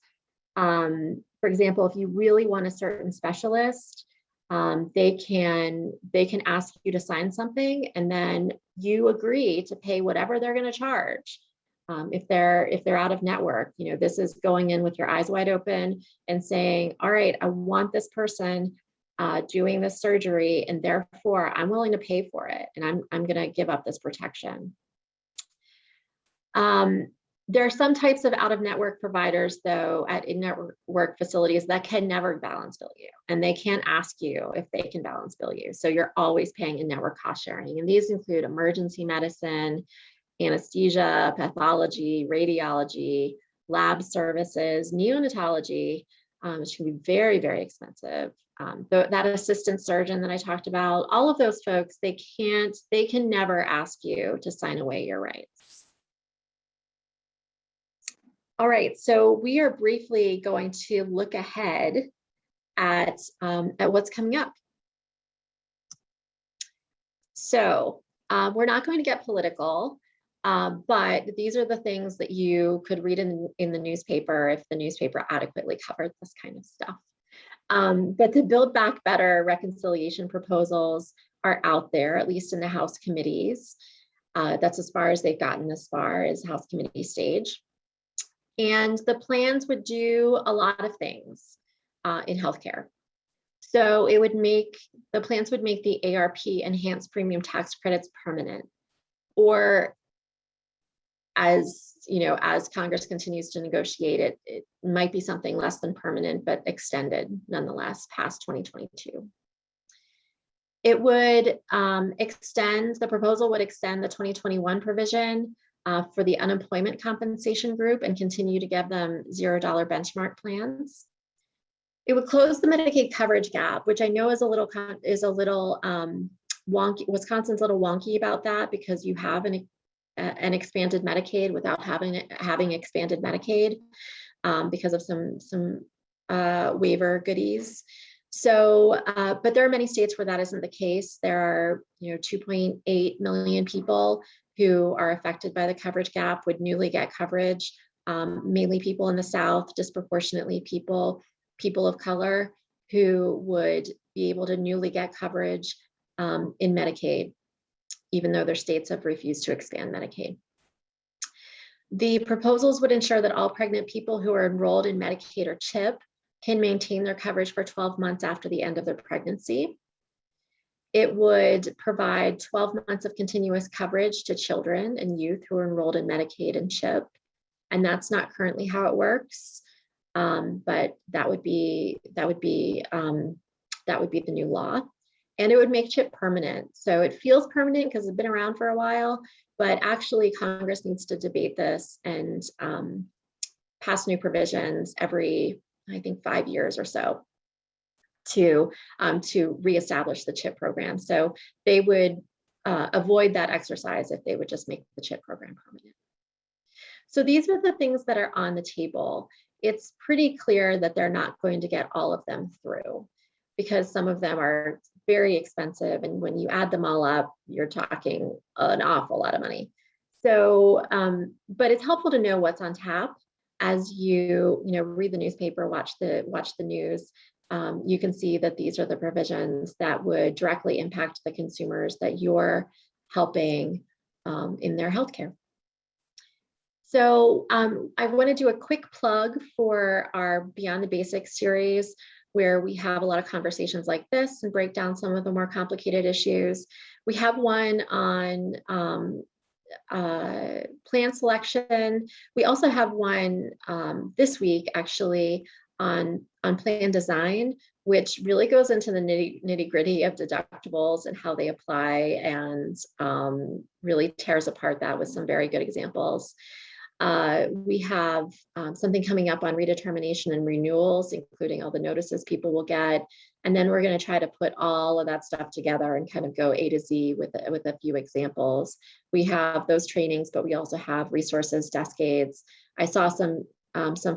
For example, if you really want a certain specialist, they can ask you to sign something, and then you agree to pay whatever they're going to charge. If they're out of network, this is going in with your eyes wide open and saying, all right, I want this person doing this surgery, and therefore I'm willing to pay for it, and I'm going to give up this protection. There are some types of out-of-network providers, though, at in-network facilities that can never balance bill you, and they can't ask you if they can balance bill you. So you're always paying in-network cost sharing, and these include emergency medicine, anesthesia, pathology, radiology, lab services, neonatology, which can be very, very expensive. That assistant surgeon that I talked about, all of those folks, they can never ask you to sign away your rights. All right, so we are briefly going to look ahead at what's coming up. So we're not going to get political, but these are the things that you could read in the newspaper if the newspaper adequately covered this kind of stuff. But the Build Back Better reconciliation proposals are out there, at least in the House committees. That's as far as they've gotten as far as House committee stage. And the plans would do a lot of things in healthcare. So the plans would make the ARP enhanced premium tax credits permanent, or as Congress continues to negotiate it might be something less than permanent, but extended nonetheless past 2022. It would the proposal would extend the 2021 provision for the unemployment compensation group and continue to give them $0 benchmark plans. It would close the Medicaid coverage gap, which I know is a little wonky. Wisconsin's a little wonky about that because you have an expanded Medicaid without having expanded Medicaid because of some waiver goodies. So, but there are many states where that isn't the case. There are 2.8 million people who are affected by the coverage gap would newly get coverage, mainly people in the South, disproportionately people of color who would be able to newly get coverage in Medicaid, even though their states have refused to expand Medicaid. The proposals would ensure that all pregnant people who are enrolled in Medicaid or CHIP can maintain their coverage for 12 months after the end of their pregnancy. It would provide 12 months of continuous coverage to children and youth who are enrolled in Medicaid and CHIP. And that's not currently how it works, but that would be the new law. And it would make CHIP permanent. So it feels permanent because it's been around for a while, but actually Congress needs to debate this and pass new provisions every, I think, 5 years or so to reestablish the CHIP program. So they would avoid that exercise if they would just make the CHIP program permanent. So these are the things that are on the table. It's pretty clear that they're not going to get all of them through because some of them are very expensive. And when you add them all up, you're talking an awful lot of money. So, but it's helpful to know what's on tap as you read the newspaper, watch the news. You can see that these are the provisions that would directly impact the consumers that you're helping in their healthcare. So I want to do a quick plug for our Beyond the Basics series, where we have a lot of conversations like this and break down some of the more complicated issues. We have one on plan selection. We also have one this week actually on plan design, which really goes into the nitty gritty of deductibles and how they apply, and really tears apart that with some very good examples. We have something coming up on redetermination and renewals, including all the notices people will get. And then we're going to try to put all of that stuff together and kind of go A to Z with a few examples. We have those trainings, but we also have resources, desk aids. I saw some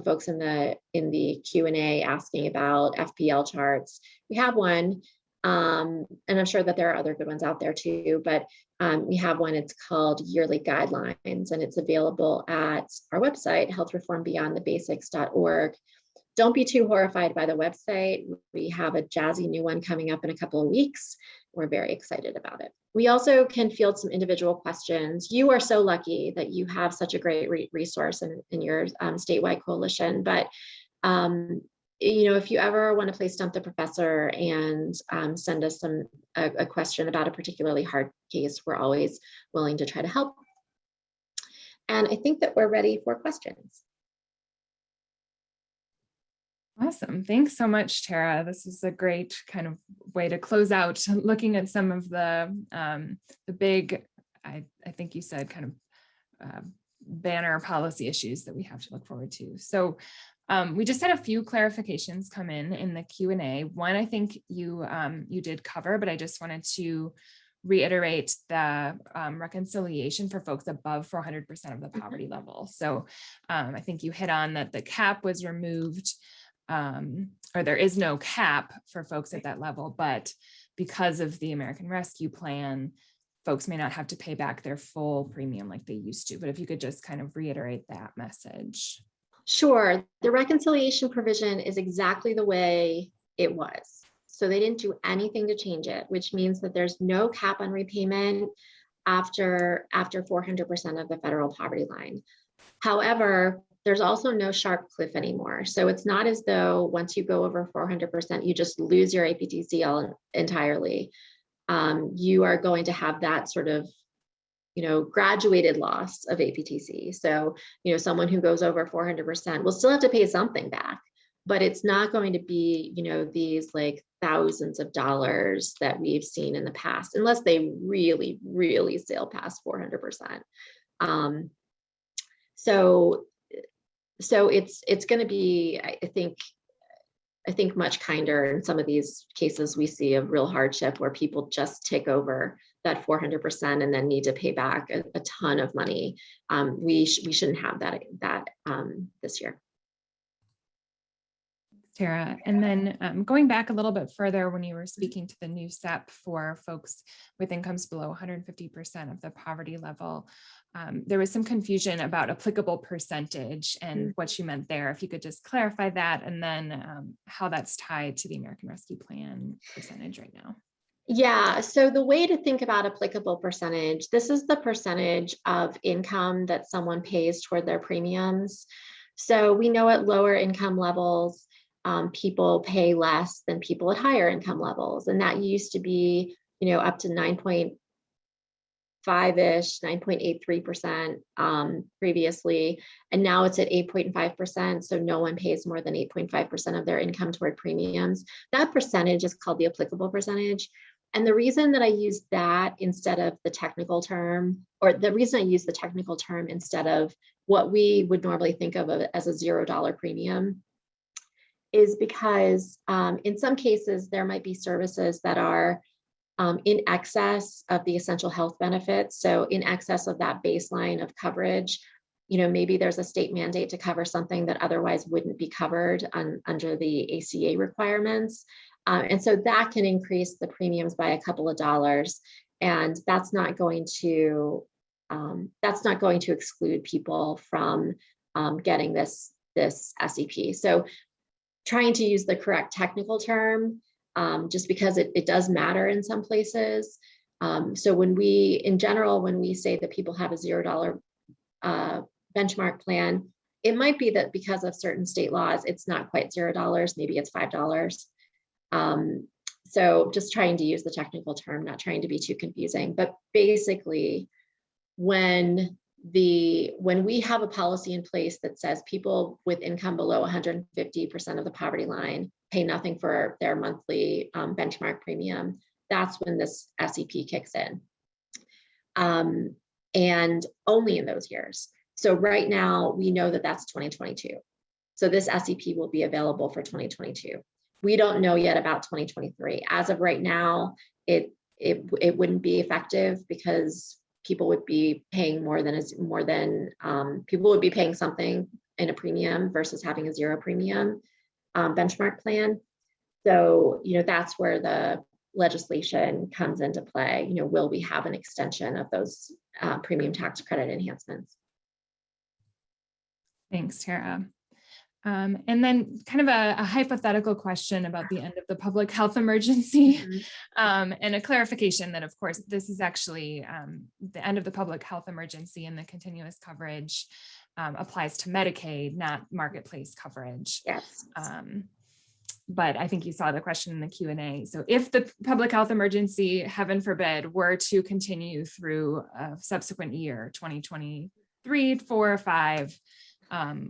folks in the Q&A asking about FPL charts. We have one, and I'm sure that there are other good ones out there too, but we have one. It's called Yearly Guidelines, and it's available at our website, healthreformbeyondthebasics.org. Don't be too horrified by the website. We have a jazzy new one coming up in a couple of weeks. We're very excited about it. We also can field some individual questions. You are so lucky that you have such a great resource in your statewide coalition. But if you ever want to play Stump the Professor and send us a question about a particularly hard case, we're always willing to try to help. And I think that we're ready for questions. Awesome. Thanks so much, Tara. This is a great kind of way to close out, looking at some of the big, I think you said, kind of banner policy issues that we have to look forward to. So we just had a few clarifications come in the Q&A. One, I think you did cover, but I just wanted to reiterate the reconciliation for folks above 400% of the poverty level. So I think you hit on that the cap was removed, or there is no cap for folks at that level, but because of the American Rescue Plan, folks may not have to pay back their full premium like they used to. But if you could just kind of reiterate that message. Sure. The reconciliation provision is exactly the way it was. So they didn't do anything to change it, which means that there's no cap on repayment after 400% of the federal poverty line. However, there's also no sharp cliff anymore. So it's not as though once you go over 400%, you just lose your APTC entirely. You are going to have that sort of, graduated loss of APTC. So, someone who goes over 400% will still have to pay something back, but it's not going to be, these like thousands of dollars that we've seen in the past, unless they really, really sail past 400%. So it's going to be, I think much kinder in some of these cases we see of real hardship where people just take over that 400% and then need to pay back a ton of money. We shouldn't have that this year. Tara, and then going back a little bit further when you were speaking to the new SEP for folks with incomes below 150% of the poverty level, there was some confusion about applicable percentage and what you meant there. If you could just clarify that, and then how that's tied to the American Rescue Plan percentage right now. Yeah, so the way to think about applicable percentage, this is the percentage of income that someone pays toward their premiums. So we know at lower income levels, people pay less than people at higher income levels. And that used to be, up to 9.5-ish, 9.83% previously. And now it's at 8.5%. So no one pays more than 8.5% of their income toward premiums. That percentage is called the applicable percentage. And the reason that I use that instead of the technical term, or the reason I use the technical term instead of what we would normally think of as a $0 premium, is because in some cases, there might be services that are in excess of the essential health benefits. So in excess of that baseline of coverage, maybe there's a state mandate to cover something that otherwise wouldn't be covered under the ACA requirements. And so that can increase the premiums by a couple of dollars. And that's not going to exclude people from getting this SEP. So trying to use the correct technical term, just because it does matter in some places. So in general, when we say that people have a $0 benchmark plan, it might be that because of certain state laws, it's not quite $0, maybe it's $5. So just trying to use the technical term, not trying to be too confusing, but basically when when we have a policy in place that says people with income below 150% of the poverty line pay nothing for their monthly benchmark premium, that's when this SEP kicks in. And only in those years. So right now we know that that's 2022. So this SEP will be available for 2022. We don't know yet about 2023. As of right now, it wouldn't be effective because people would be paying people would be paying something in a premium versus having a zero premium benchmark plan. So, that's where the legislation comes into play. Will we have an extension of those premium tax credit enhancements? Thanks, Tara. And then kind of a hypothetical question about the end of the public health emergency, and a clarification that, of course, this is actually the end of the public health emergency, and the continuous coverage applies to Medicaid, not marketplace coverage. Yes. But I think you saw the question in the Q&A. So if the public health emergency, heaven forbid, were to continue through a subsequent year, 2023, 4, or 5,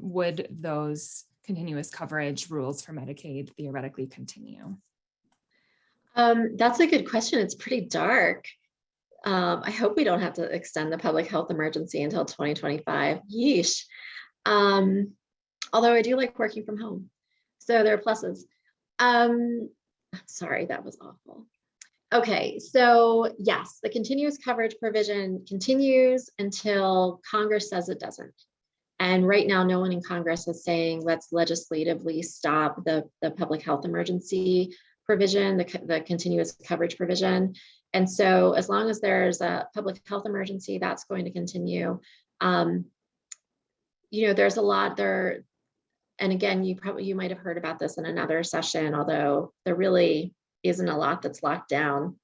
would those continuous coverage rules for Medicaid theoretically continue? That's a good question. It's pretty dark. I hope we don't have to extend the public health emergency until 2025. Yeesh. Although I do like working from home. So there are pluses. Sorry, that was awful. Okay, so yes, the continuous coverage provision continues until Congress says it doesn't. And right now, no one in Congress is saying, let's legislatively stop the public health emergency provision, the continuous coverage provision. And so as long as there's a public health emergency, that's going to continue. There's a lot there. And again, you might have heard about this in another session, although there really isn't a lot that's locked down.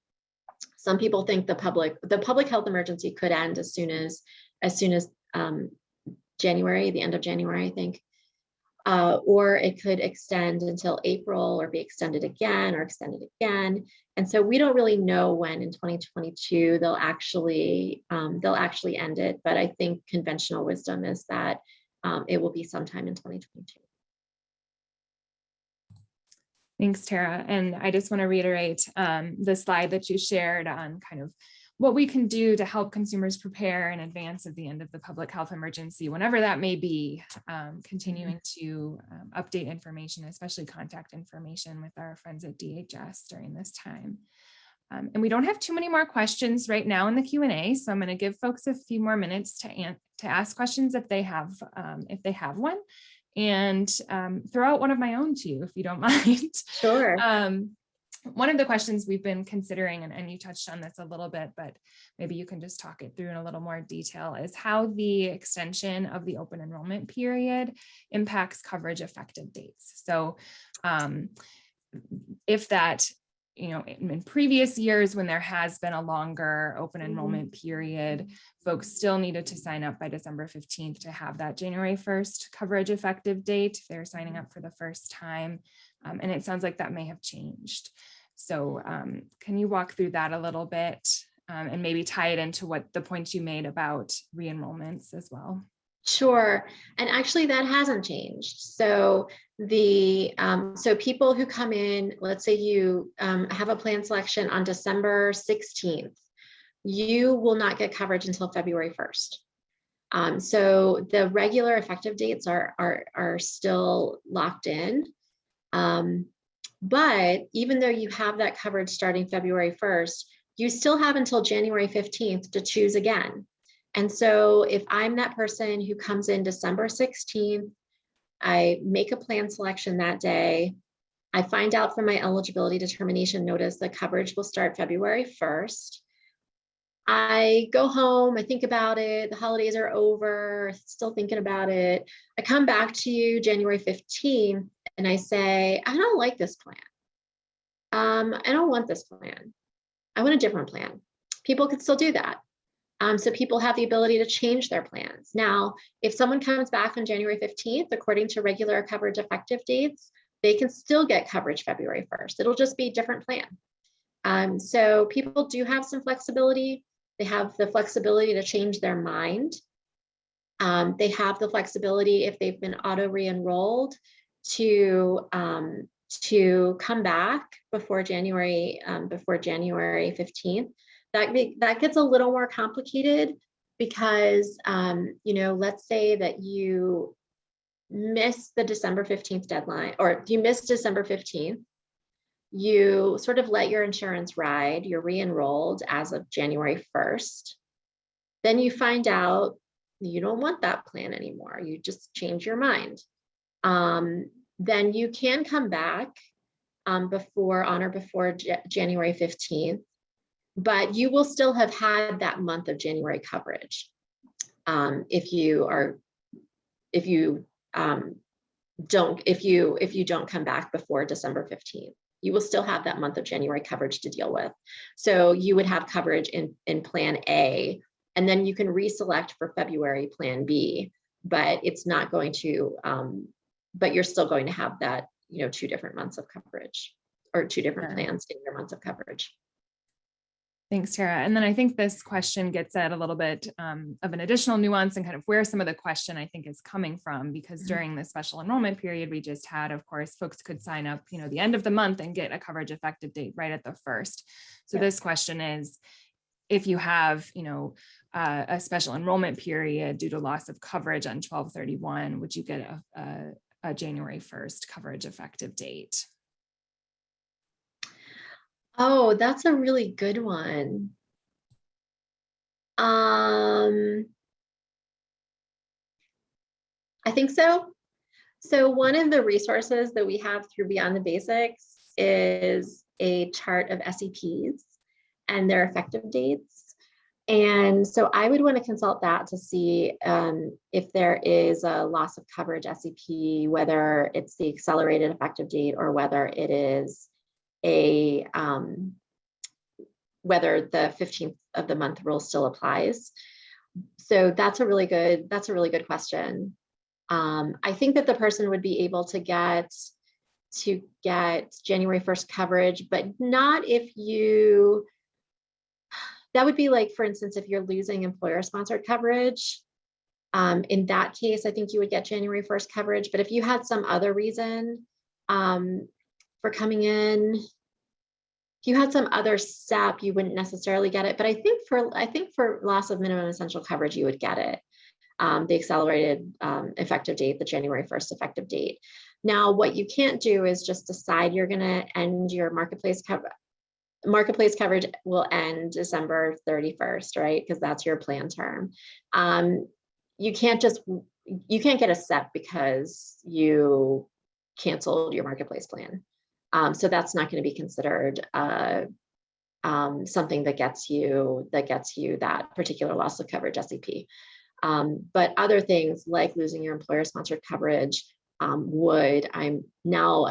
Some people think the public health emergency could end as soon as January, the end of January, I think, or it could extend until April or be extended again or extended again. And so we don't really know when in 2022 they'll actually end it. But I think conventional wisdom is that it will be sometime in 2022. Thanks, Tara. And I just want to reiterate the slide that you shared on kind of what we can do to help consumers prepare in advance of the end of the public health emergency, whenever that may be, continuing to update information, especially contact information with our friends at DHS during this time. And we don't have too many more questions right now in the Q&A, so I'm going to give folks a few more minutes to ask questions if they have one, and throw out one of my own too, if you don't mind. Sure. One of the questions we've been considering, and you touched on this a little bit, but maybe you can just talk it through in a little more detail, is how the extension of the open enrollment period impacts coverage effective dates. So if that, in previous years when there has been a longer open enrollment period, folks still needed to sign up by December 15th to have that January 1st coverage effective date if they're signing up for the first time. And it sounds like that may have changed. So can you walk through that a little bit and maybe tie it into what the points you made about re-enrollments as well? Sure. And actually that hasn't changed. So so people who come in, let's say you have a plan selection on December 16th, you will not get coverage until February 1st. So the regular effective dates are still locked in. But even though you have that coverage starting February 1st, you still have until January 15th to choose again. And so if I'm that person who comes in December 16th, I make a plan selection that day, I find out from my eligibility determination notice that coverage will start February 1st. I go home, I think about it, the holidays are over, still thinking about it. I come back to you January 15th and I say, I don't like this plan. I don't want this plan. I want a different plan. People can still do that. So people have the ability to change their plans. Now, if someone comes back on January 15th, according to regular coverage effective dates, they can still get coverage February 1st. It'll just be a different plan. So people do have some flexibility. They have the flexibility to change their mind They have the flexibility if they've been auto re-enrolled to come back before January 15th. That gets a little more complicated because let's say that you miss the December 15th deadline, or if you miss December 15th, you sort of let your insurance ride, you're re-enrolled as of January 1st. Then you find out you don't want that plan anymore. You just change your mind. Then you can come back before January 15th, but you will still have had that month of January coverage. If you don't come back before December 15th, you will still have that month of January coverage to deal with. So you would have coverage in plan A, and then you can reselect for February plan B, but it's not going to, but you're still going to have that, 2 different months of coverage, or 2 different plans, standard months of coverage. Thanks, Tara. And then I think this question gets at a little bit of an additional nuance and kind of where some of the question I think is coming from, because during the special enrollment period we just had, of course, folks could sign up, the end of the month and get a coverage effective date right at the first. So this question is, if you have, a special enrollment period due to loss of coverage on 12/31, would you get a January 1st coverage effective date? Oh, that's a really good one. I think so. So one of the resources that we have through Beyond the Basics is a chart of SEPs and their effective dates. And so I would want to consult that to see if there is a loss of coverage SEP, whether it's the accelerated effective date or whether it is whether the 15th of the month rule still applies. So that's a really good question. I think that the person would be able to get January 1st coverage, but not if that would be like, for instance, if you're losing employer sponsored coverage. In that case, I think you would get January 1st coverage, but if you had some other reason for coming in, if you had some other SEP, you wouldn't necessarily get it. But I think for loss of minimum essential coverage, you would get it. The accelerated effective date, the January 1st effective date. Now, what you can't do is just decide you're going to end your marketplace coverage. Marketplace coverage will end December 31st, right? Because that's your plan term. You can't get a SEP because you canceled your marketplace plan. So that's not going to be considered something that gets you that particular loss of coverage SEP. But other things like losing your employer sponsored coverage I've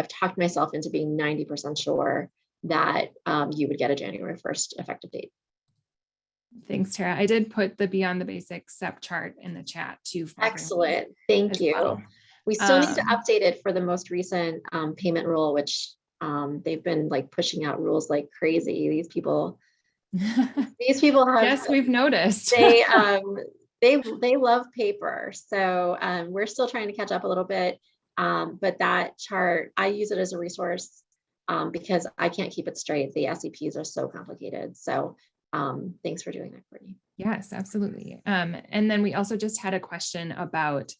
talked myself into being 90% sure that you would get a January 1st effective date. Thanks, Tara. I did put the Beyond the Basics SEP chart in the chat too. Excellent. Thank you. Well. We still need to update it for the most recent payment rule, which they've been like pushing out rules like crazy. These people have. Yes, we've noticed. They love paper. So we're still trying to catch up a little bit. But that chart, I use it as a resource because I can't keep it straight. The SEPs are so complicated. So thanks for doing that, Courtney. Yes, absolutely. And then we also just had a question about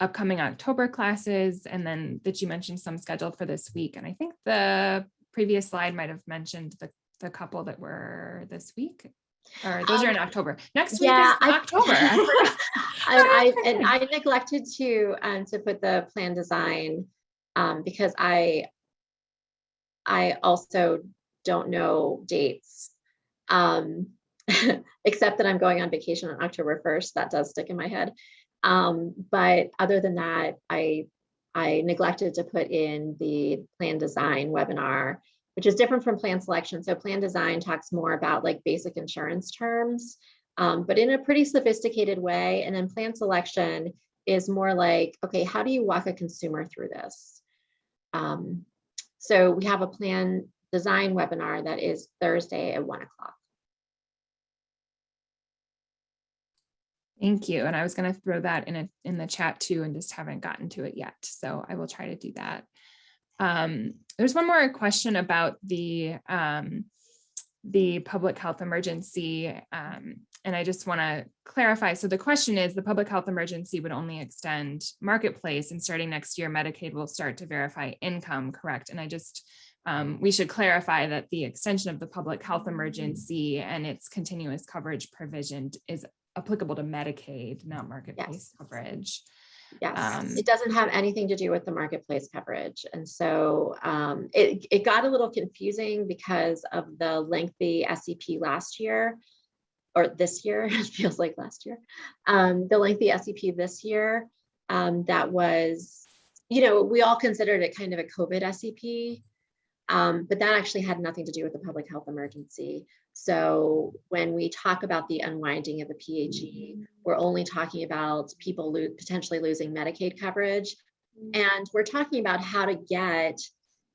upcoming October classes, and then that you mentioned some scheduled for this week. And I think the previous slide might have mentioned the couple that were this week, or those are in October. Next week is October. I neglected to put the plan design because I also don't know dates, except that I'm going on vacation on October 1st. That does stick in my head. But other than that, I neglected to put in the plan design webinar, which is different from plan selection. So plan design talks more about like basic insurance terms, but in a pretty sophisticated way. And then plan selection is more like, okay, how do you walk a consumer through this? So we have a plan design webinar that is Thursday at 1:00. Thank you. And I was going to throw that in the chat too, and just haven't gotten to it yet. So I will try to do that. There's one more question about the public health emergency. And I just want to clarify. So the question is, the public health emergency would only extend marketplace, and starting next year, Medicaid will start to verify income, correct? And I just, we should clarify that the extension of the public health emergency and its continuous coverage provision is applicable to Medicaid, not marketplace coverage. Yes, it doesn't have anything to do with the marketplace coverage. And so it got a little confusing because of the lengthy SEP last year, or this year, it feels like last year. The lengthy SEP this year, that was, we all considered it kind of a COVID SEP, but that actually had nothing to do with the public health emergency. So when we talk about the unwinding of the PHE, we're only talking about people potentially losing Medicaid coverage. And we're talking about how to get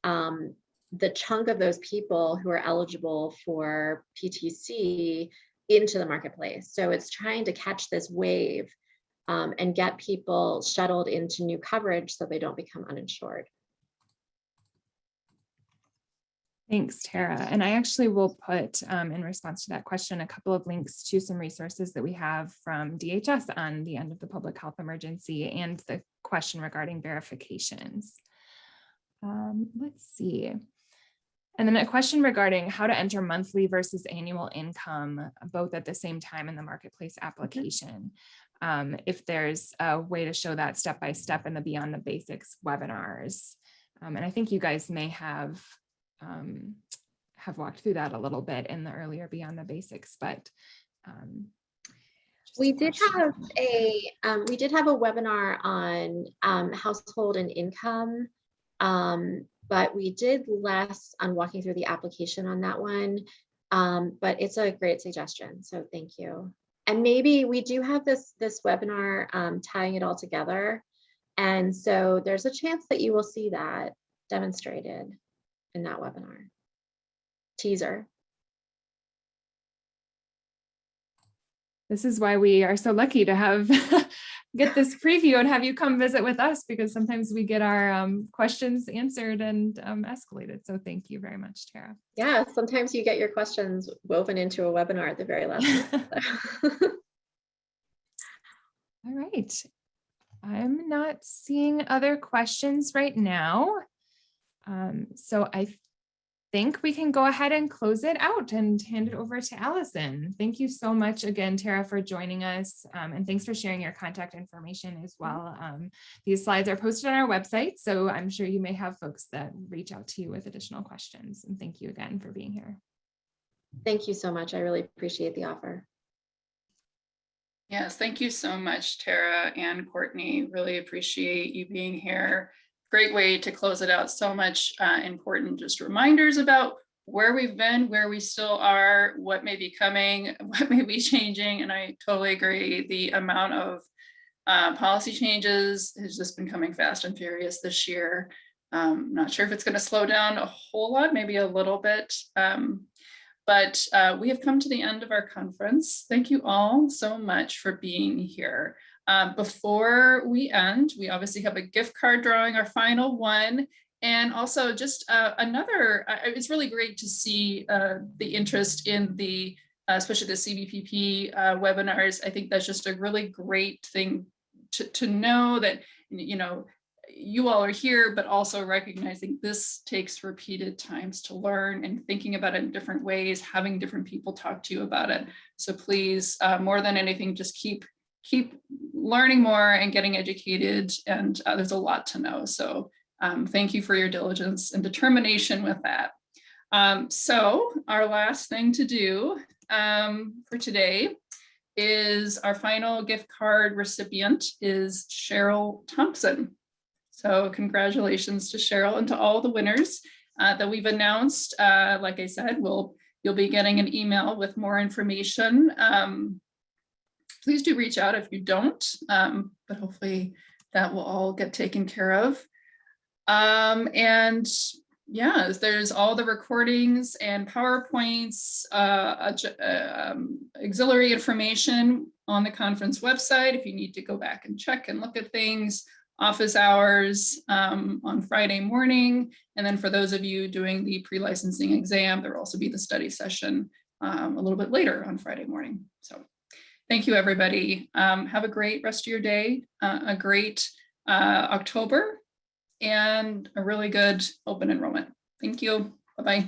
the chunk of those people who are eligible for PTC into the marketplace. So it's trying to catch this wave and get people shuttled into new coverage so they don't become uninsured. Thanks, Tara. And I actually will put in response to that question, a couple of links to some resources that we have from DHS on the end of the public health emergency and the question regarding verifications. Let's see. And then a question regarding how to enter monthly versus annual income, both at the same time in the marketplace application. If there's a way to show that step by step in the Beyond the Basics webinars. And I think you guys may have walked through that a little bit in the earlier Beyond the Basics, but we did have a webinar on household and income, but we did less on walking through the application on that one. But it's a great suggestion, so thank you. And maybe we do have this webinar tying it all together, and so there's a chance that you will see that demonstrated in that webinar teaser. This is why we are so lucky to have get this preview and have you come visit with us, because sometimes we get our questions answered and escalated. So thank you very much, Tara. Yeah, sometimes you get your questions woven into a webinar at the very last minute. All right. I'm not seeing other questions right now. So I think we can go ahead and close it out and hand it over to Allison. Thank you so much again, Tara, for joining us. And thanks for sharing your contact information as well. These slides are posted on our website, so I'm sure you may have folks that reach out to you with additional questions. And thank you again for being here. Thank you so much. I really appreciate the offer. Yes, thank you so much, Tara and Courtney. Really appreciate you being here. Great way to close it out. So much important just reminders about where we've been, where we still are, what may be coming, what may be changing. And I totally agree. The amount of policy changes has just been coming fast and furious this year. Not sure if it's going to slow down a whole lot, maybe a little bit. But we have come to the end of our conference. Thank you all so much for being here. Before we end, we obviously have a gift card drawing, our final one. And also just another, it's really great to see the interest in the, especially the CBPP webinars. I think that's just a really great thing to know that, you all are here, but also recognizing this takes repeated times to learn and thinking about it in different ways, having different people talk to you about it. So please, more than anything, just keep learning more and getting educated. And there's a lot to know. So thank you for your diligence and determination with that. So our last thing to do for today is our final gift card recipient is Cheryl Thompson. So congratulations to Cheryl and to all the winners that we've announced. Like I said, you'll be getting an email with more information. Please do reach out if you don't, but hopefully that will all get taken care of. And Yes, there's all the recordings and PowerPoints, auxiliary information on the conference website if you need to go back and check and look at things, office hours on Friday morning. And then for those of you doing the pre-licensing exam, there will also be the study session a little bit later on Friday morning. So thank you, everybody. Have a great rest of your day, a great October, and a really good open enrollment. Thank you. Bye-bye.